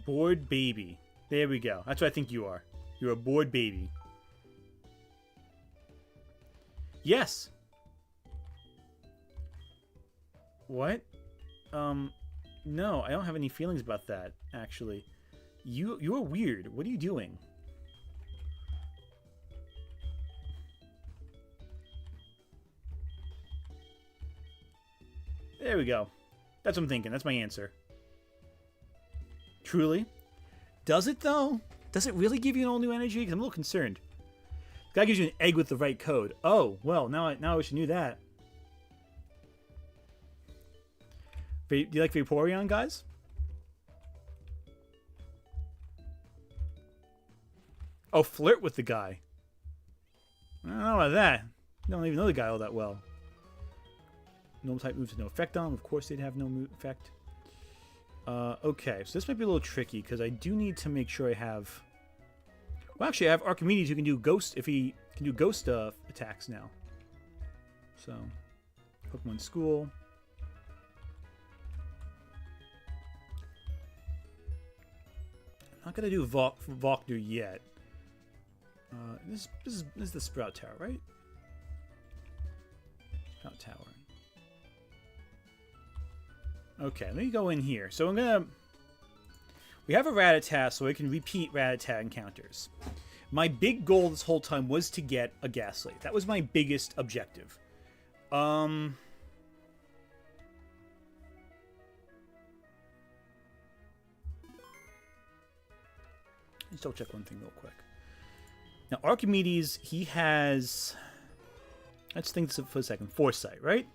Bored baby. There we go. That's what I think you are. You're a bored baby. Yes! What? No, I don't have any feelings about that, actually. You're weird. What are you doing? There we go. That's what I'm thinking. That's my answer. Truly? Does it, though? Does it really give you an all new energy? Because I'm a little concerned. This guy gives you an egg with the right code. Oh, well, now I wish I knew that. Do you like Vaporeon, guys? Oh, flirt with the guy. I don't know about that. I don't even know the guy all that well. Normal type moves with no effect on. Of course they'd have no effect. Okay, so this might be a little tricky because I do need to make sure I have... Well, actually, I have Archimedes who can do ghost... If he can do ghost attacks now. So, Pokemon School... Not gonna do Falkner yet. This is the Sprout Tower, right? Sprout Tower. Okay, let me go in here. So I'm gonna. We have a Rattata, so we can repeat Rattata encounters. My big goal this whole time was to get a Gastly. That was my biggest objective. Let's double check one thing real quick. Now, Archimedes, he has... Let's think this for a second. Foresight, right?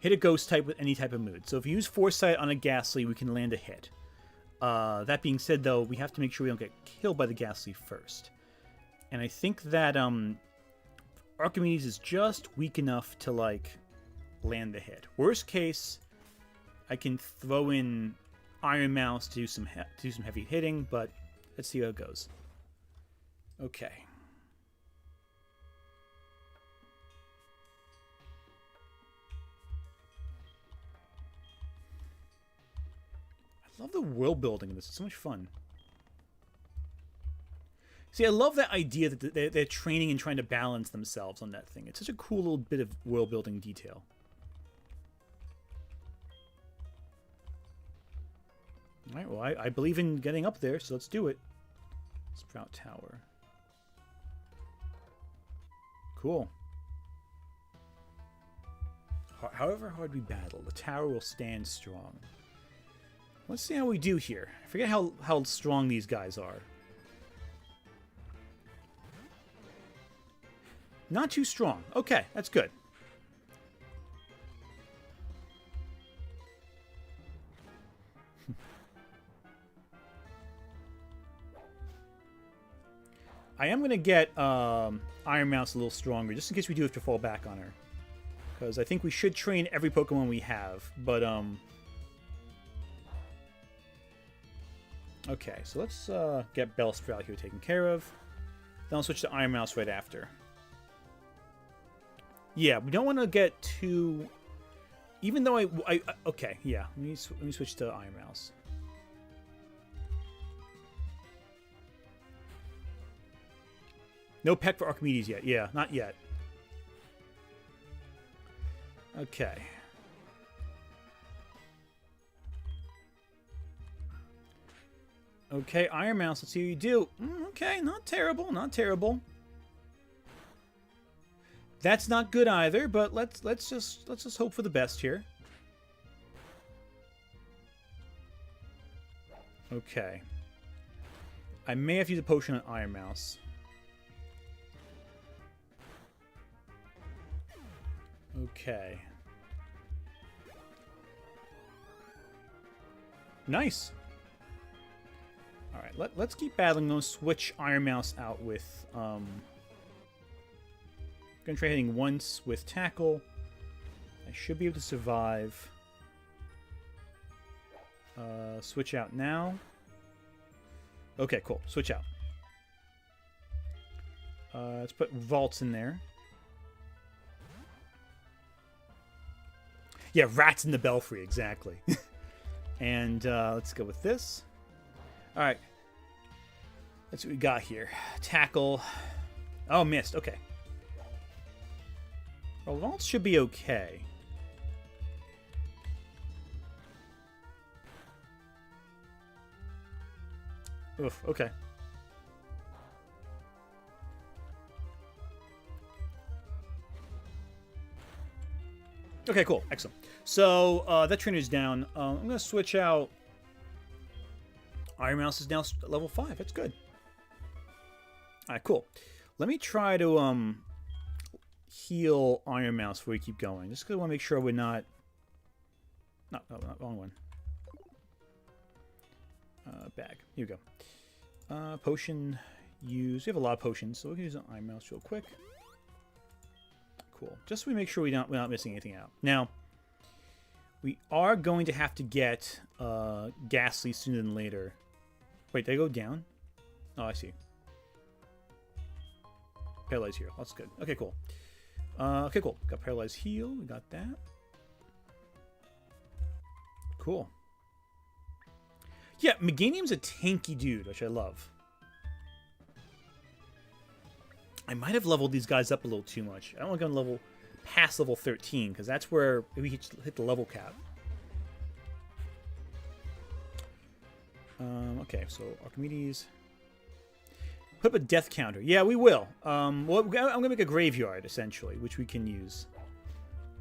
Hit a ghost type with any type of mood. So if you use Foresight on a Gastly, we can land a hit. That being said, though, we have to make sure we don't get killed by the Gastly first. And I think that Archimedes is just weak enough to, like, land the hit. Worst case, I can throw in Iron Mouse to do some heavy hitting, but let's see how it goes. Okay. I love the world building in this. It's so much fun. See, I love that idea that they're training and trying to balance themselves on that thing. It's such a cool little bit of world building detail. Alright, well, I believe in getting up there, so let's do it. Sprout Tower. Cool. However hard we battle, the tower will stand strong. Let's see how we do here. I forget how strong these guys are. Not too strong. Okay, that's good. I am going to get Iron Mouse a little stronger, just in case we do have to fall back on her. Because I think we should train every Pokemon we have, but okay, so let's get Bellsprout here taken care of. Then I'll switch to Iron Mouse right after. Yeah, we don't want to get too... Even though okay, yeah. Let me switch to Iron Mouse. No peck for Archimedes yet. Yeah, not yet. Okay. Okay, Iron Mouse, let's see what you do. Okay, not terrible, not terrible. That's not good either, but let's just hope for the best here. Okay. I may have to use a potion on Iron Mouse. Okay. Nice. All right, let's keep battling. I'm gonna switch Iron Mouse out with gonna try hitting once with Tackle. I should be able to survive. Switch out now. Okay, cool. Switch out. Let's put Vaults in there. Yeah, rats in the belfry, exactly. And let's go with this. All right. That's what we got here. Tackle. Oh, missed. Okay. Well, Vaults should be okay. Oof, okay. Okay, cool. Excellent. So, that trainer's down. I'm going to switch out. Iron Mouse is now level 5. That's good. Alright, cool. Let me try to heal Iron Mouse before we keep going. Just because I want to make sure we're not... No, wrong one. Bag. Here we go. Potion use. We have a lot of potions, so we can use an Iron Mouse real quick. Cool. Just so we make sure we're not missing anything out. Now, we are going to have to get Gastly sooner than later. Wait, did I go down? Oh, I see. Paralyze here. That's good. Okay, cool. Okay, cool. Got Paralyze Heal. We got that. Cool. Yeah, Meganium's a tanky dude, which I love. I might have leveled these guys up a little too much. I don't want to go level past level 13, because that's where we hit the level cap. Okay, so Archimedes. Put up a death counter. Yeah, we will. Well, I'm gonna make a graveyard essentially, which we can use.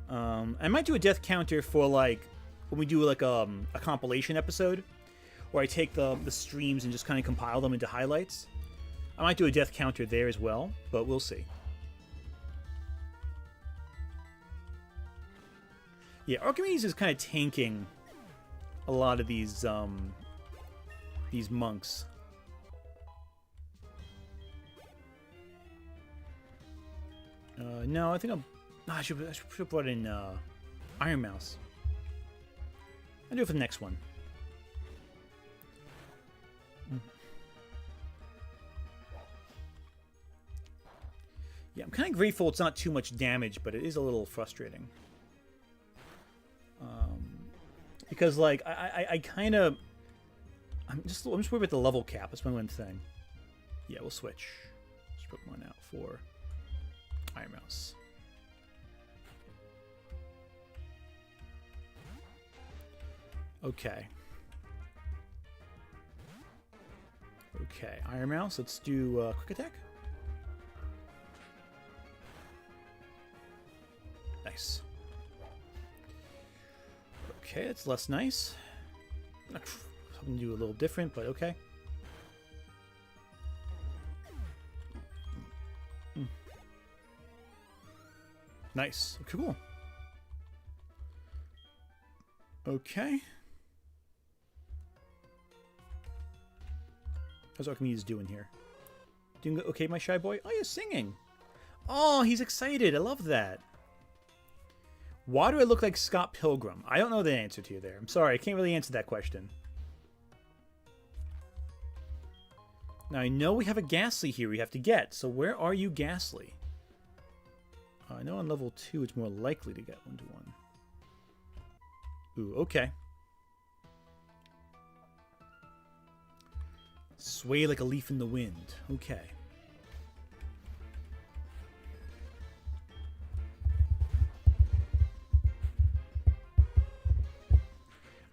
I might do a death counter for like when we do like a compilation episode, where I take the streams and just kind of compile them into highlights. I might do a death counter there as well, but we'll see. Yeah, Archimedes is kind of tanking a lot of these monks. No, I think I should have brought in Iron Mouse. I'll do it for the next one. Yeah, I'm kind of grateful it's not too much damage, but it is a little frustrating. Because like I kind of I'm just worried about the level cap. That's my one thing. Yeah, we'll switch. Let's put one out for Iron Mouse. Okay. Okay, Iron Mouse. Let's do quick attack. Nice. Okay, that's less nice. Something to do a little different, but okay. Nice. Cool. Okay. How's Archimedes doing here? Doing okay, my shy boy? Oh, you're singing. Oh, he's excited. I love that. Why do I look like Scott Pilgrim? I don't know the answer to you there. I'm sorry. I can't really answer that question. Now, I know we have a Gastly here we have to get. So where are you, Gastly? I know on level 2 it's more likely to get 1-to-1. Ooh, okay. Sway like a leaf in the wind. Okay.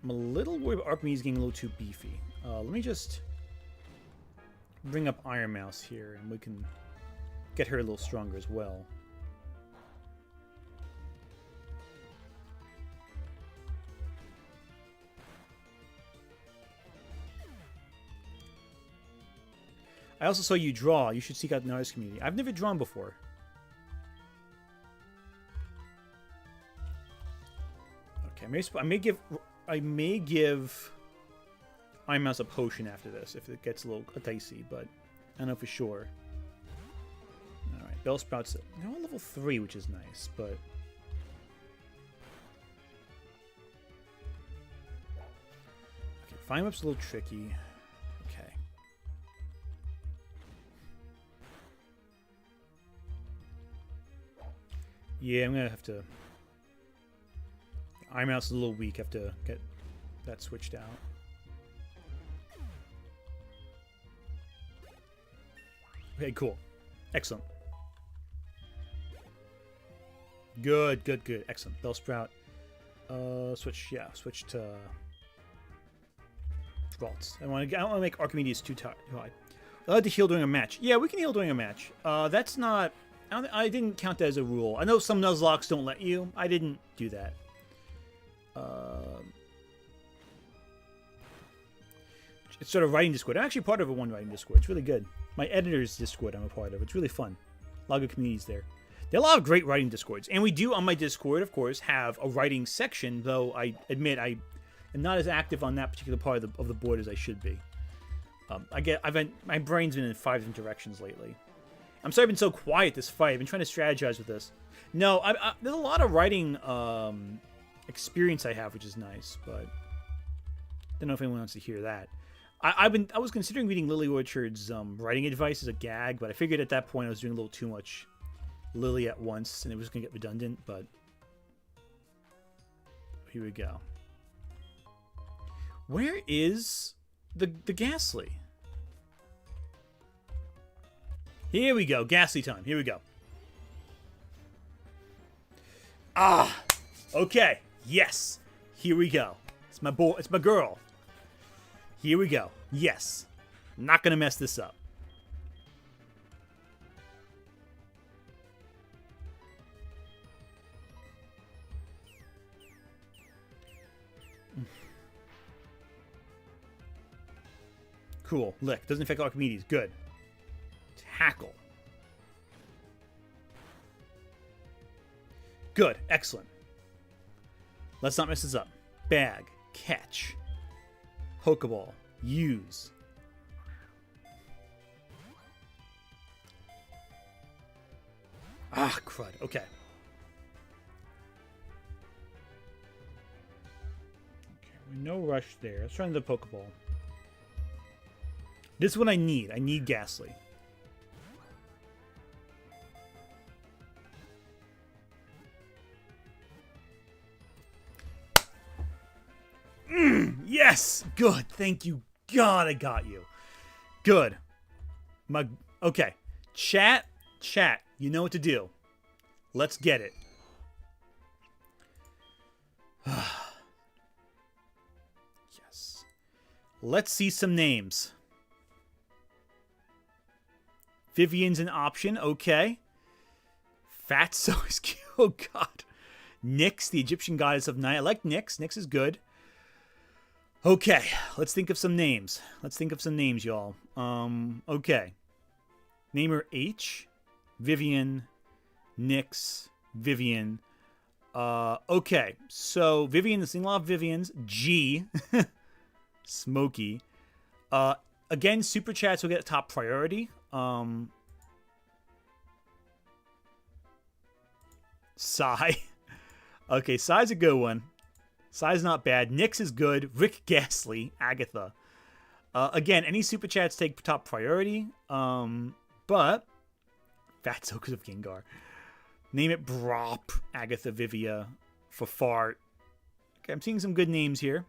I'm a little worried about Archimedes getting a little too beefy. Let me just bring up Iron Mouse here, and we can get her a little stronger as well. I also saw you draw. You should seek out an artist community. I've never drawn before. Okay, I may give Iron Mouse a potion after this if it gets a little dicey, but I don't know for sure. Alright, Bellsprout's they're all level 3, which is nice, but okay, Fine Whip's a little tricky. Okay. Yeah, I'm gonna have to. Iron Mouse is a little weak. I have to get that switched out. Okay, cool. Excellent. Good, good, good. Excellent. Bellsprout. Switch to Vaults. I don't want to make Archimedes too high. I like to heal during a match. Yeah, we can heal during a match. That's not. I didn't count that as a rule. I know some Nuzlocks don't let you. I didn't do that. It's sort of writing Discord. I'm actually part of one writing Discord. It's really good. My editor's Discord I'm a part of. It's really fun. A lot of good communities there. There are a lot of great writing Discords. And we do, on my Discord, of course, have a writing section, though I admit I am not as active on that particular part of the board as I should be. My brain's been in 5 different directions lately. I'm sorry I've been so quiet this fight. I've been trying to strategize with this. No, there's a lot of writing experience I have, which is nice, but I don't know if anyone wants to hear that. I was considering reading Lily Orchard's writing advice as a gag, but I figured at that point I was doing a little too much Lily at once, and it was going to get redundant, but here we go. Where is the Gastly? Here we go. Gastly time. Here we go. Ah! Okay. Yes. Here we go. It's my boy. It's my girl. Here we go. Yes. Not going to mess this up. Cool. Lick. Doesn't affect Archimedes. Good. Tackle. Good. Excellent. Let's not mess this up. Bag. Catch. Pokeball. Use. Ah, crud. Okay. Okay, no rush there. Let's try the Pokeball. This is what I need. I need Gastly. Yes! Good. Thank you. God, I got you. Good. Okay. Chat. You know what to do. Let's get it. Yes. Let's see some names. Vivian's an option. Okay. Fatso is cute. Oh, God. Nyx, the Egyptian goddess of night. I like Nyx. Nyx is good. Okay. Let's think of some names. Y'all. Okay. Name her H. Vivian. Nyx. Vivian. Okay. So, Vivian, the single of Vivian's. G. Smokey. Again, Super Chats will get top priority. Psy. Okay, Psy's a good one. Psy's not bad. Nyx is good. Rick Gastly. Agatha. Again, any Super Chats take top priority. But Fatso because of Gengar. Name it Brop. Agatha, Vivia. For Fart. Okay, I'm seeing some good names here.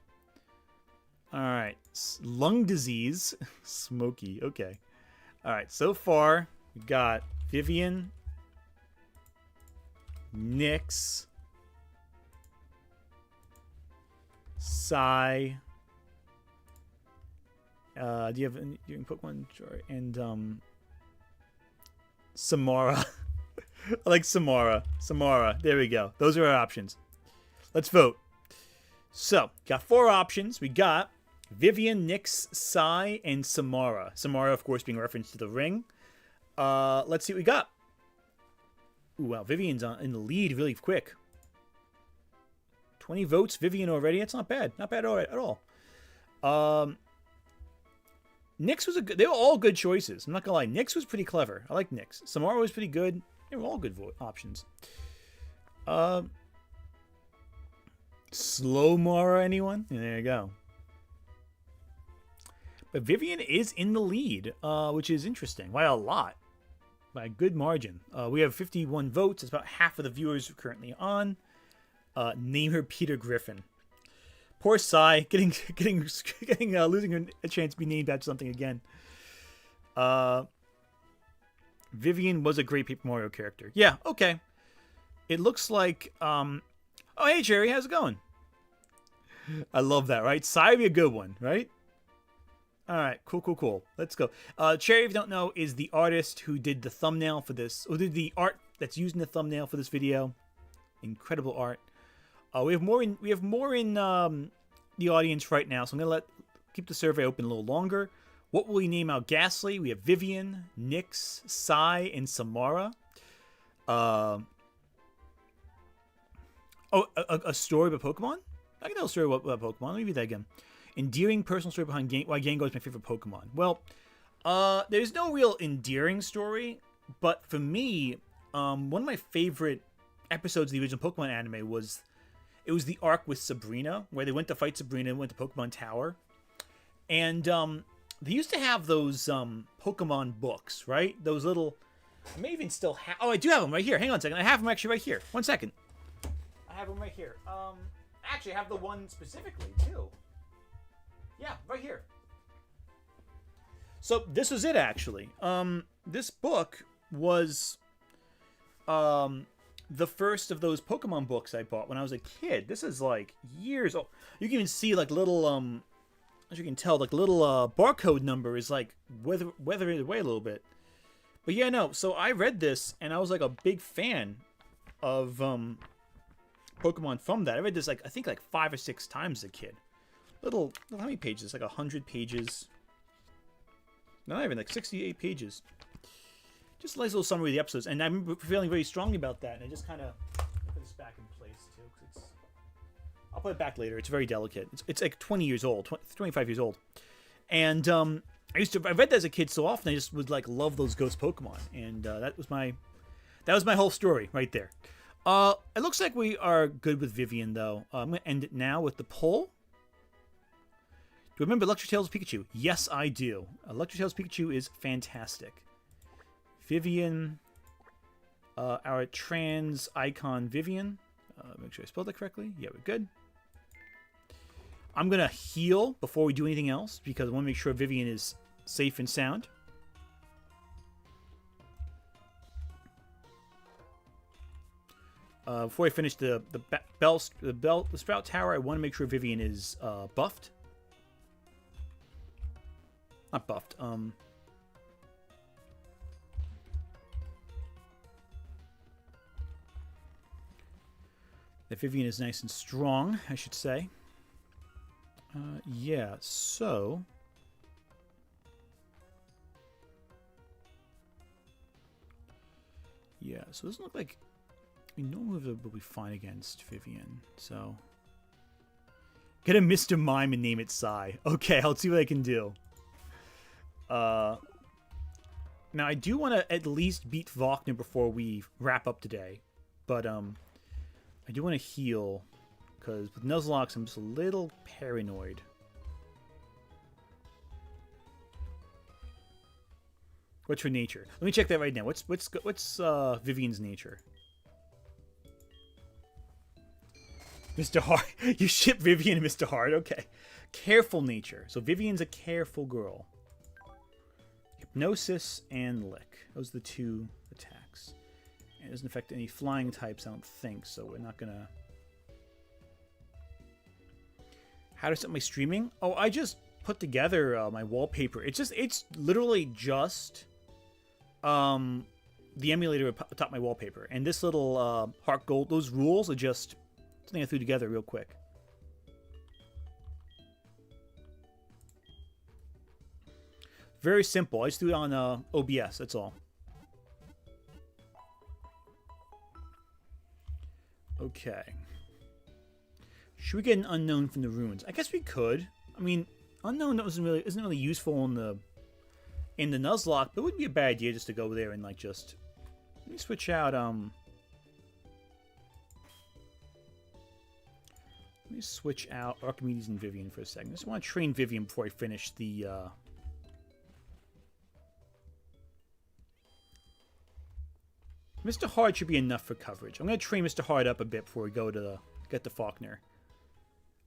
Alright. Lung disease. Smokey. Okay. Alright, so far, we got Vivian, Nyx, Psy. Do you have any Pokemon? Sure. And Samara. I like Samara. Samara. There we go. Those are our options. Let's vote. So, got 4 options. We got Vivian, Nyx, Psy, and Samara. Samara, of course, being referenced to the ring. Let's see what we got. Ooh, wow. Vivian's in the lead really quick. 20 votes. Vivian already. That's not bad. Not bad at all. Nyx was they were all good choices. I'm not going to lie. Nyx was pretty clever. I like Nyx. Samara was pretty good. They were all good options. Slow Mara, anyone? There you go. But Vivian is in the lead, which is interesting. By a lot. By a good margin. We have 51 votes. It's about half of the viewers currently on. Name her Peter Griffin. Poor Psy, losing a chance to be named after something again. Vivian was a great Paper Mario character. Yeah, okay. It looks like, oh, hey, Jerry, how's it going? I love that, right? Psy would be a good one, right? All right, cool. Let's go. Cherry, if you don't know, is the artist who did the thumbnail for this, or did the art that's used in the thumbnail for this video. Incredible art. We have more in the audience right now, so I'm gonna keep the survey open a little longer. What will we name our Gastly? We have Vivian, Nyx, Psy, and Samara. A story about Pokemon? I can tell a story about Pokemon. Let me read that again. Endearing personal story behind why Gengar is my favorite Pokemon. Well, there's no real endearing story, but for me, one of my favorite episodes of the original Pokemon anime was the arc with Sabrina, where they went to fight Sabrina and went to Pokemon Tower. And they used to have those Pokemon books, right? Those little... I may even still have... Oh, I do have them right here. Hang on a second. I have them actually right here. 1 second. I have them right here. Actually, I have the one specifically, too. Yeah, right here. So, this was it, actually. This book was... the first of those Pokemon books I bought when I was a kid. This is like years old. You can even see like little as you can tell, like, the little barcode number is like weathered away a little bit. But yeah, no. So I read this and I was like a big fan of Pokemon from that. I read this like I think like 5 or 6 times as a kid. Little how many pages? Like 100 pages. Not even like 68 pages. Just a nice little summary of the episodes, and I'm feeling very strongly about that. And I just kind of put this back in place too, because I'll put it back later. It's very delicate. It's like 20 years old, 25 years old, and I read that as a kid so often. I just would like love those ghost Pokemon, and that was my whole story right there. It looks like we are good with Vivian though. I'm gonna end it now with the poll. Do you remember Electric Tails Pikachu? Yes, I do. Electric Tails Pikachu is fantastic. Vivian, our trans icon Vivian. Make sure I spelled that correctly. Yeah, we're good. I'm going to heal before we do anything else because I want to make sure Vivian is safe and sound. Before I finish the Sprout Tower, I want to make sure Vivian is buffed. Not buffed. That Vivian is nice and strong, I should say. Yeah, so... Yeah, so it doesn't look like... I mean, no move will be fine against Vivian, so... Get a Mr. Mime and name it Psy. Okay, I'll see what I can do. Now, I do want to at least beat Falkner before we wrap up today. But, I do want to heal, because with Nuzlocke, I'm just a little paranoid. What's her nature? Let me check that right now. What's Vivian's nature? Mr. Hart. You ship Vivian and Mr. Hart. Okay. Careful nature. So Vivian's a careful girl. Hypnosis and Lick. Those are the 2 attacks. It doesn't affect any flying types, I don't think, so we're not gonna... How to set my streaming? Oh, I just put together my wallpaper. It's literally just the emulator atop my wallpaper. And this little HeartGold, those rules are just something I threw together real quick. Very simple. I just threw it on OBS, that's all. Okay. Should we get an unknown from the ruins? I guess we could. I mean, unknown isn't really useful in the Nuzlocke, but it wouldn't be a bad idea just to go there and like just let me switch out let me switch out Archimedes and Vivian for a second. I just want to train Vivian before I finish the Mr. Hard should be enough for coverage. I'm going to train Mr. Hard up a bit before we go to get the Falkner.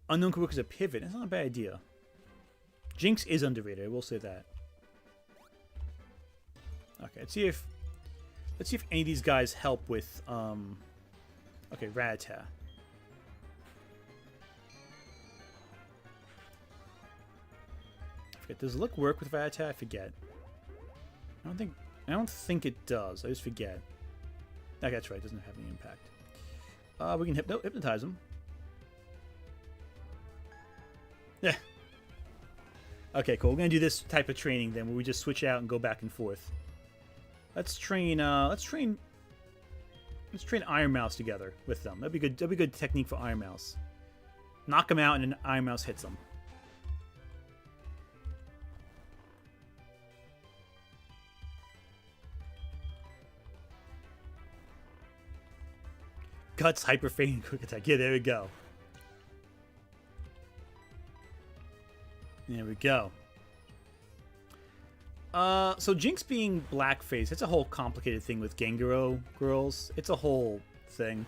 Unknown could work as a pivot. That's not a bad idea. Jinx is underrated. I will say that. Okay, let's see if any of these guys help with okay, Rattata. I forget. Does Lick work with Rattata? I forget. I don't think it does. I just forget. Okay, that's right. It doesn't have any impact. We can hypnotize him. Yeah. Okay, cool. We're gonna do this type of training then, where we just switch out and go back and forth. Let's train Iron Mouse together with them. That'd be good. That'd be good technique for Iron Mouse. Knock him out, and then Iron Mouse hits him. Guts, Hyper Feint, Quick Attack. Yeah, there we go. There we go. So Jinx being blackface, it's a whole complicated thing with Ganguro girls. It's a whole thing.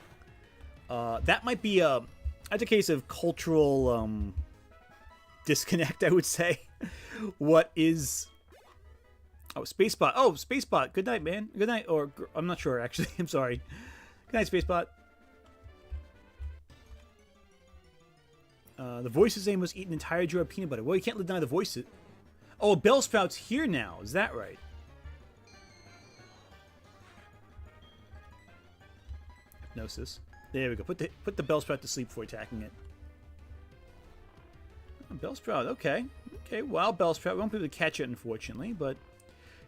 That might be that's a case of cultural disconnect, I would say. What is... Oh, Spacebot. Oh, Spacebot. Good night, man. Good night. Or, I'm not sure, actually. I'm sorry. Good night, Spacebot. The voice's aim was eat an entire jar of peanut butter. Well, you can't deny the voices. Oh, Bellsprout's here now. Is that right? Hypnosis. There we go. Put the Bellsprout to sleep before attacking it. Oh, Bellsprout. Okay. Okay. Wild Bellsprout. We won't be able to catch it, unfortunately, but...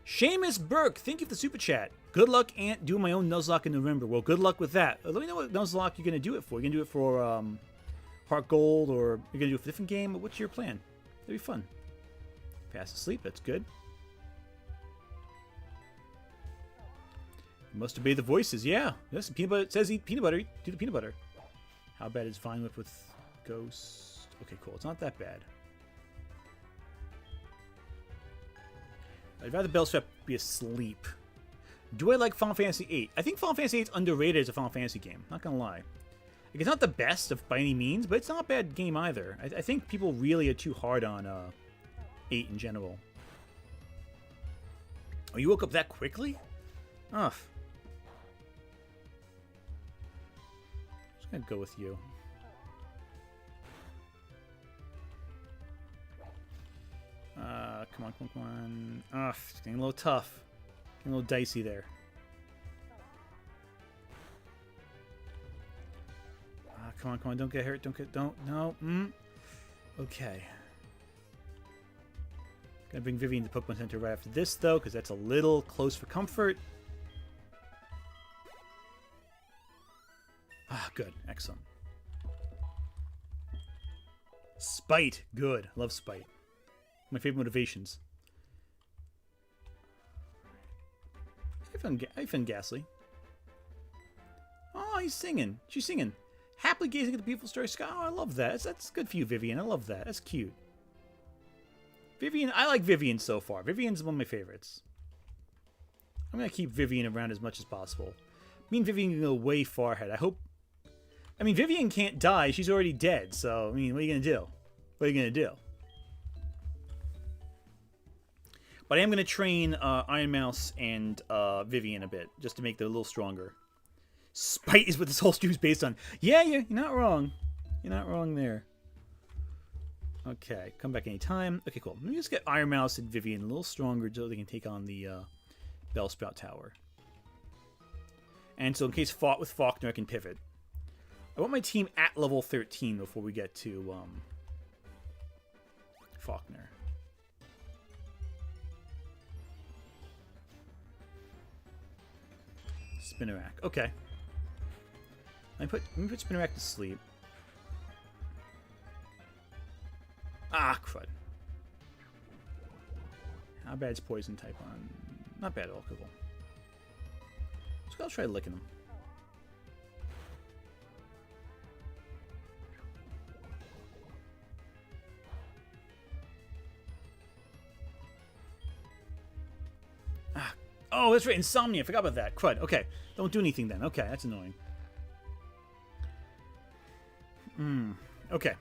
Seamus Burke, thank you for the super chat. Good luck, Aunt, doing my own Nuzlocke in November. Well, good luck with that. Let me know what Nuzlocke you're going to do it for. You're going to do it for HeartGold, or you're going to do it for a different game? What's your plan? That'd be fun. Pass asleep, that's good. You must obey the voices, yeah. Yes, peanut butter. It says eat peanut butter. Do the peanut butter. How bad is Vine Whip with Ghost? Okay, cool. It's not that bad. I'd rather Bellsprout be asleep. Do I like Final Fantasy VIII? I think Final Fantasy VIII is underrated as a Final Fantasy game. Not gonna lie. Like, it's not the best by any means, but it's not a bad game either. I think people really are too hard on 8 in general. Oh, you woke up that quickly? Ugh. Just gonna go with you. Come on, come on, come on. Ugh, it's getting a little tough. Getting a little dicey there. Come on, come on, don't get hurt, no. Okay. Gonna bring Vivian to the Pokemon Center right after this, though, because that's a little close for comfort. Ah, good, excellent. Spite, good, love Spite. My favorite motivations. I found Gastly. Oh, he's singing. She's singing. Happily gazing at the beautiful starry sky. Oh, I love that. That's good for you, Vivian. I love that. That's cute. Vivian, I like Vivian so far. Vivian's one of my favorites. I'm going to keep Vivian around as much as possible. Me and Vivian can go way far ahead. I mean, Vivian can't die. She's already dead. So, I mean, what are you going to do? What are you going to do? But I am going to train Iron Mouse and Vivian a bit, just to make them a little stronger. Spite is what this whole stream is based on. Yeah, you're not wrong. You're not wrong there. Okay, come back anytime. Okay, cool. Let me just get Iron Mouse and Vivian a little stronger so they can take on the Bellsprout Tower. And so in case fought with Falkner, I can pivot. I want my team at level 13 before we get to Falkner. Spinnerack. Okay. Let me put Spinnerack to sleep. Ah, crud. How bad is Poison type on? Not bad at all, cool. So I'll try licking them. Ah. Oh, that's right. Insomnia. I forgot about that. Crud. Okay. Don't do anything then. Okay, that's annoying. Okay.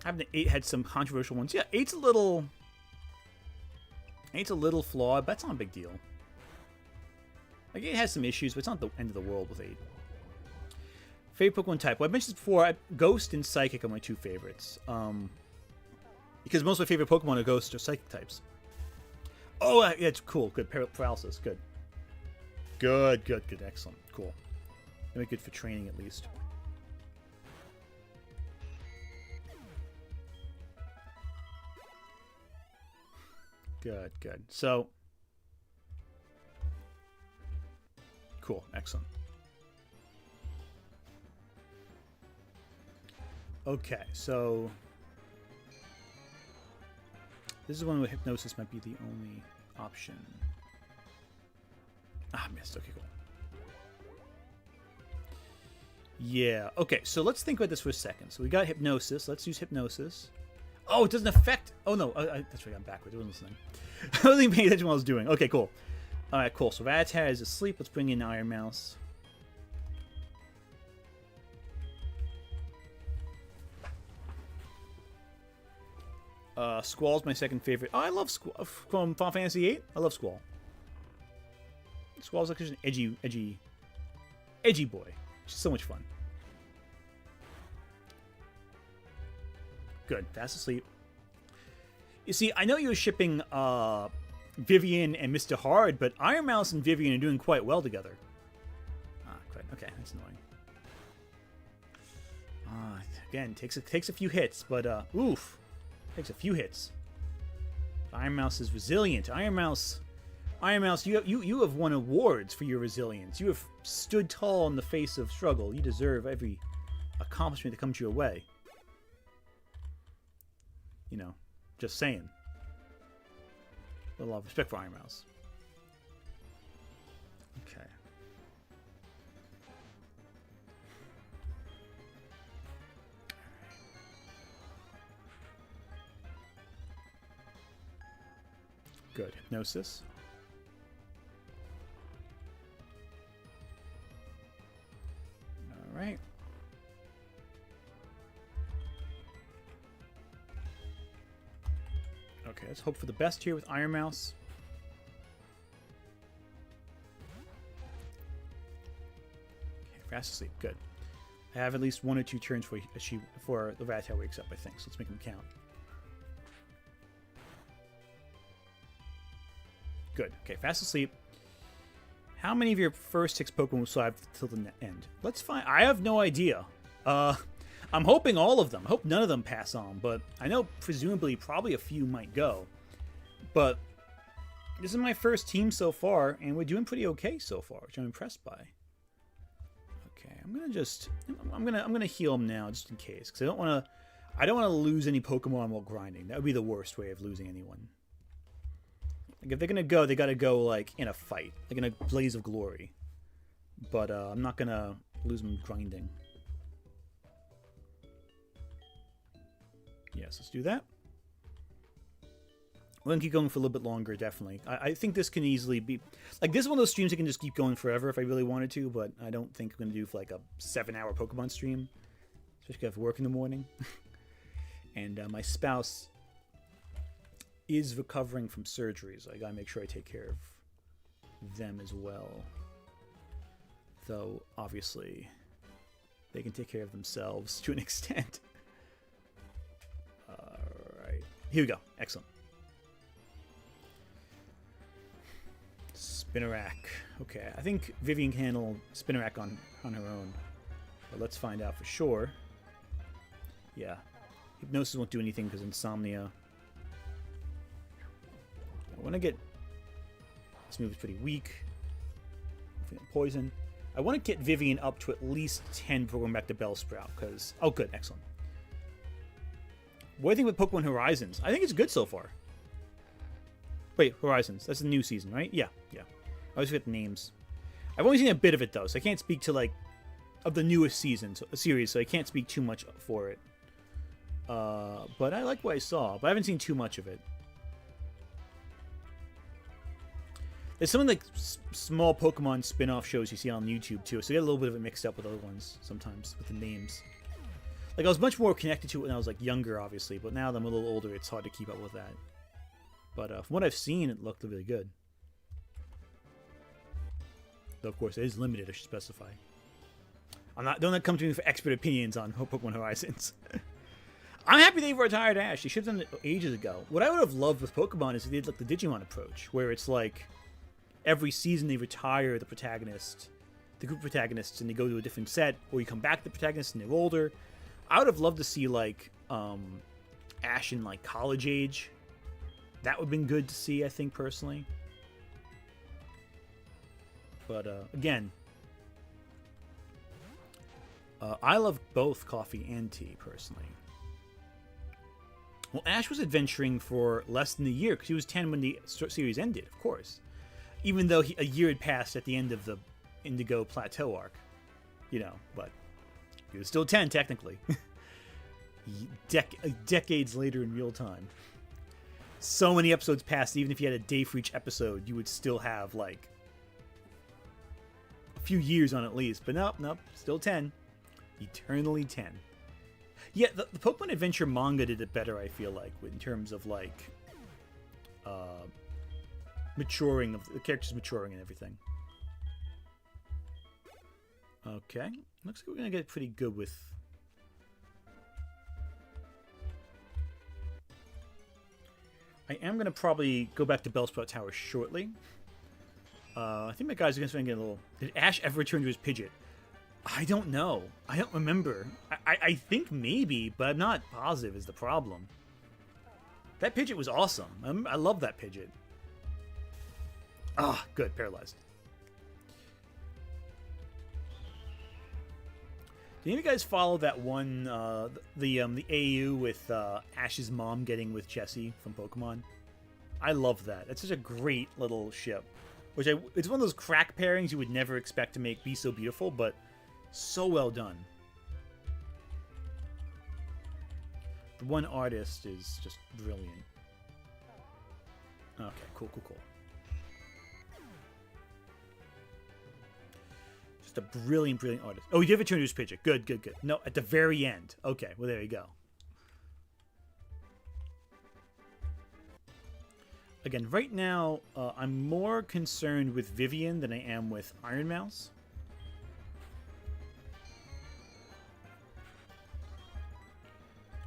Having the 8 had some controversial ones. Yeah, 8's a little flawed, but that's not a big deal. Like, it has some issues, but it's not the end of the world with 8. Favorite Pokemon type. Well, I mentioned this before. Ghost and Psychic are my 2 favorites. Because most of my favorite Pokemon are Ghost or Psychic types. Oh, yeah, it's cool. Good. Paralysis. Good. Good. Excellent. Cool. That'll be good for training, at least. Good. So, cool. Excellent. Okay, so this is one where Hypnosis might be the only option. Ah, missed. Okay, cool. Yeah, okay, so let's think about this for a second. So we got Hypnosis. Let's use Hypnosis. Oh, it doesn't affect... Oh, no. That's right, I'm backwards. I wasn't listening. I wasn't even paying attention to what I was doing. Okay, cool. Alright, cool. So Rattata is asleep. Let's bring in Iron Mouse. Squall's my second favorite. Oh, I love Squall. From Final Fantasy VIII, I love Squall. Squall's like just an edgy boy. It's so much fun. Good. Fast asleep. You see, I know you're shipping Vivian and Mr. Hard, but Iron Mouse and Vivian are doing quite well together. Ah, great. Okay, that's annoying. Again, takes a few hits, but oof, takes a few hits. Iron Mouse is resilient. Iron Mouse, you have won awards for your resilience. You have stood tall in the face of struggle. You deserve every accomplishment that comes your way. You know, just saying. A lot of respect for Iron Mouse. Okay. Good. Hypnosis. All right. Okay, let's hope for the best here with Iron Mouse. Okay, fast asleep. Good. I have at least 1 or 2 turns before the Rattata wakes up, I think. So let's make him count. Good. Okay, fast asleep. How many of your first 6 Pokemon will survive till the end? Let's find. I have no idea. I'm hoping all of them. I hope none of them pass on, but I know presumably probably a few might go. But this is my first team so far, and we're doing pretty okay so far, which I'm impressed by. Okay, I'm gonna heal him now just in case, because I don't want to lose any Pokemon while grinding. That would be the worst way of losing anyone. Like if they're gonna go, they gotta go like in a fight, like in a blaze of glory. But I'm not gonna lose them grinding. Yes, let's do that. We're gonna keep going for a little bit longer, definitely. I think this can easily be like this is one of those streams that can just keep going forever if I really wanted to, but I don't think I'm gonna do for like a 7-hour Pokemon stream, especially if I have work in the morning. And my spouse is recovering from surgery, so I gotta make sure I take care of them as well. Though, obviously, they can take care of themselves to an extent. Alright. Here we go. Excellent. Spinarak. Okay, I think Vivian can handle Spinarak on her own. But let's find out for sure. Yeah. Hypnosis won't do anything because insomnia. I want to get... This move is pretty weak. Poison. I want to get Vivian up to at least 10 before going back to Bellsprout, because... Oh, good. Excellent. What do you think with Pokemon Horizons? I think it's good so far. Wait, Horizons. That's the new season, right? Yeah, yeah. I always forget the names. I've only seen a bit of it, though, so I can't speak to, like, of the newest series, so I can't speak too much for it. But I like what I saw, but I haven't seen too much of it. There's some of the small Pokemon spin-off shows you see on YouTube, too, so you get a little bit of it mixed up with other ones sometimes, with the names. Like, I was much more connected to it when I was, like, younger, obviously, but now that I'm a little older, it's hard to keep up with that. But from what I've seen, it looked really good. Though, of course, it is limited, I should specify. Don't come to me for expert opinions on Pokemon Horizons. I'm happy they retired Ash. They should have done it ages ago. What I would have loved with Pokemon is if they did, like, the Digimon approach, where it's, like, every season they retire the protagonist, the group protagonists, and they go to a different set, or you come back to the protagonists and they're older. I would have loved to see, like, Ash in, like, college age. That would have been good to see, I think, personally. But, again, I love both coffee and tea, personally. Well, Ash was adventuring for less than a year, because he was 10 when the series ended, of course. Even though a year had passed at the end of the Indigo Plateau arc. You know, but he was still 10, technically. Decades later in real time. So many episodes passed, even if you had a day for each episode, you would still have, like, a few years on at least. But nope, still 10. Eternally 10. Yeah, the Pokemon Adventure manga did it better, I feel like, in terms of, like, maturing, of the characters maturing and everything. Okay. Looks like we're going to get pretty good with I am going to probably go back to Bellsprout Tower shortly. I think my guys are going to get a little... Did Ash ever return to his Pidgeot? I don't know. I don't remember. I think maybe, but I'm not positive is the problem. That Pidgeot was awesome. I love that Pidgeot. Ah, good. Paralyzed. Did any of you guys follow that one, the AU with Ash's mom getting with Jessie from Pokemon? I love that. It's such a great little ship. It's one of those crack pairings you would never expect to be so beautiful, but so well done. The one artist is just brilliant. Okay, cool. Just a brilliant artist. Oh, he did return to his Pidgeot. Good. No, at the very end. Okay, well, there you go. Again, right now, I'm more concerned with Vivian than I am with Iron Mouse.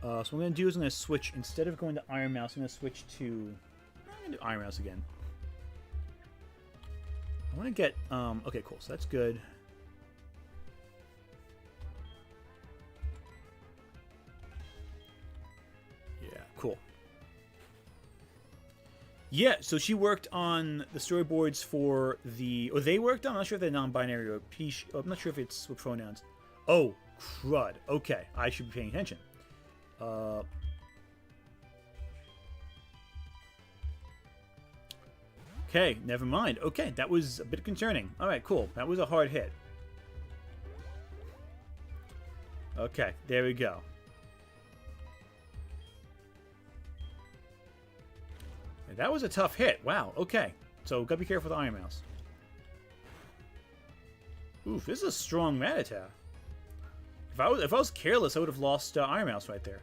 So what I'm going to do is I'm going to switch, instead of going to Iron Mouse, I'm going to switch to... I'm going to do Iron Mouse again. I want to get... okay, cool. So that's good. Yeah, cool. Yeah, so she worked on the storyboards for the... Or they worked on... I'm not sure if they're non-binary or I'm not sure if it's with pronouns. Oh, crud. Okay, I should be paying attention. Okay, never mind. Okay, that was a bit concerning. Alright, cool. That was a hard hit. Okay, there we go. That was a tough hit. Wow, okay. So, gotta be careful with the Iron Mouse. Oof, this is a strong Rattata. If I was careless, I would have lost Iron Mouse right there.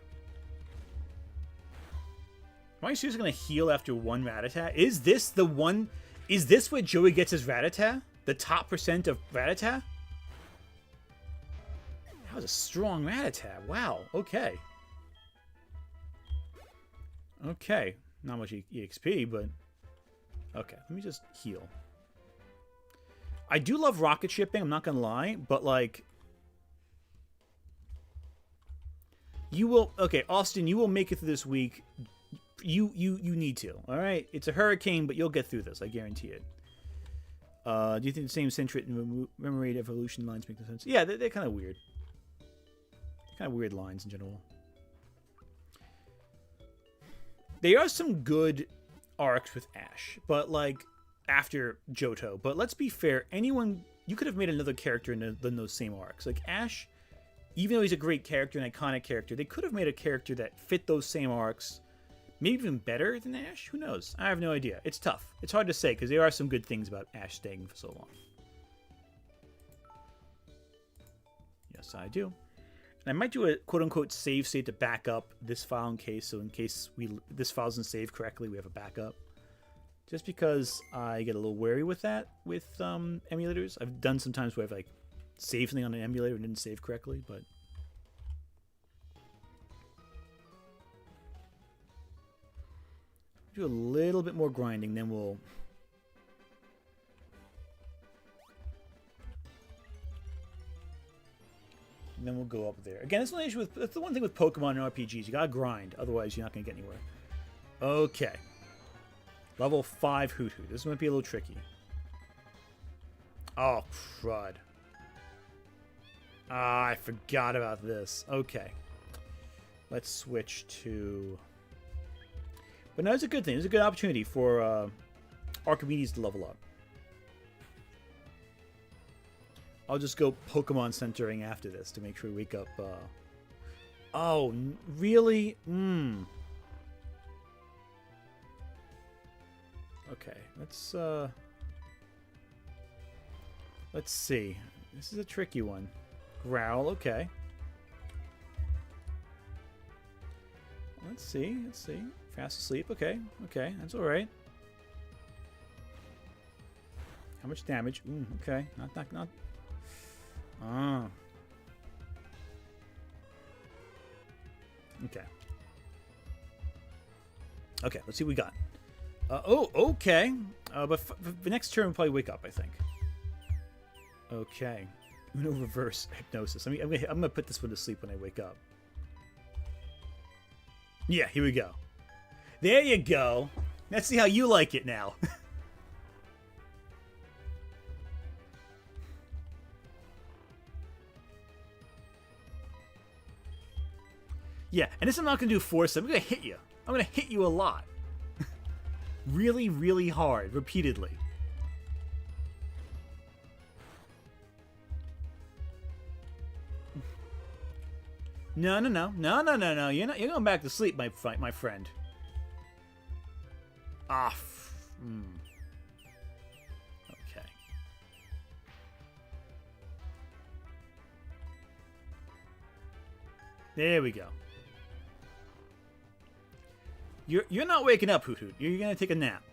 Am I seriously going to heal after one Rattata? Is this the one... Is this where Joey gets his Rattata? The top % of Rattata? That was a strong Rattata. Wow, okay. Okay. Not much EXP, but... Okay, let me just heal. I do love rocket shipping, I'm not going to lie, but like... You will... Okay, Austin, you will make it through this week... You need to, alright? It's a hurricane, but you'll get through this, I guarantee it. Do you think the same Centrit and memory evolution lines make sense? Yeah, they're kind of weird. Kind of weird lines in general. There are some good arcs with Ash, but like, after Johto. But let's be fair, anyone... You could have made another character than those same arcs. Like, Ash, even though he's a great character, an iconic character, they could have made a character that fit those same arcs... Maybe even better than Ash? Who knows? I have no idea. It's tough. It's hard to say, because there are some good things about Ash staying for so long. Yes, I do. And I might do a quote-unquote save state to back up this file in case, so in case this file doesn't save correctly, we have a backup. Just because I get a little wary with that, with emulators. I've done sometimes where I've like saved something on an emulator and didn't save correctly, but... Do a little bit more grinding, then we'll... And then we'll go up there. Again, that's the one thing with Pokemon and RPGs. You gotta grind, otherwise you're not gonna get anywhere. Okay. Level 5 Hoot Hoot. This might be a little tricky. Oh, crud. Ah, I forgot about this. Okay. Let's switch to... But no, it's a good thing. It's a good opportunity for Archimedes to level up. I'll just go Pokemon centering after this to make sure we wake up... Oh, really? Okay, let's see. This is a tricky one. Growl, okay. Let's see. Fast asleep, okay, that's alright. How much damage? Okay, not. Ah. Okay. Okay, let's see what we got. Oh, okay. But the next turn, we'll probably wake up, I think. Okay. Uno reverse hypnosis. I'm gonna put this one to sleep when I wake up. Yeah, here we go. There you go. Let's see how you like it now. Yeah, and this I'm not gonna do force. I'm gonna hit you. I'm gonna hit you a lot. Really, really hard, repeatedly. No. You're going back to sleep, my friend. Ah. Okay. There we go. You're not waking up, Hoot Hoot. You're gonna take a nap.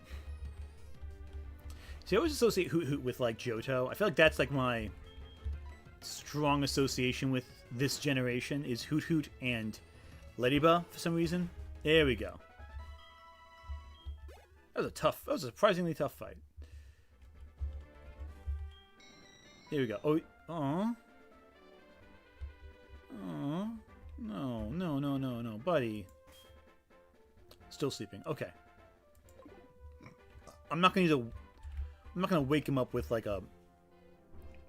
See, I always associate Hoot Hoot with like Johto. I feel like that's like my strong association with this generation is Hoot Hoot and Ladybug for some reason. There we go. That was a surprisingly tough fight. Here we go. Oh, no, buddy. Still sleeping. Okay. I'm not gonna wake him up with like a.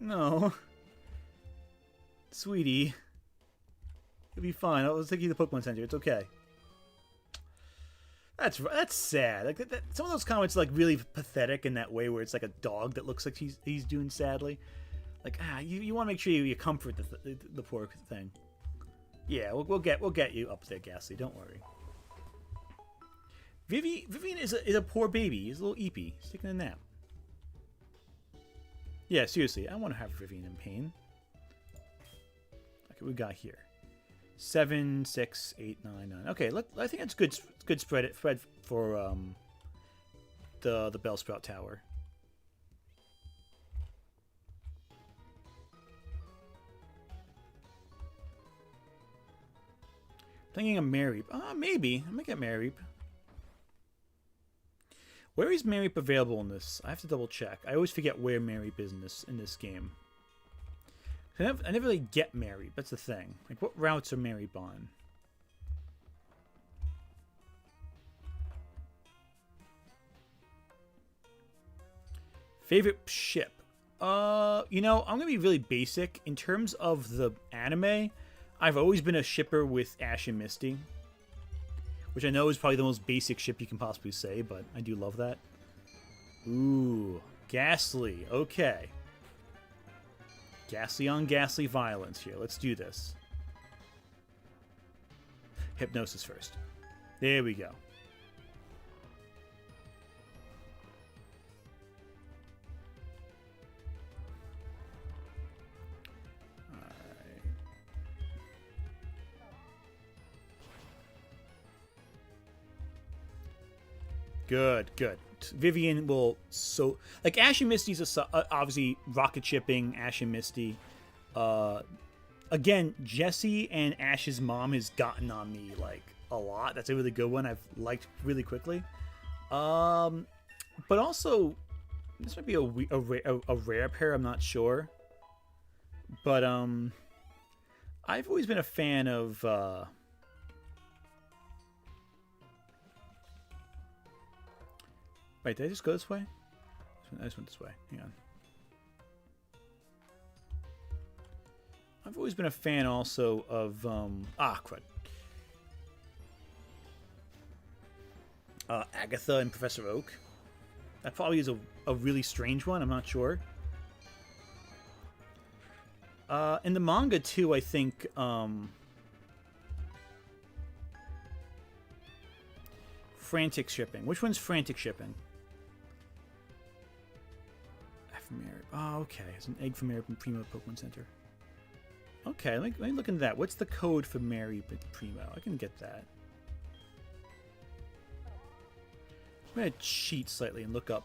No. Sweetie. You'll be fine. I'll take you to the Pokemon Center. It's okay. That's sad. Like some of those comments are like really pathetic in that way, where it's like a dog that looks like he's doing sadly. Like you want to make sure you comfort the poor thing. Yeah, we'll get you up there, Gastly. Don't worry. Vivian is a poor baby. He's a little eepy. He's taking a nap. Yeah, seriously, I want to have Vivian in pain. Okay, what we got here? 7, 6, 8, 9, 9. Okay, I think that's good spread for the Bellsprout Tower. Thinking of Mareep. Maybe. I might get Mareep. Where is Mareep available in this? I have to double check. I always forget where Mareep is in this game. I never really get Mareep. That's the thing. Like, what routes are Mareep on? Favorite ship? You know, I'm gonna be really basic. In terms of the anime, I've always been a shipper with Ash and Misty. Which I know is probably the most basic ship you can possibly say, but I do love that. Ooh, Gastly. Okay. Gastly on Gastly violence here. Let's do this. Hypnosis first. There we go. Good. Vivian will like Ash and Misty's obviously rocket shipping Ash and Misty. Again, Jessie and Ash's mom has gotten on me like a lot. That's a really good one. I've liked really quickly. But also, this might be a rare pair. I'm not sure. But I've always been a fan of. Wait, did I just go this way? I just went this way. Hang on. I've always been a fan also of... crud. Agatha and Professor Oak. That probably is a really strange one. I'm not sure. In the manga, too, I think... Frantic shipping. Which one's frantic shipping? Oh, okay. It's an egg for Mareep and Primo at Pokemon Center. Okay, let me look into that. What's the code for Mareep and Primo? I can get that. I'm going to cheat slightly and look up.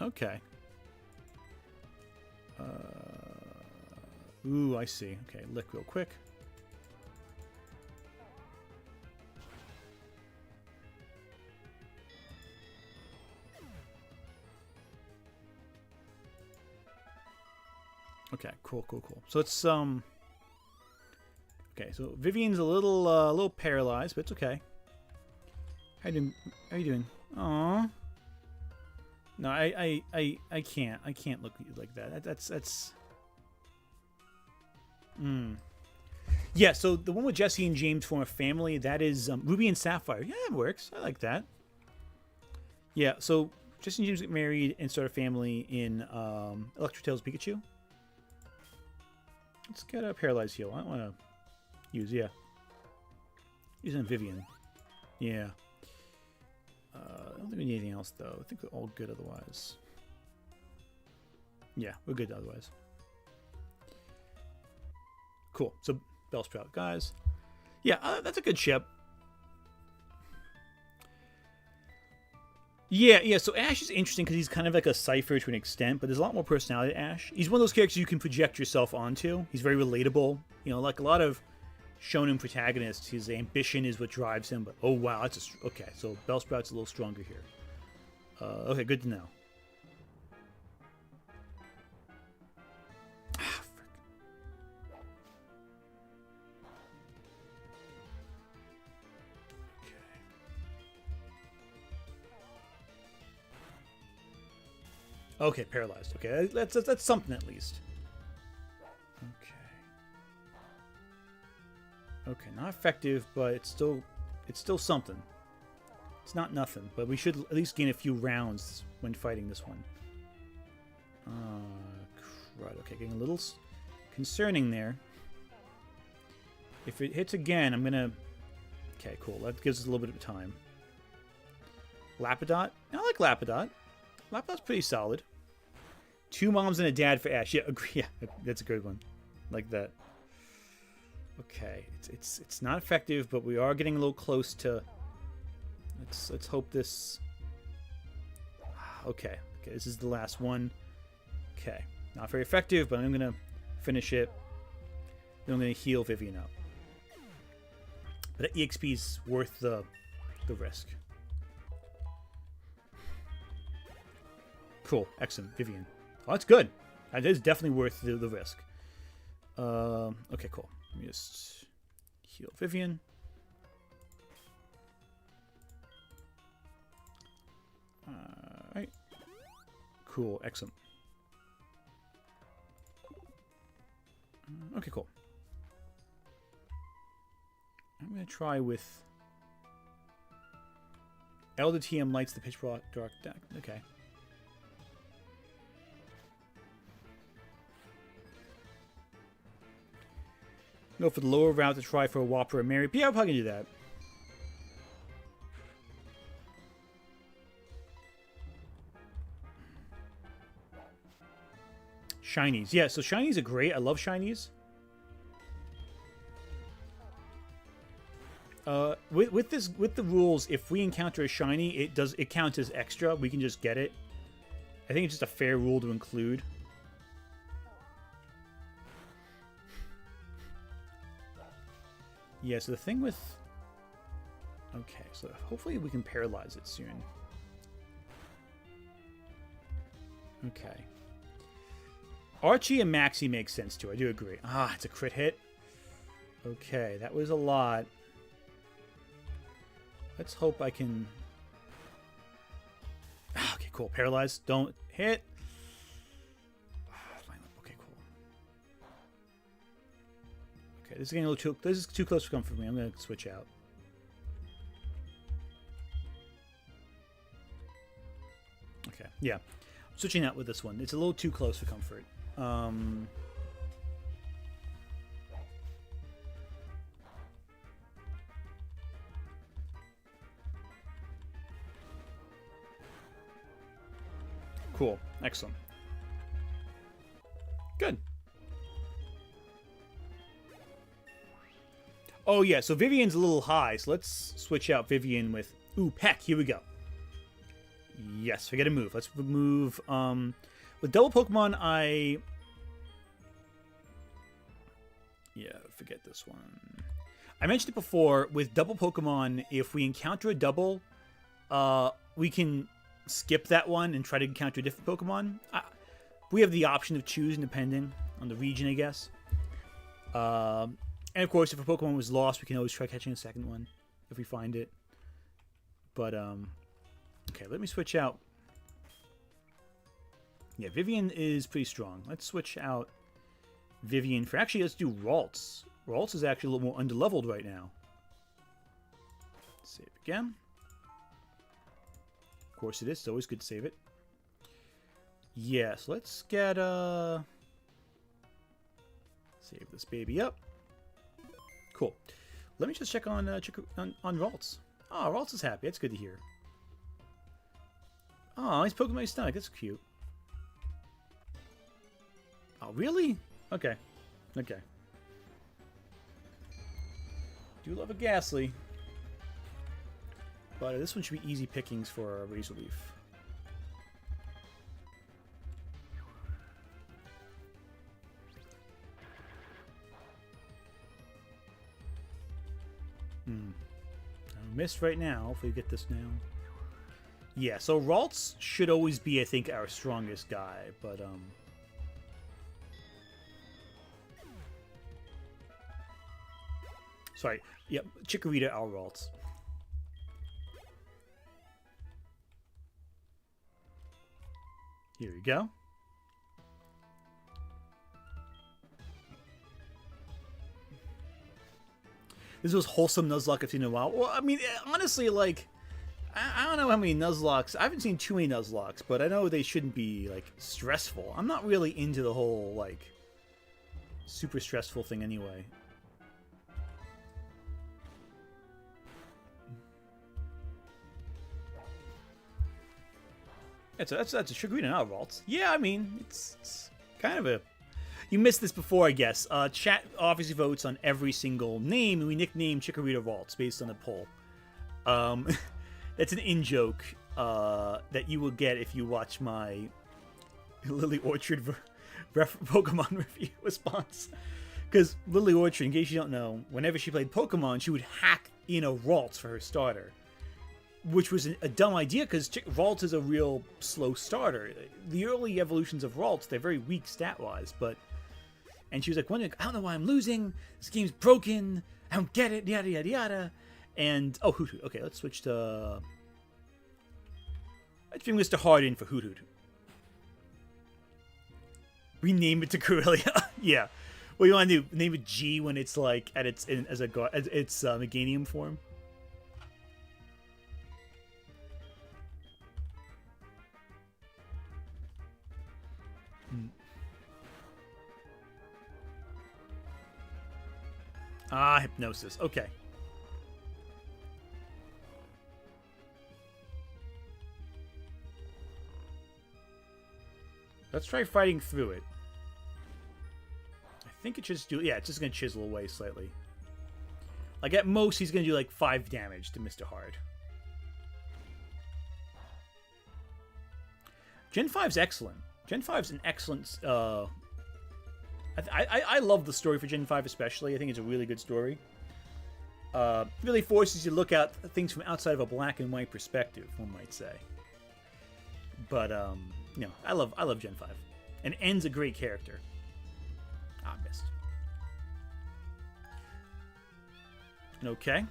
Okay. Ooh, I see. Okay, lick real quick. Okay, cool. So it's okay, so Vivian's a little paralyzed, but it's okay. How you doing? Aww. No, I can't look at you like that. That's. Yeah, so the one with Jesse and James form a family. That is Ruby and Sapphire. Yeah, it works. I like that. Yeah, so Jesse and James get married and start a family in Electrotail's Pikachu. Let's get a Paralyzed Heal. I don't want to use, using Vivian. Yeah. I don't think we need anything else, though. I think we're all good otherwise. Yeah, we're good otherwise. Cool. So, Bellsprout, guys. Yeah, that's a good ship. Yeah, so Ash is interesting because he's kind of like a Cypher to an extent, but there's a lot more personality to Ash. He's one of those characters you can project yourself onto. He's very relatable. You know, like a lot of shonen protagonists, his ambition is what drives him, but oh wow, that's okay, so Bellsprout's a little stronger here. Okay, good to know. Ah, frick. Okay, paralyzed. Okay, that's something at least. Okay, not effective, but it's still something. It's not nothing, but we should at least gain a few rounds when fighting this one. Crud. Okay, getting a little concerning there. If it hits again, I'm gonna. Okay, cool. That gives us a little bit of time. Lapidot. I like Lapidot. Lapidot's pretty solid. 2 moms and a dad for Ash. Yeah, agree. Yeah, that's a good one. Like that. Okay, it's not effective, but we are getting a little close to. Let's hope this. Okay, this is the last one. Okay, not very effective, but I'm gonna finish it. Then I'm gonna heal Vivian up. But the EXP is worth the risk. Cool, excellent, Vivian. Oh, that's good. That is definitely worth the risk. Okay, cool. Let me just heal Vivian. Alright. Cool, excellent. Okay, cool. I'm going to try with Elder TM lights the pitch dark deck. Okay. Go for the lower route to try for a Whopper or Mary. Yeah, I'm probably going to do that. Shinies. Yeah, so Shinies are great. I love Shinies. With the rules, if we encounter a Shiny, it counts as extra. We can just get it. I think it's just a fair rule to include. Yeah, so the thing with... Okay, so hopefully we can paralyze it soon. Okay. Archie and Maxie make sense too, I do agree. Ah, it's a crit hit. Okay, that was a lot. Let's hope I can... Okay, cool. Paralyzed. Don't hit. Okay, cool. Okay, this is getting a little too... This is too close for comfort for me. I'm going to switch out. Okay, yeah. I'm switching out with this one. It's a little too close for comfort. Cool. Excellent. Good. Oh, yeah. So Vivian's a little high. So let's switch out Vivian with... Ooh, Peck. Here we go. Yes, forget a move. Let's move. With double Pokemon, forget this one. I mentioned it before. With double Pokemon, if we encounter a double, we can skip that one and try to encounter a different Pokemon. We have the option of choosing depending on the region, I guess. And of course, if a Pokemon was lost, we can always try catching a second one if we find it. But, okay, let me switch out. Yeah, Vivian is pretty strong. Let's switch out Vivian for... Actually, let's do Ralts. Ralts is actually a little more underleveled right now. Save again. Of course it is. It's always good to save it. Yes, let's get, save this baby up. Cool. Let me just check on Ralts. Oh, Ralts is happy. That's good to hear. Oh, he's poking my stomach. That's cute. Oh, really? Okay. Okay. Do love a Gastly. But this one should be easy pickings for a Razor Leaf. I missed right now. If we get this now. Yeah, so Ralts should always be, I think, our strongest guy, but sorry. Yep, Chikorita, our Ralts. Here we go. This was wholesome Nuzlocke I've seen in a while. Well, I mean, honestly, like, I don't know how many Nuzlocks. I haven't seen too many Nuzlocks, but I know they shouldn't be, like, stressful. I'm not really into the whole, like, super stressful thing anyway. That's a Chikorita, not Ralts. Yeah, I mean, it's kind of a... You missed this before, I guess. Chat obviously votes on every single name, and we nicknamed Chikorita Ralts based on a poll. That's an in-joke that you will get if you watch my Lily Orchard Pokemon review response. Because Lily Orchard, in case you don't know, whenever she played Pokemon, she would hack in a Ralts for her starter. Which was a dumb idea, because Ralts is a real slow starter. The early evolutions of Ralts, they're very weak stat-wise, but... And she was like, wondering, I don't know why I'm losing. This game's broken. I don't get it. Yada, yada, yada. And, oh, Hoot Hoot. Okay, let's switch to... Let's bring Mr. Hard in for Hoot Hoot. Rename it to Corellia. Yeah. What do you want to do? Name it G when it's, like, at its Meganium form? Ah, Hypnosis. Okay. Let's try fighting through it. I think it should just do... Yeah, it's just going to chisel away slightly. Like, at most, he's going to do, like, 5 damage to Mr. Hard. Gen 5's excellent. Gen 5's an excellent... I love the story for Gen 5 especially. I think it's a really good story. Really forces you to look at things from outside of a black and white perspective, one might say. But, you know, I love Gen 5. And N's a great character. Ah, missed. Okay.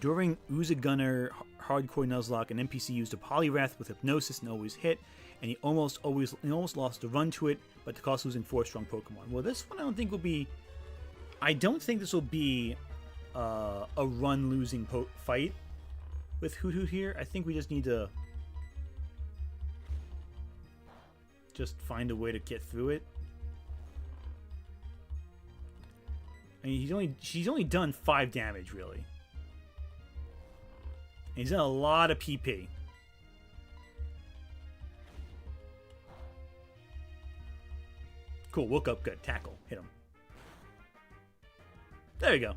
During Uzagunner Hardcore Nuzlocke, an NPC used a Poliwrath with Hypnosis and always hit, and he almost lost a run to it, but the cost losing 4 strong Pokemon. Well, this one I don't think will be... I don't think this will be a run-losing fight with Hoot Hoot here. I think we just need to just find a way to get through it. I mean, she's only done 5 damage, really. And he's done a lot of PP. Cool, woke up good. Tackle. Hit him. There you go.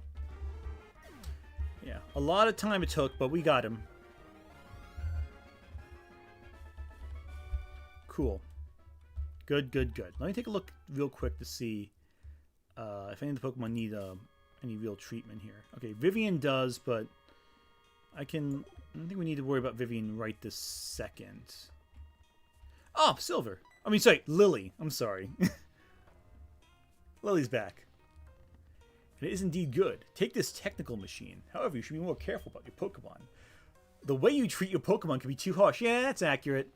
Yeah, a lot of time it took, but we got him. Cool. Good, good, good. Let me take a look real quick to see if any of the Pokemon need any real treatment here. Okay, Vivian does, but I don't think we need to worry about Vivian right this second. Oh, Silver. I mean, sorry, Lily. I'm sorry. Lily's back. And it is indeed good. Take this technical machine. However, you should be more careful about your Pokemon. The way you treat your Pokemon can be too harsh. Yeah, that's accurate.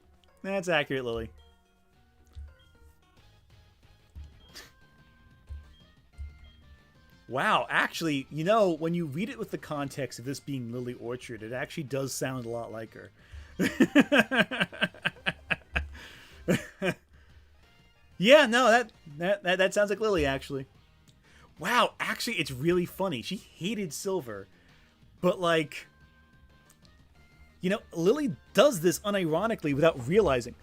That's accurate, Lily. Wow, actually, you know, when you read it with the context of this being Lily Orchard, it actually does sound a lot like her. Yeah, no, that sounds like Lily, actually. Wow, actually, it's really funny. She hated Silver, but, like, you know, Lily does this unironically without realizing.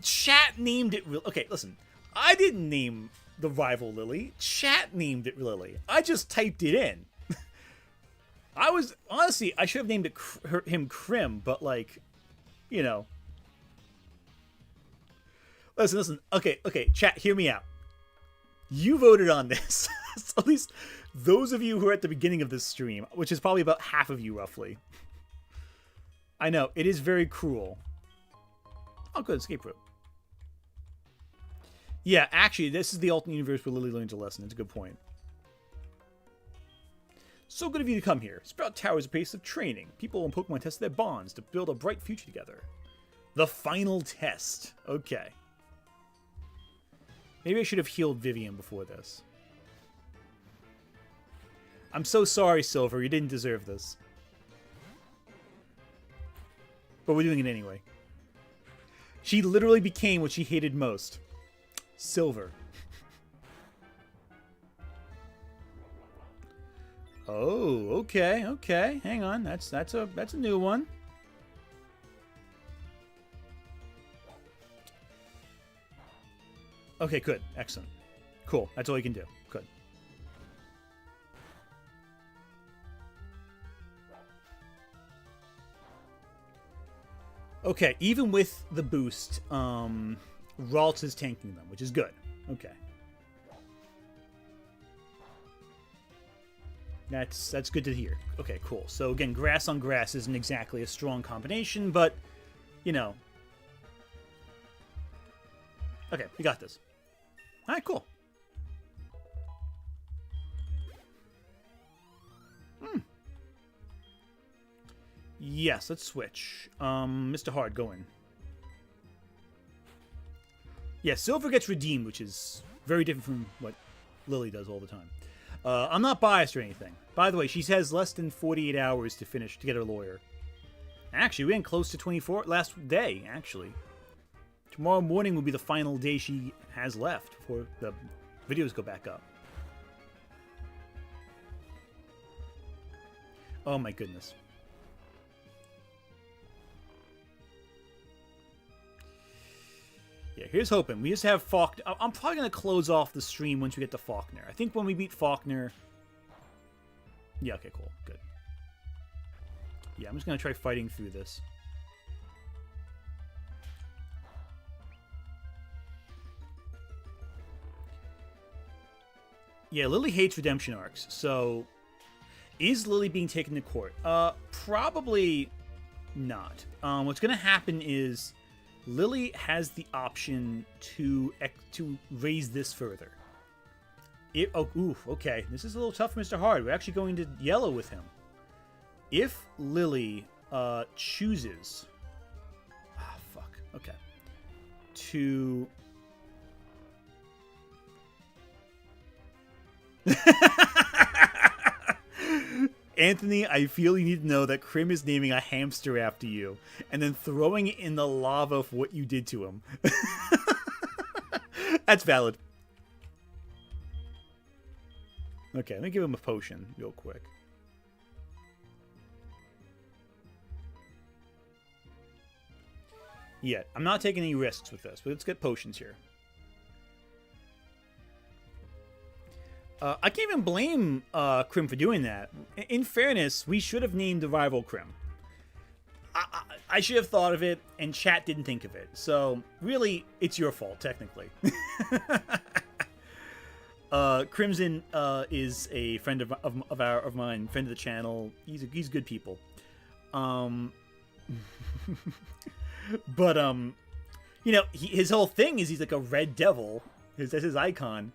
Chat named it... Okay, listen. I didn't name the rival Lily. Chat named it Lily. I just typed it in. Honestly, I should have named it him Krim, but, like, you know. Listen. Okay, chat, hear me out. You voted on this. So at least those of you who are at the beginning of this stream, which is probably about half of you, roughly. I know, it is very cruel. Oh, good, escape rope. Yeah, actually, this is the alternate universe where Lily learns a lesson. It's a good point. So good of you to come here. Sprout Tower is a place of training. People in Pokemon test their bonds to build a bright future together. The final test. Okay. Maybe I should have healed Vivian before this. I'm so sorry, Silver. You didn't deserve this. But we're doing it anyway. She literally became what she hated most. Silver. Oh, okay. Hang on. That's a new one. Okay, good. Excellent. Cool. That's all you can do. Good. Okay, even with the boost, Ralts is tanking them, which is good. Okay. That's good to hear. Okay, cool. So again, grass on grass isn't exactly a strong combination, but, you know. Okay, we got this. All right, cool. Yes, let's switch. Mr. Hard, go in. Yeah, Silver gets redeemed, which is very different from what Lily does all the time. I'm not biased or anything. By the way, she has less than 48 hours to get her lawyer. Actually, we're getting close to 24 last day, actually. Tomorrow morning will be the final day she has left before the videos go back up. Oh my goodness. Yeah, here's hoping. We just have Falkner. I'm probably going to close off the stream once we get to Falkner. I think when we beat Falkner... Yeah, okay, cool. Good. Yeah, I'm just going to try fighting through this. Yeah, Lily hates redemption arcs, so... Is Lily being taken to court? Probably not. What's going to happen is... Lily has the option to raise this further. Okay. This is a little tough for Mr. Hard. We're actually going to yellow with him. If Lily chooses... Ah, fuck. Okay. To... Anthony, I feel you need to know that Krim is naming a hamster after you and then throwing it in the lava for what you did to him. That's valid. Okay, let me give him a potion real quick. Yeah, I'm not taking any risks with this, but let's get potions here. I can't even blame Crim for doing that. In fairness, we should have named the rival Crim. I should have thought of it, and chat didn't think of it. So, really, it's your fault, technically. Crimson is a friend of mine, friend of the channel. He's good people. But you know, his whole thing is he's like a red devil. That's his icon.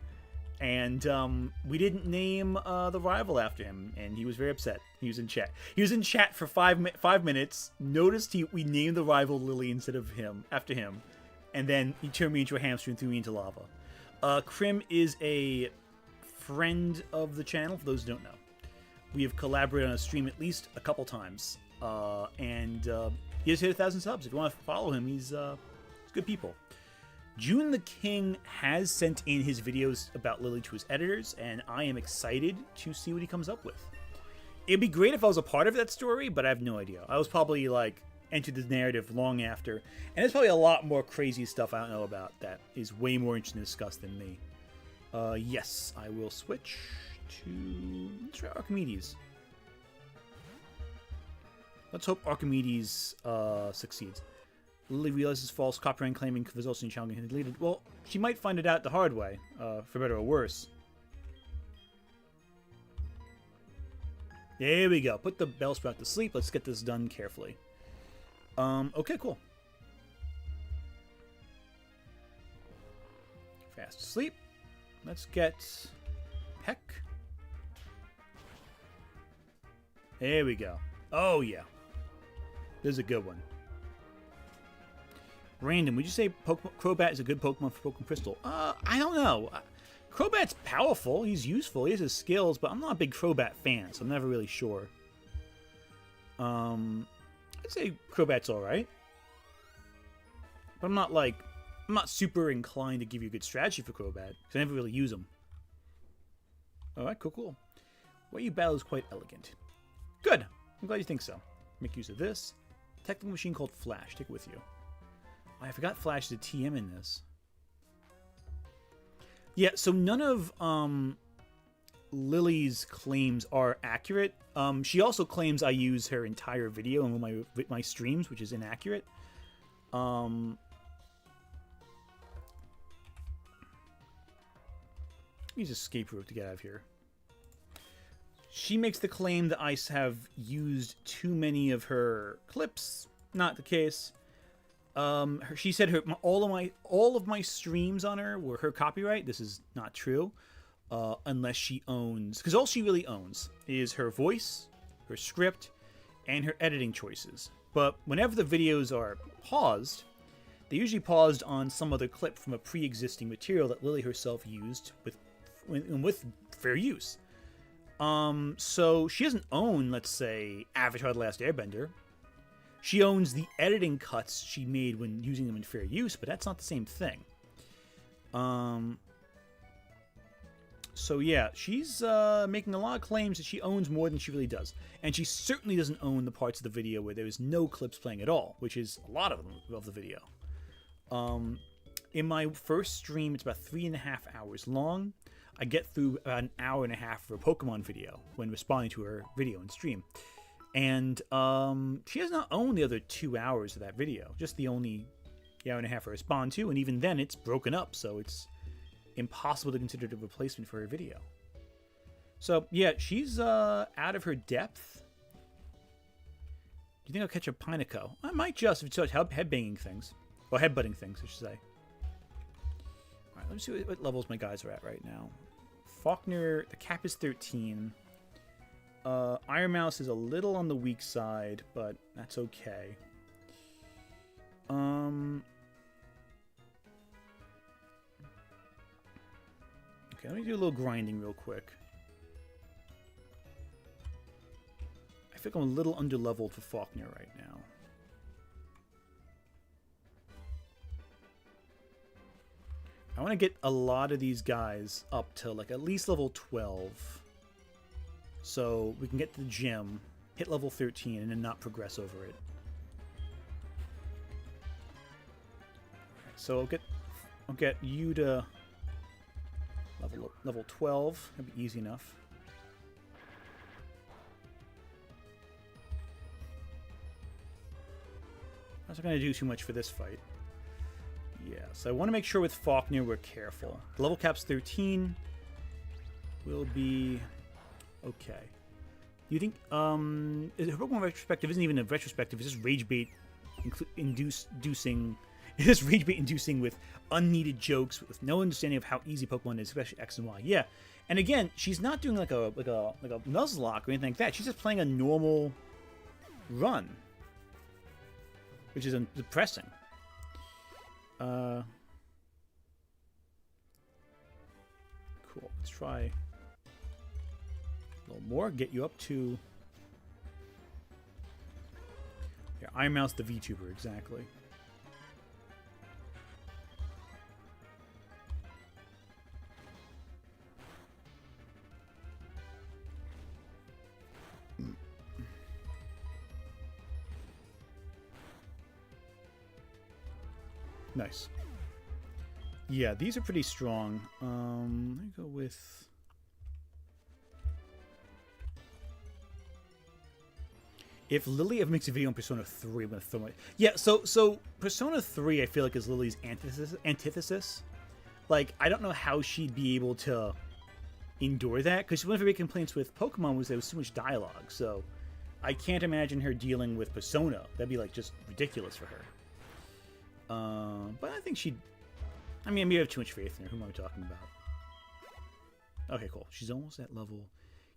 And we didn't name the rival after him, and he was very upset. He was in chat. He was in chat for 5 minutes. Noticed we named the rival Lily instead of him after him, and then he turned me into a hamster and threw me into lava. Crim is a friend of the channel. For those who don't know, we have collaborated on a stream at least a couple times, and he has hit 1,000 subs. If you want to follow him, he's good people. June the King has sent in his videos about Lily to his editors, and I am excited to see what he comes up with. It'd be great if I was a part of that story, but I have no idea. I was probably, like, entered the narrative long after, and there's probably a lot more crazy stuff I don't know about that is way more interesting to discuss than me. Yes, I will switch to... Let's try Archimedes. Let's hope Archimedes succeeds. Lily realizes false copyright claiming results in challenging and deleted. Well, she might find it out the hard way, for better or worse. There we go. Put the Bellsprout to sleep. Let's get this done carefully. Okay, cool. Fast asleep. Let's get Peck. There we go. Oh, yeah. This is a good one. Random, would you say Crobat is a good Pokemon for Pokemon Crystal? I don't know. Crobat's powerful. He's useful. He has his skills, but I'm not a big Crobat fan, so I'm never really sure. I'd say Crobat's alright. But I'm not super inclined to give you a good strategy for Crobat, because I never really use them. Alright, cool. What you battle is quite elegant. Good. I'm glad you think so. Make use of this. Technical machine called Flash. Take it with you. I forgot Flash is a TM in this. Yeah, so none of Lily's claims are accurate. She also claims I use her entire video in my streams, which is inaccurate. Use escape route to get out of here. She makes the claim that I have used too many of her clips. Not the case. She said all of my streams on her were her copyright. This is not true, unless she owns, because all she really owns is her voice, her script, and her editing choices. But whenever the videos are paused, they're usually paused on some other clip from a pre-existing material that Lily herself used with fair use. So she doesn't own, let's say, Avatar: The Last Airbender. She owns the editing cuts she made when using them in fair use, but that's not the same thing. So yeah, she's making a lot of claims that she owns more than she really does. And she certainly doesn't own the parts of the video where there is no clips playing at all, which is a lot of them of the video. In my first stream, it's about 3.5 hours long. I get through about an hour and a half of a Pokemon video when responding to her video and stream. And she does not own the other 2 hours of that video, just the only hour and a half I respond to, and even then it's broken up, so it's impossible to consider it a replacement for her video. So yeah, she's out of her depth. Do you think I'll catch a Pineco? I might just, if it starts headbanging things. Or headbutting things, I should say. Alright, let me see what levels my guys are at right now. Falkner, the cap is 13. Iron Mouse is a little on the weak side, but that's okay. Okay, let me do a little grinding real quick. I think I'm a little underleveled for Falkner right now. I want to get a lot of these guys up to like at least level 12. So we can get to the gym, hit level 13, and then not progress over it. So I'll get you to level 12. That'd be easy enough. I'm not going to do too much for this fight. Yeah, so I want to make sure with Falkner we're careful. The level cap's 13. Will be okay. You think Pokemon retrospective isn't even a retrospective? It's just rage bait inducing. It is rage bait inducing with unneeded jokes with no understanding of how easy Pokemon is, especially X and Y. Yeah, and again, she's not doing like a Nuzlocke or anything like that. She's just playing a normal run, which is depressing. Cool. Let's try a little more. Get you up to. Yeah, Iron Mouse the VTuber, exactly. Nice. Yeah, these are pretty strong. Let me go with. If Lily ever makes a video on Persona 3, I'm gonna throw it. Yeah, so Persona 3, I feel like is Lily's antithesis. Like, I don't know how she'd be able to endure that, because one of her big complaints with Pokemon was there was too much dialogue. So, I can't imagine her dealing with Persona. That'd be like just ridiculous for her. But I think she'd. I mean, maybe I have too much faith in her. Who am I talking about? Okay, cool. She's almost at level.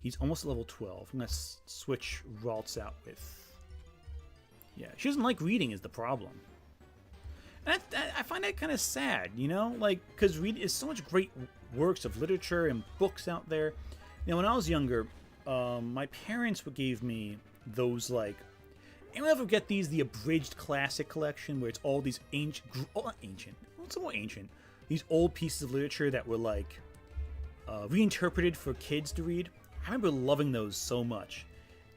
He's almost at level 12. I'm gonna switch Ralts out with. Yeah, she doesn't like reading is the problem. And I find that kind of sad, you know, like because there's so much great works of literature and books out there. You know, when I was younger, my parents gave me those like. Anyone ever get these, the abridged classic collection, where it's all these ancient, not ancient, well, it's more ancient, these old pieces of literature that were like reinterpreted for kids to read. I remember loving those so much,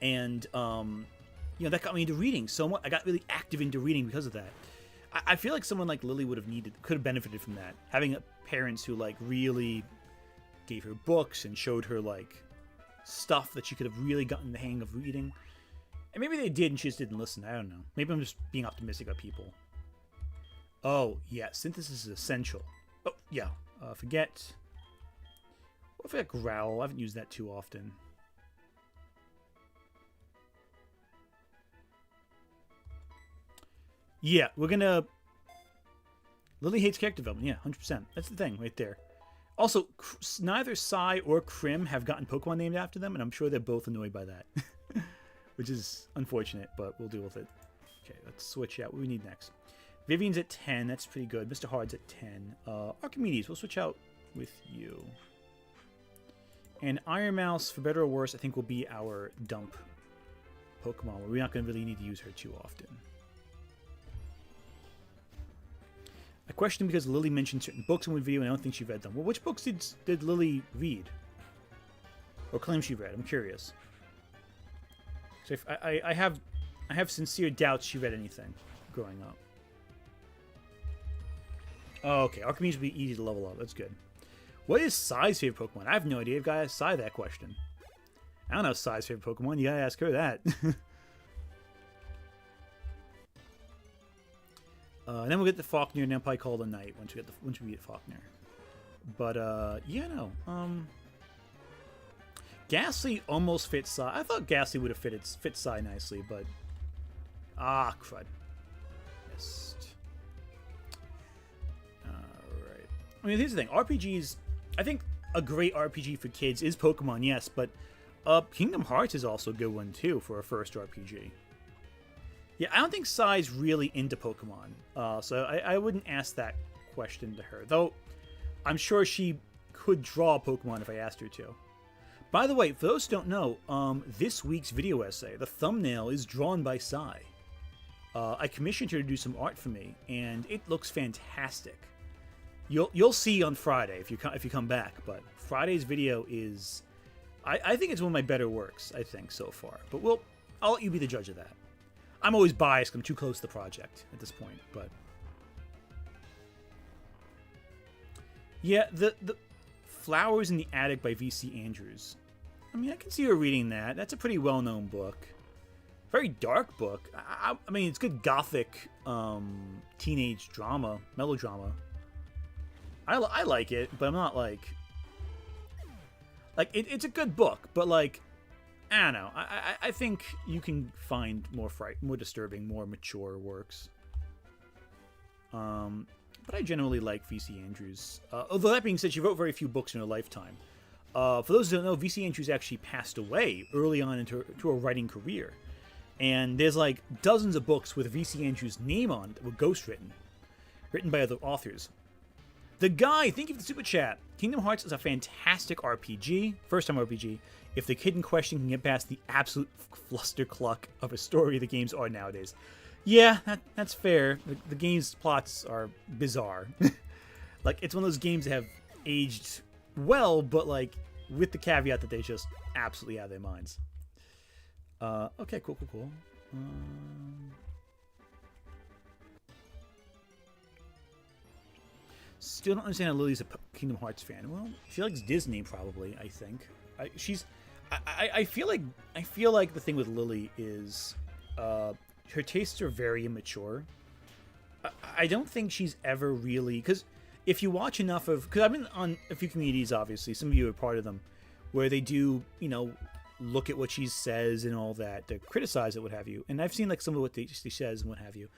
and you know that got me into reading so much. I got really active into reading because of that. I feel like someone like Lily could have benefited from that, having parents who like really gave her books and showed her like stuff that she could have really gotten the hang of reading. And maybe they did and she just didn't listen. I don't know. Maybe I'm just being optimistic about people. Oh, yeah. Synthesis is essential. Oh, yeah. Forget. What if I forget Growl? I haven't used that too often. Yeah, we're gonna. Lily hates character development. Yeah, 100%. That's the thing right there. Also, neither Sai or Krim have gotten Pokemon named after them, and I'm sure they're both annoyed by that. Which is unfortunate, but we'll deal with it. Okay, let's switch out. What do we need next? Vivian's at 10. That's pretty good. Mr. Hard's at 10. Archimedes, we'll switch out with you. And Iron Mouse, for better or worse, I think will be our dump Pokemon. We're not going to really need to use her too often. I question because Lily mentioned certain books in one video, and I don't think she read them. Well, which books did Lily read? Or claim she read? I'm curious. So if I have sincere doubts she read anything growing up. Oh, okay, Archimedes would be easy to level up. That's good. What is Sai's favorite Pokemon? I have no idea. I've got to ask Sai that question. I don't know Sai's favorite Pokemon. You gotta ask her that. And then we'll get the Falkner, and then probably call it a night once we get Falkner. But yeah, no. Gastly almost fits Sai. I thought Gastly would have fit Sai nicely, but crud. Missed. Alright. I mean, here's the thing. RPGs, I think a great RPG for kids is Pokemon, yes, but Kingdom Hearts is also a good one, too, for a first RPG. Yeah, I don't think Sai's really into Pokemon, so I wouldn't ask that question to her. Though, I'm sure she could draw a Pokemon if I asked her to. By the way, for those who don't know, this week's video essay, the thumbnail is drawn by Sai. I commissioned her to do some art for me, and it looks fantastic. You'll see on Friday if you come back, but Friday's video is, I think it's one of my better works, I think, so far. But I'll let you be the judge of that. I'm always biased. I'm too close to the project at this point, but yeah, the Flowers in the Attic by V.C. Andrews. I mean, I can see her reading that. That's a pretty well-known book. Very dark book. I mean, it's good gothic teenage drama, melodrama. I like it, but I'm not like it's a good book, but like I don't know. I think you can find more disturbing, more mature works. But I generally like V.C. Andrews. Although that being said, she wrote very few books in her lifetime. For those who don't know, V.C. Andrews actually passed away early on into her writing career. And there's like dozens of books with V.C. Andrews' name on it that were ghostwritten, written by other authors. The Guy, thank you for the super chat. Kingdom Hearts is a fantastic RPG, first-time RPG, if the kid in question can get past the absolute flustercluck of a story the games are nowadays. Yeah, that's fair. The game's plots are bizarre. Like, it's one of those games that have aged well, but like with the caveat that they just absolutely out of their minds. Okay, cool. Still don't understand how Lily's a Kingdom Hearts fan. Well, she likes Disney, probably. I think I feel like the thing with Lily is her tastes are very immature. I don't think she's ever really, because if you watch enough of, because I've been on a few communities, obviously, some of you are part of them, where they do, look at what she says and all that, to criticize it, what have you. And I've seen like some of what she says and what have you.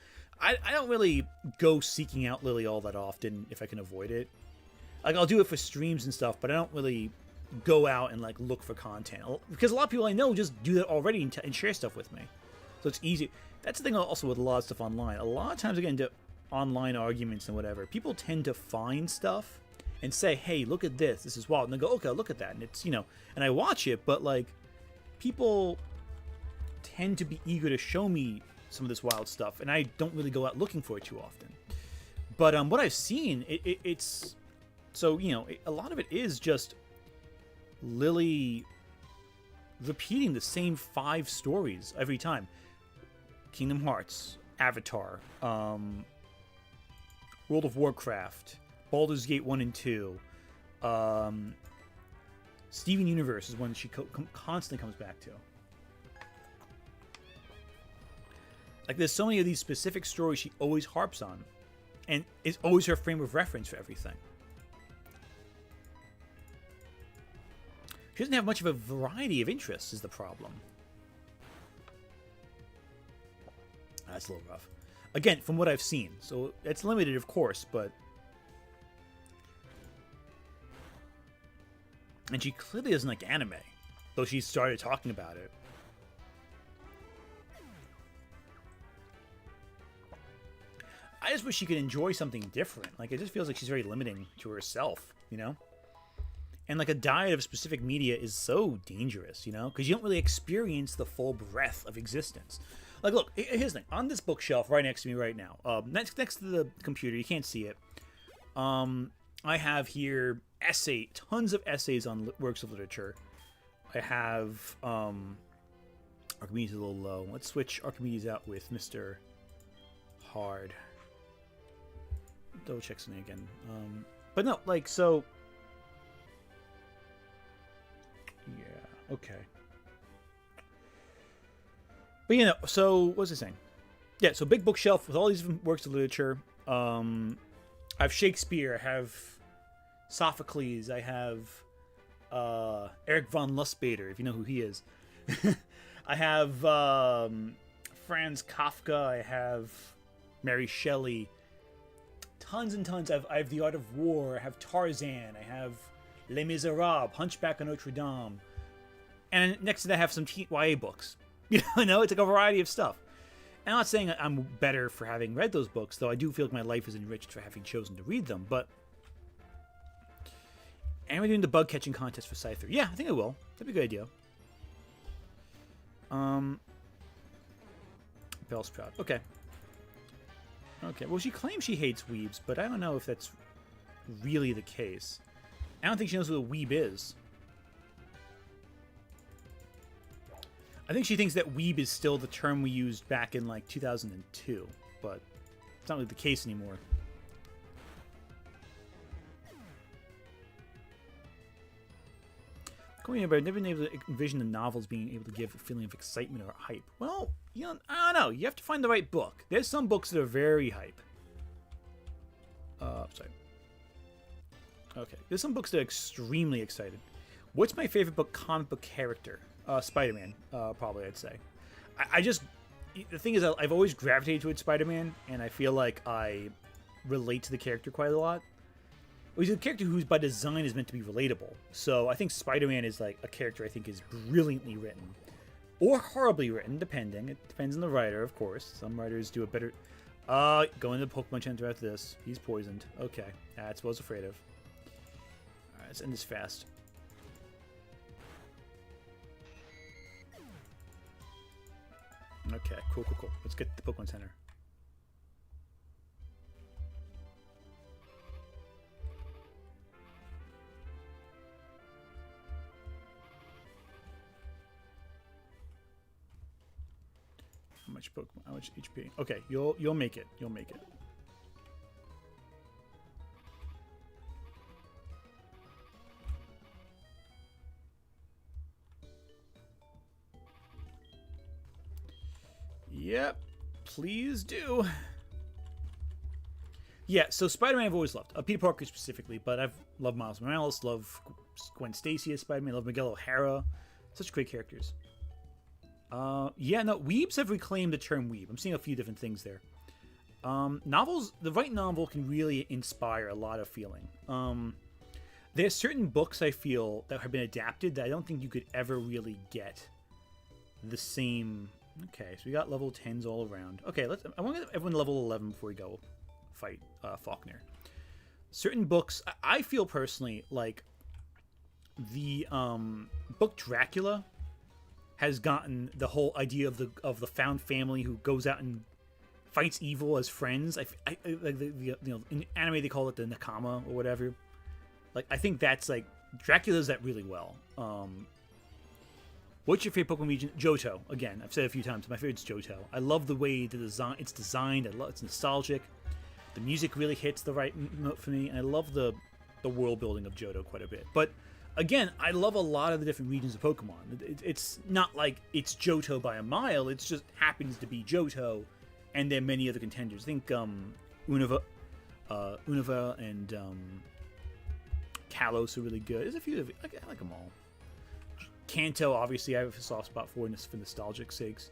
I don't really go seeking out Lily all that often if I can avoid it. Like, I'll do it for streams and stuff, but I don't really go out and like look for content, because a lot of people I know just do that already and share stuff with me, so it's easy. That's the thing also with a lot of stuff online. A lot of times I get into online arguments and whatever, people tend to find stuff and say, hey, look at this, this is wild, and they go, okay, I'll look at that, and it's, and I watch it, but like, people tend to be eager to show me some of this wild stuff, and I don't really go out looking for it too often. But what I've seen, it's so, a lot of it is just Lily repeating the same 5 stories every time. Kingdom Hearts, Avatar, World of Warcraft, Baldur's Gate 1 and 2, Steven Universe is one she constantly comes back to. Like, there's so many of these specific stories she always harps on, and it's always her frame of reference for everything. She doesn't have much of a variety of interests, is the problem. That's a little rough. Again, from what I've seen. So, it's limited, of course, but... And she clearly doesn't like anime, though she started talking about it. I just wish she could enjoy something different. Like, it just feels like she's very limiting to herself, And, like, a diet of specific media is so dangerous, Because you don't really experience the full breadth of existence. Like, look, here's the thing. On this bookshelf right next to me right now, next to the computer, you can't see it, I have here tons of essays on works of literature. I have, Archimedes is a little low. Let's switch Archimedes out with Mr. Hard. Double check something again. But no, like, so... Yeah, okay. But, so, what was I saying? Yeah, so big bookshelf with all these works of literature. I have Shakespeare, I have Sophocles, I have Erich von Lustbader, if you know who he is. I have Franz Kafka, I have Mary Shelley, tons and tons. I have The Art of War, I have Tarzan, I have Les Miserables, Hunchback of Notre Dame, and next to that I have some YA books. It's like a variety of stuff. And I'm not saying I'm better for having read those books, though I do feel like my life is enriched for having chosen to read them, but... Am I doing the bug catching contest for Scyther? Yeah, I think I will. That'd be a good idea. Bellsprout. Okay. Okay, well, she claims she hates weebs, but I don't know if that's really the case. I don't think she knows what a weeb is. I think she thinks that weeb is still the term we used back in, like, 2002, but it's not really the case anymore. I've never been able to envision the novels being able to give a feeling of excitement or hype. Well, you know, I don't know. You have to find the right book. There's some books that are very hype. Sorry. Okay, there's some books that are extremely excited. What's my favorite book comic book character? Spider-Man, probably, I'd say. The thing is, I've always gravitated towards Spider-Man, and I feel like I relate to the character quite a lot. He's a character who's by design is meant to be relatable. So I think Spider-Man is like a character I think is brilliantly written. Or horribly written, depending. It depends on the writer, of course. Some writers do a better... Going to the Pokemon Center after this. He's poisoned. Okay, that's what I was afraid of. Alright, let's end this fast. Okay, cool. Let's get to the Pokemon Center. How much Pokemon? How much HP? Okay, you'll make it. You'll make it. Yep, please do. Yeah, so Spider-Man I've always loved. Peter Parker specifically, but I've loved Miles Morales, love Gwen Stacy as Spider-Man, love Miguel O'Hara. Such great characters. Yeah, no, weebs have reclaimed the term weeb. I'm seeing a few different things there. Novels, the right novel can really inspire a lot of feeling. There's certain books I feel that have been adapted that I don't think you could ever really get the same... Okay, so we got level 10s all around. Okay, I want to get everyone level 11 before we go fight Falkner. Certain books, I feel personally like the book Dracula has gotten the whole idea of the found family who goes out and fights evil as friends. You know, in anime they call it the Nakama or whatever. Like, I think that's like Dracula does that really well. What's your favorite Pokemon region? Johto. Again, I've said it a few times. My favorite's Johto. I love the way it's designed. It's nostalgic. The music really hits the right note for me, and I love the world building of Johto quite a bit. But again, I love a lot of the different regions of Pokemon. It's not like it's Johto by a mile. It just happens to be Johto, and there are many other contenders. I think Unova and Kalos are really good. There's a few of I like them all. Kanto, obviously, I have a soft spot for nostalgic sakes.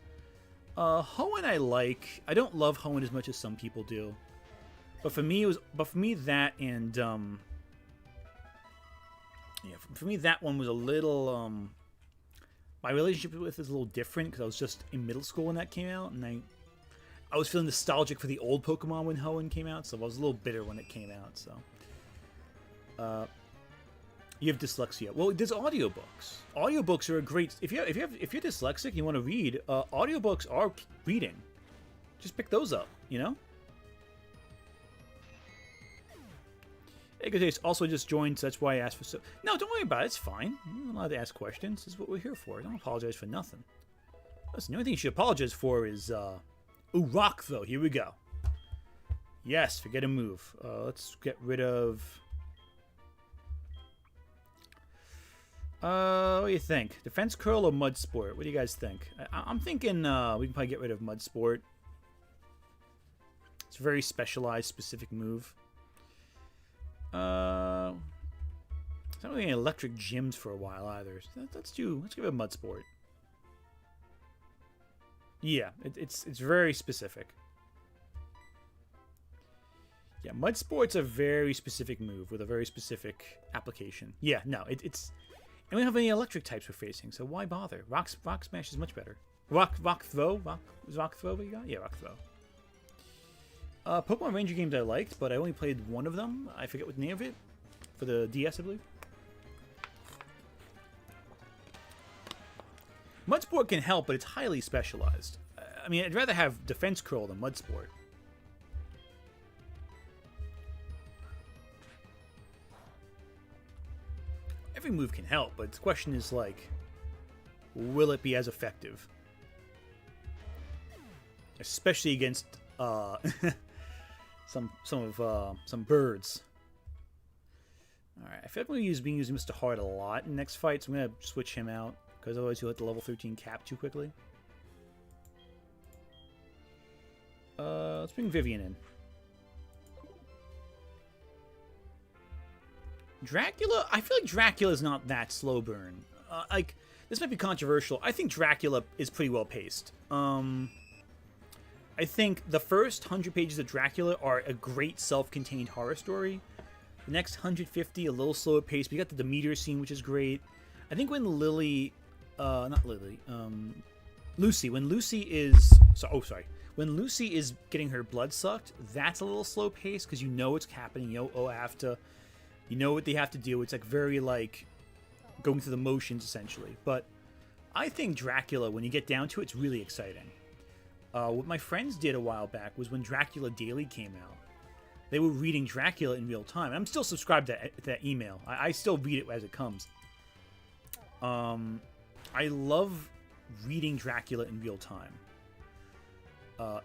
Hoenn I like. I don't love Hoenn as much as some people do. But for me, that and yeah, for me that one was a little my relationship with it is a little different because I was just in middle school when that came out, and I was feeling nostalgic for the old Pokemon when Hoenn came out, so I was a little bitter when it came out. So, you have dyslexia. Well, there's audiobooks. Audiobooks are a great. If you're dyslexic and you want to read, audiobooks are reading. Just pick those up. You know. Egotaste also just joined, so that's why I asked for so. No, don't worry about it. It's fine. You're allowed to ask questions. This is what we're here for. Don't apologize for nothing. Listen, the only thing you should apologize for is ooh, rock though. Here we go. Yes, forget a move. Let's get rid of. What do you think? Defense Curl or Mud Sport? What do you guys think? I'm thinking we can probably get rid of Mud Sport. It's a very specialized, specific move. It's not really any electric gyms for a while either. So let's give it a Mud Sport. Yeah, it's very specific. Yeah, Mud Sport's a very specific move with a very specific application. Yeah, no, it's. And we don't have any electric types we're facing, so why bother? Rock Smash is much better. Rock Throw? Is Rock Throw what you got? Yeah, Rock Throw. Pokemon Ranger games I liked, but I only played one of them. I forget what the name of it. For the DS, I believe. Mudsport can help, but it's highly specialized. I mean, I'd rather have Defense Curl than Mudsport. Every move can help, but the question is, like, will it be as effective? Especially against some birds. Alright, I feel like I'm going to be using Mr. Hard a lot in next fight, so I'm going to switch him out, because otherwise he'll hit the level 13 cap too quickly. Let's bring Vivian in. Dracula? I feel like Dracula's not that slow burn. Like, this might be controversial. I think Dracula is pretty well paced. I think the first 100 pages of Dracula are a great self-contained horror story. The next 150, a little slower pace. But you got the Demeter scene, which is great. I think when Lucy, when Lucy is, when Lucy is getting her blood sucked, that's a little slow pace because you know it's happening. You know what they have to do. It's like very like going through the motions essentially. But I think Dracula, when you get down to it, it's really exciting. What my friends did a while back was when Dracula Daily came out, they were reading Dracula in real time. I'm still subscribed to that email. I still read it as it comes. I love reading Dracula in real time.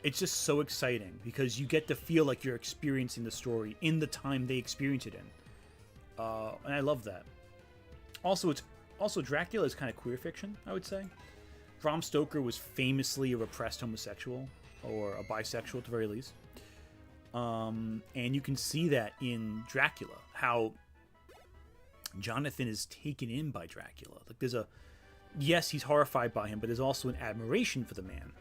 It's just so exciting because you get to feel like you're experiencing the story in the time they experience it in. And I love that. Also, Dracula is kind of queer fiction, I would say. Bram Stoker was famously a repressed homosexual, or a bisexual at the very least. And you can see that in Dracula, how Jonathan is taken in by Dracula. Like yes, he's horrified by him, but there's also an admiration for the man.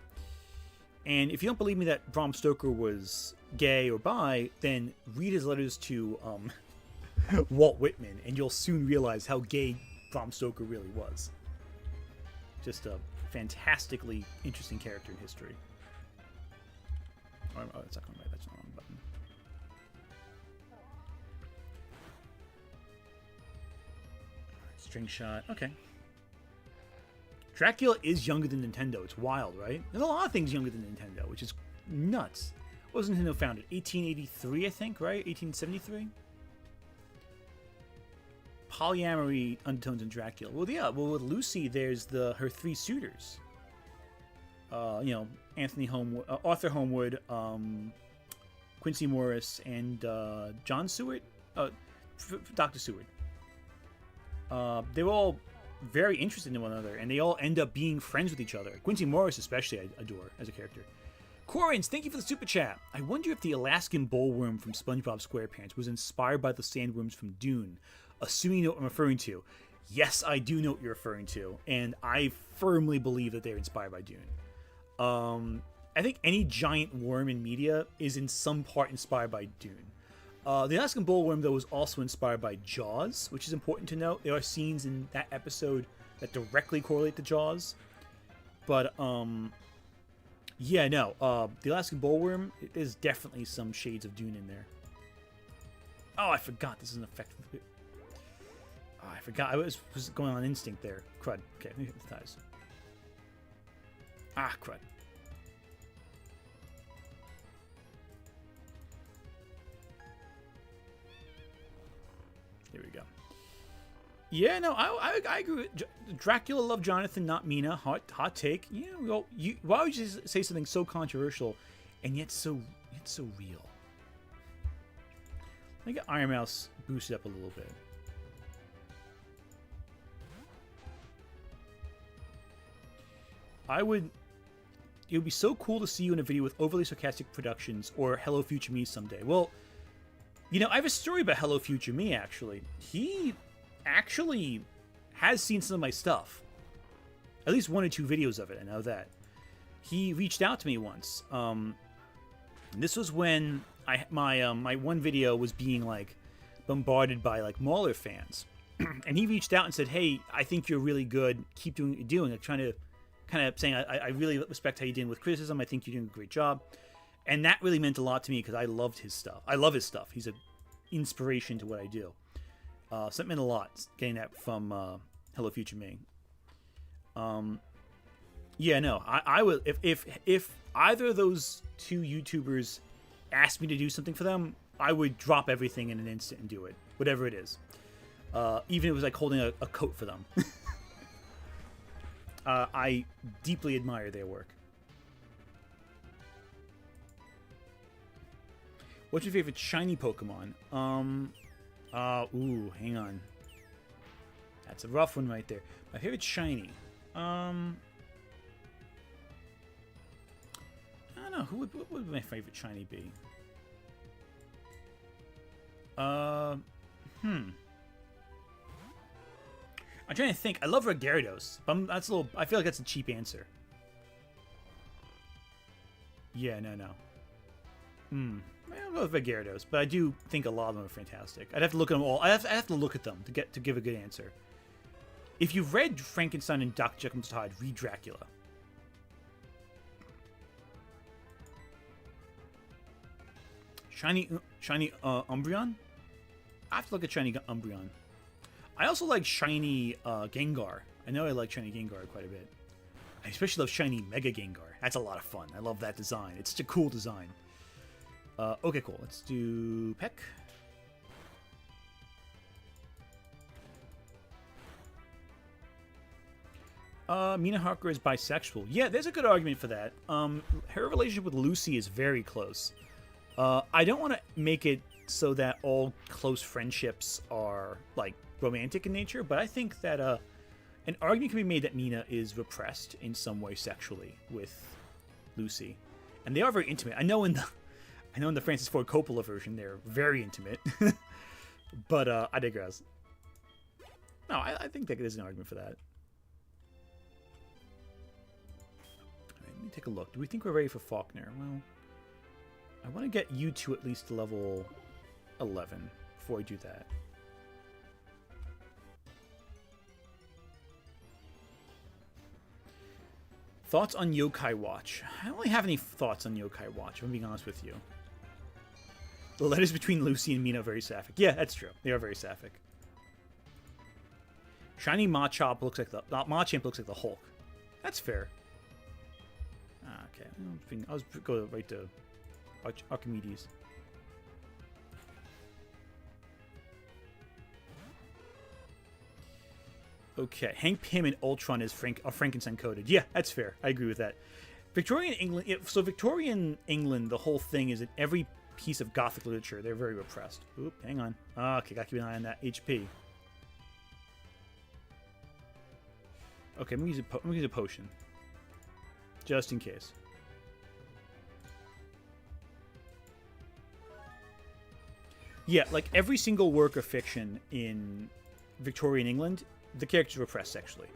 And if you don't believe me that Bram Stoker was gay or bi, then read his letters to Walt Whitman, and you'll soon realize how gay Bram Stoker really was. Just a fantastically interesting character in history. Oh, that's not going right. That's the wrong button. String shot. Okay. Dracula is younger than Nintendo. It's wild, right? There's a lot of things younger than Nintendo, which is nuts. What was Nintendo founded? 1883, I think, right? 1873? Polyamory undertones in Dracula. Well, yeah. Well, with Lucy, there's her three suitors. Arthur Homewood, Quincy Morris, and John Seward, Dr. Seward. They were all very interested in one another, and they all end up being friends with each other. Quincy Morris, especially, I adore as a character. Corins, thank you for the super chat. I wonder if the Alaskan bullworm from SpongeBob SquarePants was inspired by the sandworms from Dune. Assuming you know what I'm referring to. Yes, I do know what you're referring to, and I firmly believe that they're inspired by Dune. I think any giant worm in media is in some part inspired by Dune. The Alaskan bullworm, though, was also inspired by Jaws, which is important to note. There are scenes in that episode that directly correlate to Jaws. But, yeah, no. The Alaskan bullworm, there's definitely some shades of Dune in there. Oh, I forgot this is an effective... Oh, I forgot. I was going on instinct there. Crud. Okay, let me hit the thighs. Ah, crud. There we go. Yeah, no, I agree with Dracula loved Jonathan, not Mina. Hot take. Yeah, well, why would you say something so controversial and yet so real? Let me get Iron Mouse boosted up a little bit. It would be so cool to see you in a video with overly sarcastic productions or Hello Future Me someday. Well, you know, I have a story about Hello Future Me, actually. He actually has seen some of my stuff. At least 1 or 2 videos of it, I know that. He reached out to me once. This was when my one video was being, like, bombarded by, like, Mauler fans. And he reached out and said, hey, I think you're really good. Keep doing what you're doing. Like, trying to... kind of saying, I really respect how you did with criticism. I think you're doing a great job. And that really meant a lot to me because I loved his stuff. I love his stuff. He's an inspiration to what I do. So that meant a lot, getting that from Hello Future Me. Yeah, no, I would, if either of those 2 YouTubers asked me to do something for them, I would drop everything in an instant and do it. Whatever it is. Even if it was like holding a coat for them. I deeply admire their work. What's your favorite shiny Pokemon? Ooh, hang on. That's a rough one right there. My favorite shiny. I don't know. What would my favorite shiny be? I'm trying to think. I love Gyarados, but that's a little. I feel like that's a cheap answer. Yeah, no. I'll go with Gyarados, but I do think a lot of them are fantastic. I'd have to look at them all. I have to look at them to give a good answer. If you've read Frankenstein and Dr. Jekyll and Mr. Hyde, read Dracula. Shiny Umbreon? I have to look at shiny Umbreon. I also like shiny Gengar. I know I like shiny Gengar quite a bit. I especially love shiny Mega Gengar. That's a lot of fun. I love that design. It's such a cool design. Okay, cool. Let's do Peck. Mina Harker is bisexual. Yeah, there's a good argument for that. Her relationship with Lucy is very close. I don't want to make it so that all close friendships are, like, romantic in nature, but I think that an argument can be made that Mina is repressed in some way sexually with Lucy. And they are very intimate. I know in the Francis Ford Coppola version they're very intimate. But I digress. No, I think that there's an argument for that. Let me take a look. Do we think we're ready for Falkner? Well, I want to get you to at least level 11 before I do that. Thoughts on Yokai Watch? I don't really have any thoughts on Yokai Watch, if I'm being honest with you. The letters between Lucy and Mina are very sapphic. Yeah, that's true. They are very sapphic. Shiny Machamp looks like the Hulk. That's fair. Okay, I was go right to Archimedes. Okay, Hank Pym and Ultron is Frankenstein coded. Yeah, that's fair. I agree with that. Victorian England. So Victorian England, the whole thing is in every piece of Gothic literature, they're very repressed. Oop, hang on. Okay, gotta keep an eye on that HP. Okay, I'm gonna use a potion, just in case. Yeah, like every single work of fiction in Victorian England, the characters are repressed sexually.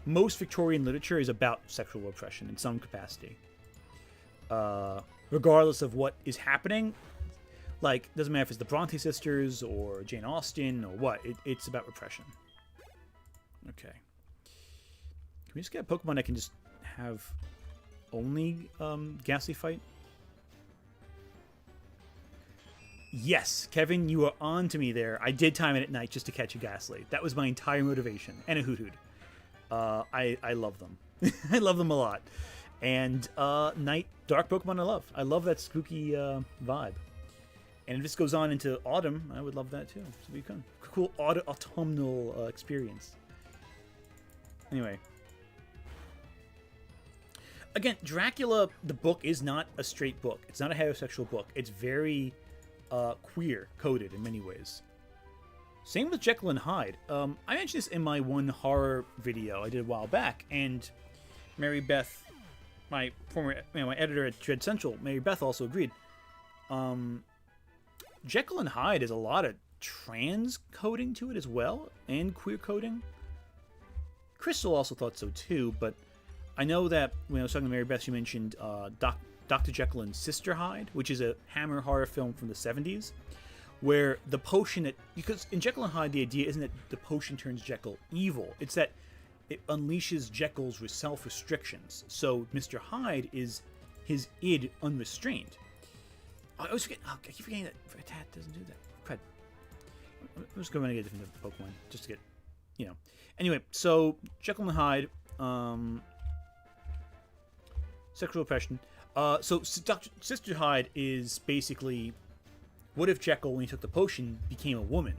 Most Victorian literature is about sexual repression in some capacity. Regardless of what is happening, like, doesn't matter if it's the Bronte sisters or Jane Austen or what, it's about repression. Okay. Can we just get a Pokemon that can just have only Gastly fight? Yes, Kevin, you are on to me there. I did time it at night just to catch a Gastly. That was my entire motivation. And a Hoot. I love them. I love them a lot. And night dark Pokemon I love. I love that spooky vibe. And if this goes on into autumn, I would love that too. This would be fun. Cool autumnal experience. Anyway. Again, Dracula, the book, is not a straight book. It's not a heterosexual book. It's very queer coded in many ways. Same with Jekyll and Hyde. I mentioned this in my one horror video I did a while back, and Mary Beth, my editor at Dread Central, Mary Beth also agreed. Jekyll and Hyde has a lot of trans coding to it as well, and queer coding. Crystal also thought so too, but I know that when I was talking to Mary Beth, she mentioned Dr. Jekyll and Sister Hyde, which is a Hammer horror film from the 70s, where the potion that... Because in Jekyll and Hyde, the idea isn't that the potion turns Jekyll evil. It's that it unleashes Jekyll's self-restrictions. So Mr. Hyde is his id unrestrained. I always forget... I keep forgetting that Rattata doesn't do that. Crud. I'm just going to get a different Pokemon, just to get... You know. Anyway, so Jekyll and Hyde... sexual repression. So Sister Hyde is basically... What if Jekyll, when he took the potion, became a woman?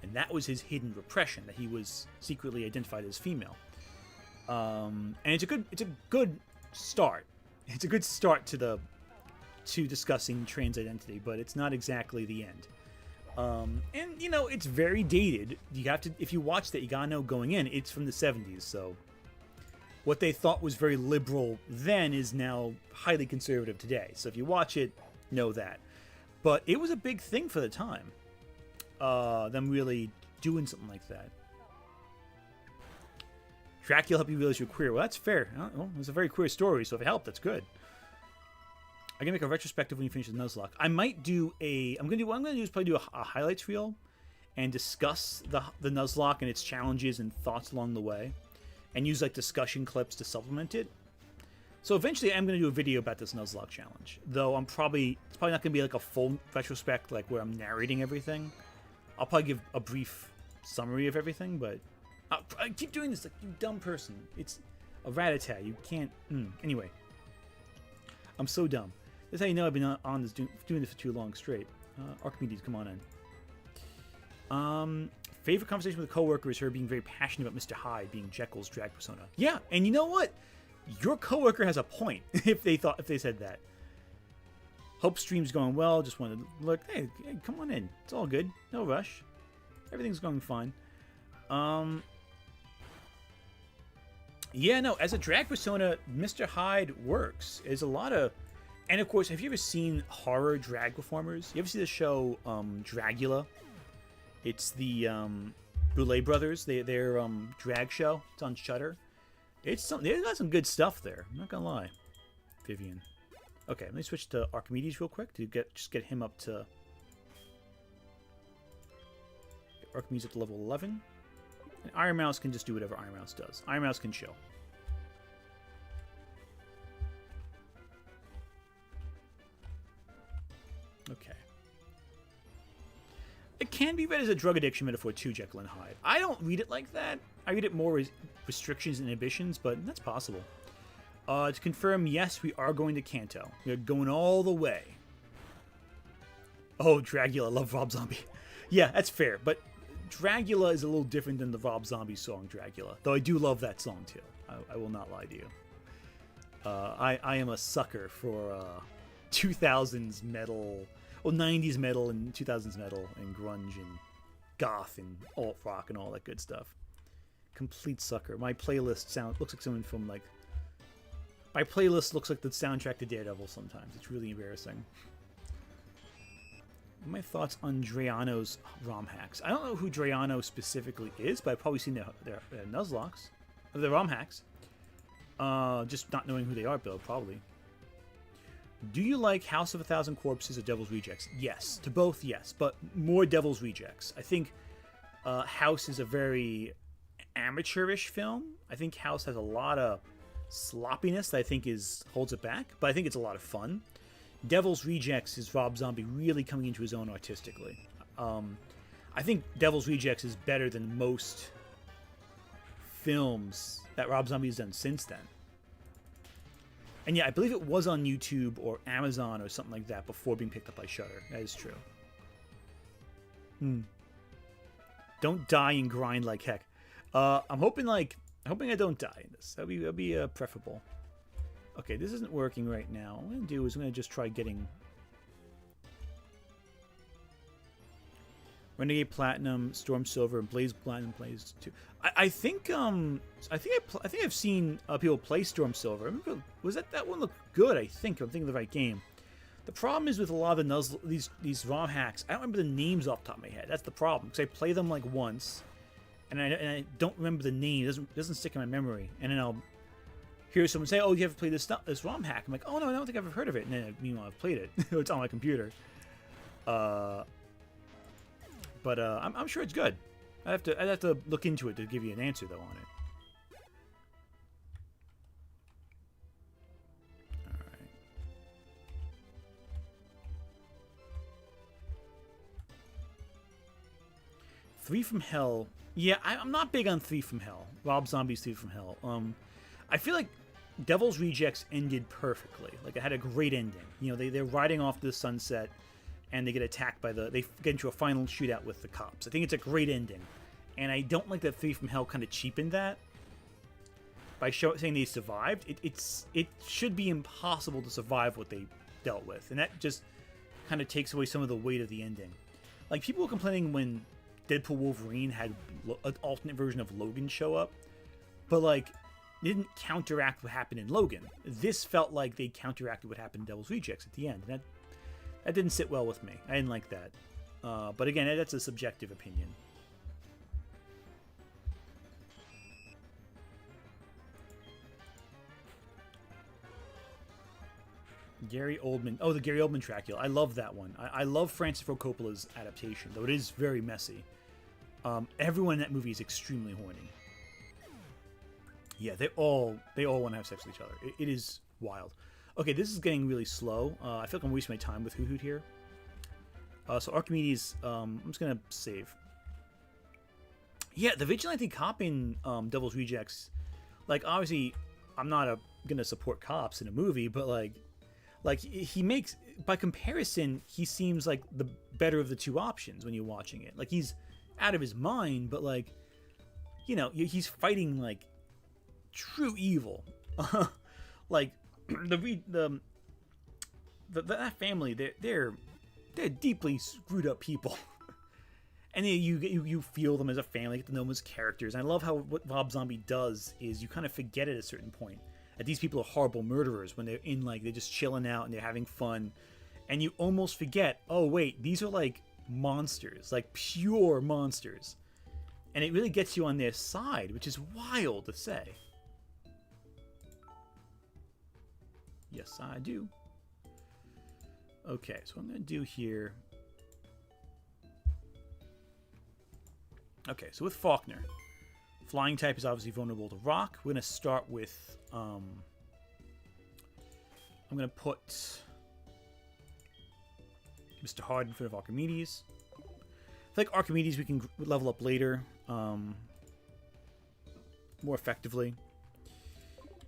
And that was his hidden repression, that he was secretly identified as female. And it's a good start. It's a good start to discussing trans identity, but it's not exactly the end. And you know, it's very dated. You have to, if you watch that, you gotta know going in, it's from the 70s. So what they thought was very liberal then is now highly conservative today. So if you watch it, know that. But it was a big thing for the time. Them really doing something like that. Dracula help you realize you're queer. Well, that's fair. Well, it was a very queer story, so if it helped, that's good. I'm gonna make a retrospective when you finish the Nuzlocke. I might do a. What I'm gonna do is probably do a highlights reel, and discuss the Nuzlocke and its challenges and thoughts along the way, and use like discussion clips to supplement it. So eventually, I'm gonna do a video about this Nuzlocke challenge. Though it's probably not gonna be like a full retrospect, like where I'm narrating everything. I'll probably give a brief summary of everything, but I keep doing this like you dumb person. It's a Rattata. You can't. Anyway, I'm so dumb. That's how you know I've been on this doing this for too long straight. Archimedes, come on in. Favorite conversation with a coworker is her being very passionate about Mr. Hyde being Jekyll's drag persona. Yeah, and you know what? Your coworker has a point if they said that. Hope stream's going well. Just wanted to look. Hey, come on in. It's all good. No rush. Everything's going fine. Yeah, no. As a drag persona, Mr. Hyde works. There's a lot of, and of course, have you ever seen horror drag performers? You ever see the show Dragula? It's the Boulet brothers. Their drag show. It's on Shudder. They got some good stuff there. I'm not gonna lie, Vivian. Okay, let me switch to Archimedes real quick to just get him up to Archimedes up to level 11. And Iron Mouse can just do whatever Iron Mouse does. Iron Mouse can chill. Okay. It can be read as a drug addiction metaphor too, Jekyll and Hyde. I don't read it like that. I read it more as restrictions and inhibitions, but that's possible. To confirm, yes, we are going to Kanto. We're going all the way. Oh, Dragula. Love Rob Zombie. Yeah, that's fair. But Dragula is a little different than the Rob Zombie song, Dragula. Though I do love that song, too. I will not lie to you. I am a sucker for 2000s metal. Well, 90s metal and 2000s metal and grunge and goth and alt rock and all that good stuff. Complete sucker. My playlist looks like someone from like... My playlist looks like the soundtrack to Daredevil sometimes. It's really embarrassing. My thoughts on Drayano's ROM hacks. I don't know who Drayano specifically is, but I've probably seen their Nuzlocks. Or their ROM hacks. Just not knowing who they are, Bill, probably. Do you like House of a Thousand Corpses or Devil's Rejects? Yes. To both, yes. But more Devil's Rejects. I think House is a very amateurish film. I think House has a lot of sloppiness that I think holds it back, but I think it's a lot of fun. Devil's Rejects is Rob Zombie really coming into his own artistically. I think Devil's Rejects is better than most films that Rob Zombie has done since then. And yeah, I believe it was on YouTube or Amazon or something like that before being picked up by Shudder. That is true. Don't die and grind like heck. I'm hoping I don't die in this. That'd be preferable. Okay, this isn't working right now. What I'm gonna do is I'm gonna just try getting Renegade Platinum, Storm Silver, and Blaze Platinum, Blaze 2. I think I've seen people play Storm Silver. Was that one looked good? I think I'm thinking of the right game. The problem is with a lot of the these ROM hacks, I don't remember the names off the top of my head. That's the problem because I play them like once, and I don't remember the name. It doesn't stick in my memory, and then I'll hear someone say, "Oh, you have to play this ROM hack." I'm like, "Oh no, I don't think I've ever heard of it." And then meanwhile, I've played it. It's on my computer. But I'm sure it's good. I'd have to look into it to give you an answer though on it. All right. Three from Hell. Yeah, I'm not big on Three from Hell. Rob Zombie's Three from Hell. I feel like Devil's Rejects ended perfectly. Like it had a great ending. You know, they're riding off the sunset. And they get attacked by they get into a final shootout with the cops. I think it's a great ending. And I don't like that Three from Hell kind of cheapened that. By saying they survived, it should be impossible to survive what they dealt with. And that just kind of takes away some of the weight of the ending. Like, people were complaining when Deadpool Wolverine had an alternate version of Logan show up, but, like, it didn't counteract what happened in Logan. This felt like they counteracted what happened in Devil's Rejects at the end, and that didn't sit well with me. I didn't like that. But again, that's a subjective opinion. Gary Oldman. Oh, the Gary Oldman Dracula. I love that one. I love Francis Ford Coppola's adaptation, though it is very messy. Everyone in that movie is extremely horny. Yeah, they all want to have sex with each other. It is wild. Okay, this is getting really slow. I feel like I'm wasting my time with Hoot here. So Archimedes, I'm just gonna save. Yeah, the vigilante cop in Devil's Rejects. Like, obviously, I'm not gonna support cops in a movie, but like he makes, by comparison, he seems like the better of the two options when you're watching it. Like, he's out of his mind, but like, you know, he's fighting like true evil. Like that family, they're deeply screwed up people. And you feel them as a family, get to know them as characters. And I love how what Rob Zombie does is you kind of forget at a certain point that these people are horrible murderers when they're in, like, they're just chilling out and they're having fun. And you almost forget, oh wait, these are like monsters, like pure monsters. And it really gets you on their side, which is wild to say. Yes, I do. Okay, so what I'm going to do here... Okay, so with Falkner, flying type is obviously vulnerable to rock. We're going to start with... I'm going to put Mr. Hard in front of Archimedes. I feel like Archimedes we can level up later more effectively.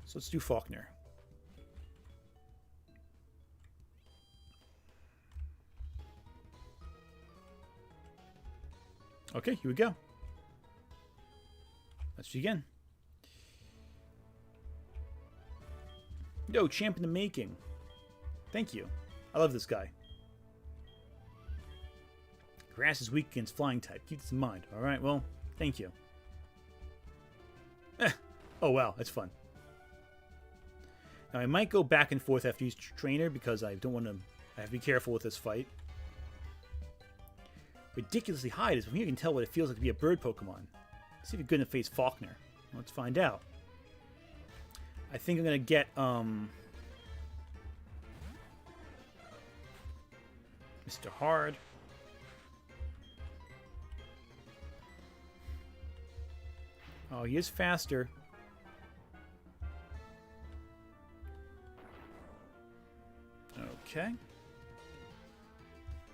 So let's do Falkner. Okay, here we go. Let's begin. Yo, champ in the making. Thank you. I love this guy. Grass is weak against flying type. Keep this in mind. Alright, well, thank you. Oh, wow, that's fun. Now, I might go back and forth after each trainer because I don't want to... I have to be careful with this fight. Ridiculously high it is. From here you can tell what it feels like to be a bird Pokemon. Let's see if you're good enough to face Falkner. Let's find out. I think I'm going to get, Mr. Hard. Oh, he is faster. Okay.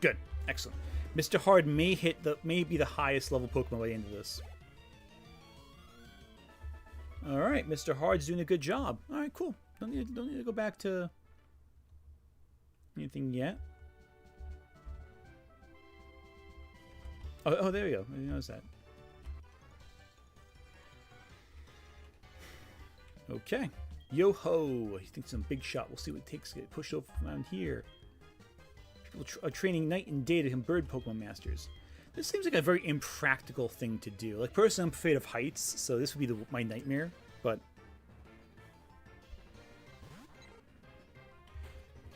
Good. Excellent. Mr. Hard may be the highest level Pokemon by the end of this. Alright, Mr. Hard's doing a good job. Alright, cool. Don't need to go back to anything yet. Oh, there we go. I didn't notice that. Okay. Yo-ho! He thinks some big shot. We'll see what it takes to get pushed over around here. People are training night and day to become bird Pokemon masters. This seems like a very impractical thing to do. Like, personally, I'm afraid of heights, so this would be my nightmare, but...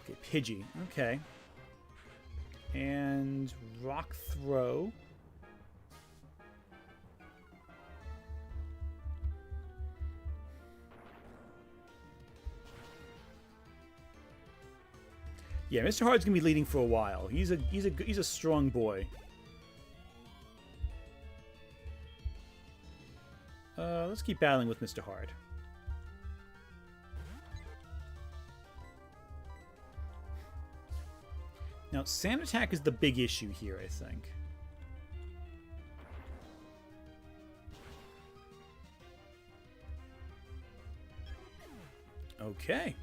Okay, Pidgey. Okay. And Rock Throw. Yeah, Mr. Hard's gonna be leading for a while. He's a strong boy. Let's keep battling with Mr. Hard. Now, Sand Attack is the big issue here, I think. Okay.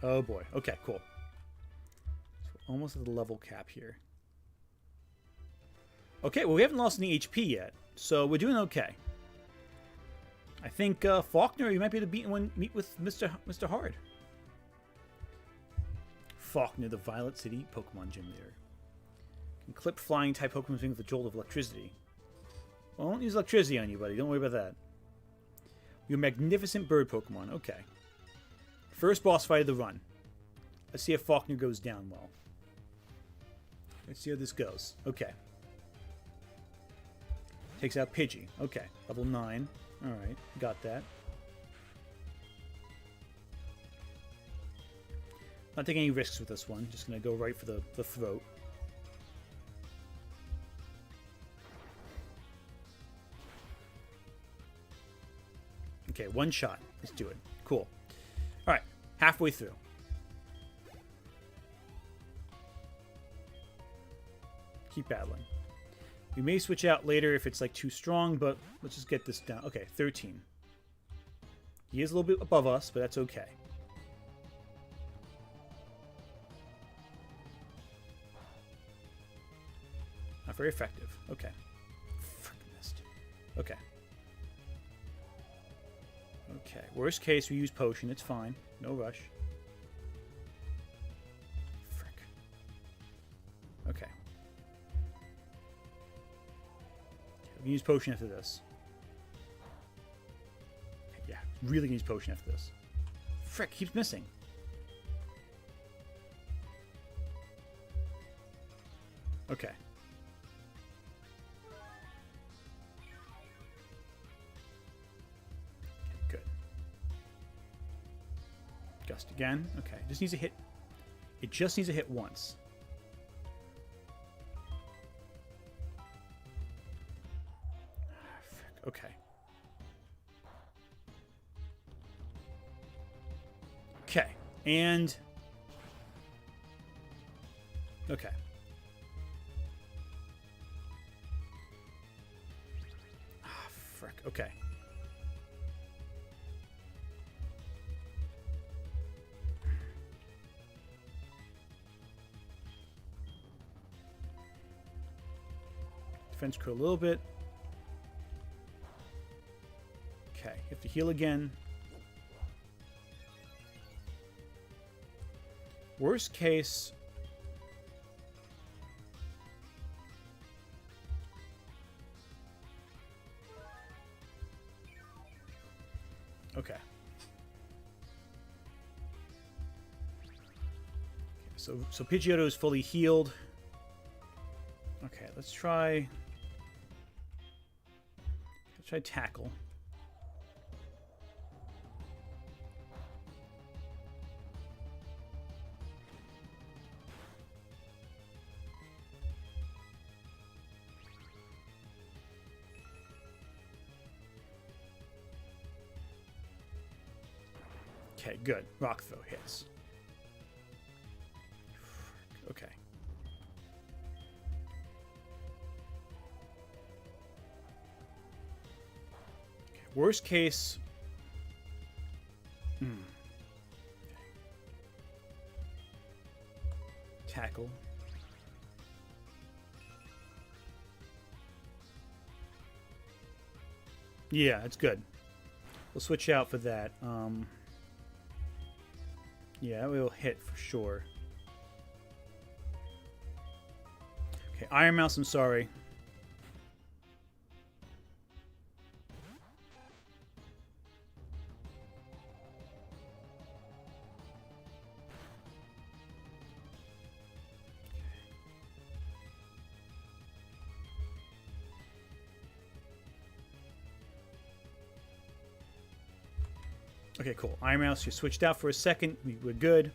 Oh boy. Okay, cool. So we're almost at the level cap here. Okay, well, we haven't lost any HP yet, so we're doing okay. I think Falkner, you might be able to meet with Mr. Hard. Falkner, the Violet City Pokemon Gym leader. Can clip flying type Pokemon's wing with a jolt of electricity. Well, I won't use electricity on you, buddy. Don't worry about that. You're a magnificent bird Pokemon. Okay. First boss fight of the run. Let's see if Falkner goes down well. Let's see how this goes. Okay. Takes out Pidgey. Okay. Level 9. Alright. Got that. Not taking any risks with this one. Just going to go right for the throat. Okay, one shot. Let's do it. Cool. Alright. Halfway through. Keep battling. We may switch out later if it's like too strong, but let's just get this down. Okay, 13. He is a little bit above us, but that's okay. Not very effective. Okay. Frickin' missed. Okay. Okay. Worst case, we use potion. It's fine. No rush. Frick. Okay. We can use potion after this. Okay, yeah, really can use potion after this. Frick, keeps missing. Okay. Good. Gust again. Okay, just needs to hit. It just needs to hit once. Okay. Okay. And... okay. Ah, frick. Okay. Defense crew a little bit. Okay, you have to heal again. Worst case... okay. So Pidgeotto is fully healed. Okay, let's try Tackle. Okay, good. Rock Throw hits. Okay. Worst case... Tackle. Yeah, it's good. We'll switch out for that. Yeah, we'll hit for sure. Okay, Iron Mouse, I'm sorry. Okay, cool. Iron Mouse, you switched out for a second. We're good.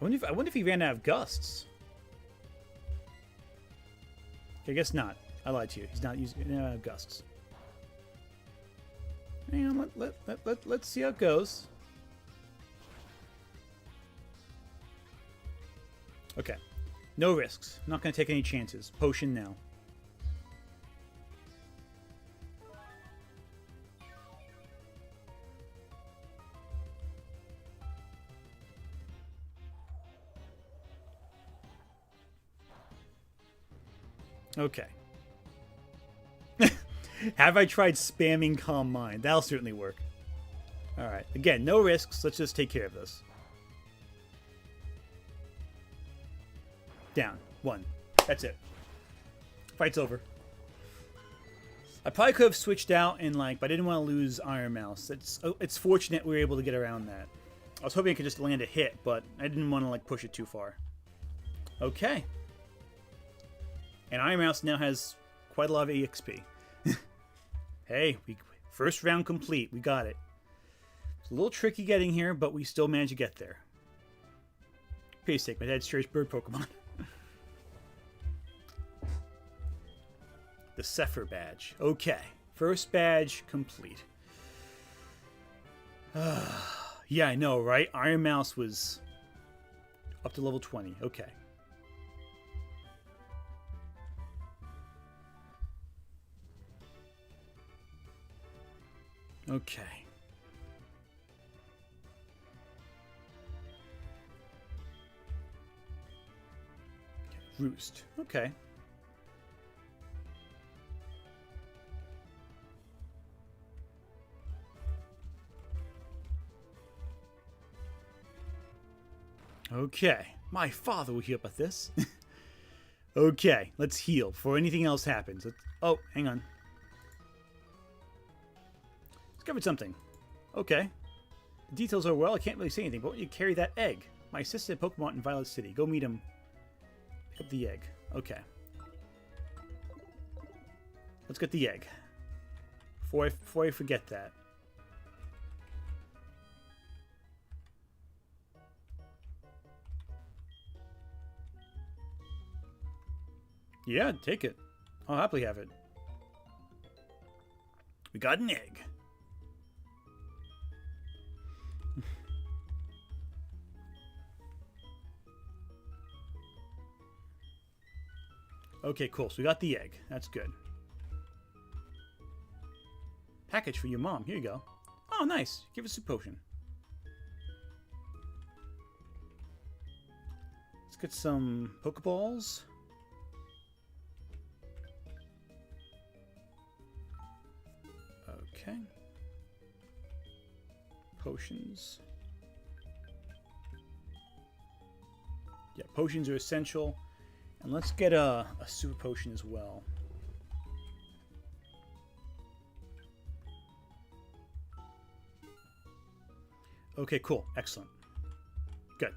I wonder if he ran out of gusts. Okay, I guess not. I lied to you. He's not using gusts. Hang on, let's see how it goes. Okay. No risks. Not going to take any chances. Potion now. Okay. Have I tried spamming Calm Mind? That'll certainly work. Alright. Again, no risks. Let's just take care of this. Down. 1. That's it. Fight's over. I probably could have switched out and but I didn't want to lose Iron Mouse. It's fortunate we were able to get around that. I was hoping I could just land a hit, but I didn't want to push it too far. Okay. And Iron Mouse now has quite a lot of EXP. Hey, first round complete. We got it. It's a little tricky getting here, but we still managed to get there. Piece sake, my dad's cherished bird Pokemon. The Zephyr badge. Okay. First badge complete. Yeah, I know, right? Iron Mouse was up to level 20. Okay. Okay. Roost. Okay. Okay. My father will heal about this. Okay, let's heal before anything else happens. Oh, hang on. Discovered something. Okay. The details are well. I can't really say anything, but when you carry that egg. My assistant Pokemon in Violet City. Go meet him. Pick up the egg. Okay. Let's get the egg. Before I forget that. Yeah, take it. I'll happily have it. We got an egg. Okay, cool. So we got the egg. That's good. Package for your mom. Here you go. Oh, nice. Give us a potion. Let's get some Pokéballs. Okay. Potions. Yeah, potions are essential. And let's get a super potion as well. Okay, cool. Excellent. Good.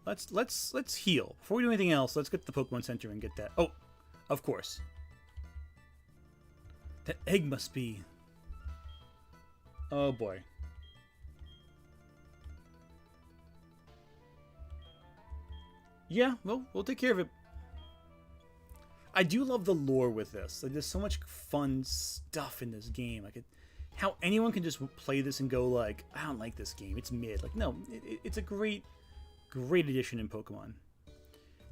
Let's heal. Before we do anything else, let's get the Pokemon Center and get that. Oh, of course. That egg must be... Oh boy. Yeah, well, we'll take care of it. I do love the lore with this. There's so much fun stuff in this game. How anyone can just play this and go I don't like this game. It's mid. No, it's a great addition in Pokemon.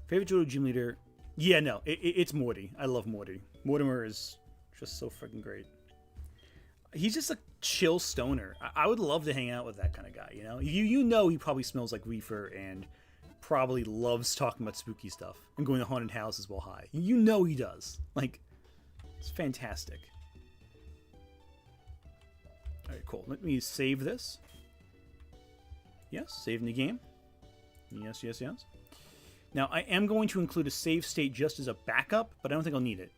Favorite Johto gym leader? Yeah, no, it's Morty. I love Morty. Mortimer is just so freaking great. He's just a chill stoner. I would love to hang out with that kind of guy. You know he probably smells like reefer and probably loves talking about spooky stuff and going to haunted houses while high. You know he does. It's fantastic. Alright, cool. Let me save this. Yes, saving the game. Yes, yes, yes. Now, I am going to include a save state just as a backup, but I don't think I'll need it.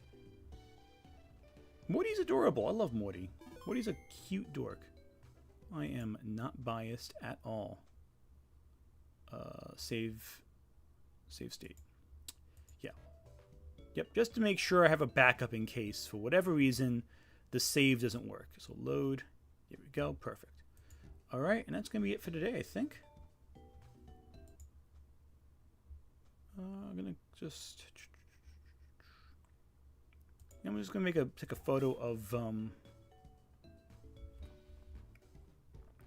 Morty's adorable. I love Morty. Morty's a cute dork. I am not biased at all. Save state. Yeah. Yep, just to make sure I have a backup in case, for whatever reason, the save doesn't work. So load. Here we go. Perfect. All right, and that's going to be it for today, I think. I'm going to just... I'm just going to take a photo of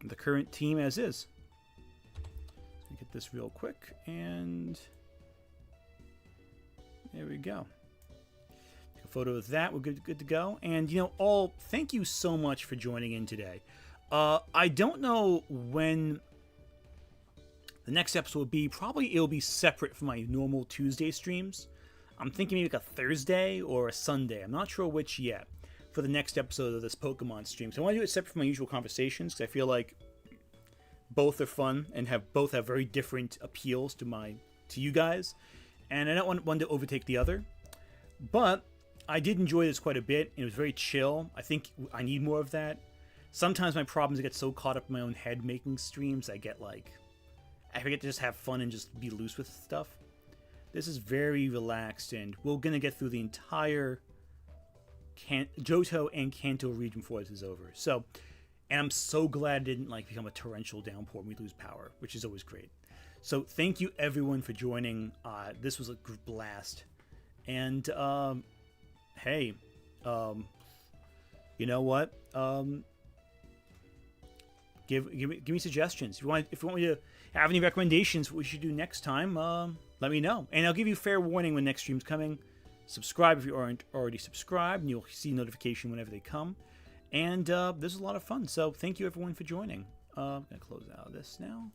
the current team as is. Get this real quick, and there we go. Take a photo of that. We're good to go. And thank you so much for joining in today. I don't know when the next episode will be. Probably it'll be separate from my normal Tuesday streams. I'm thinking maybe like a Thursday or a Sunday. I'm not sure which yet for the next episode of this Pokemon stream. So I want to do it separate from my usual conversations because I feel like both are fun and both have very different appeals to you guys. And I don't want one to overtake the other. But I did enjoy this quite a bit. It was very chill. I think I need more of that. Sometimes my problem is I get so caught up in my own head making streams, I forget to just have fun and just be loose with stuff. This is very relaxed, and we're going to get through the entire Johto and Kanto region before this is over. So, and I'm so glad it didn't become a torrential downpour and we lose power, which is always great. So thank you everyone for joining. This was a blast. And, hey, you know what? Give me suggestions. If you want me to have any recommendations what we should do next time, let me know. And I'll give you fair warning when next stream's coming. Subscribe if you aren't already subscribed, and you'll see notification whenever they come. And this is a lot of fun. So thank you everyone for joining. I'm gonna close out of this now.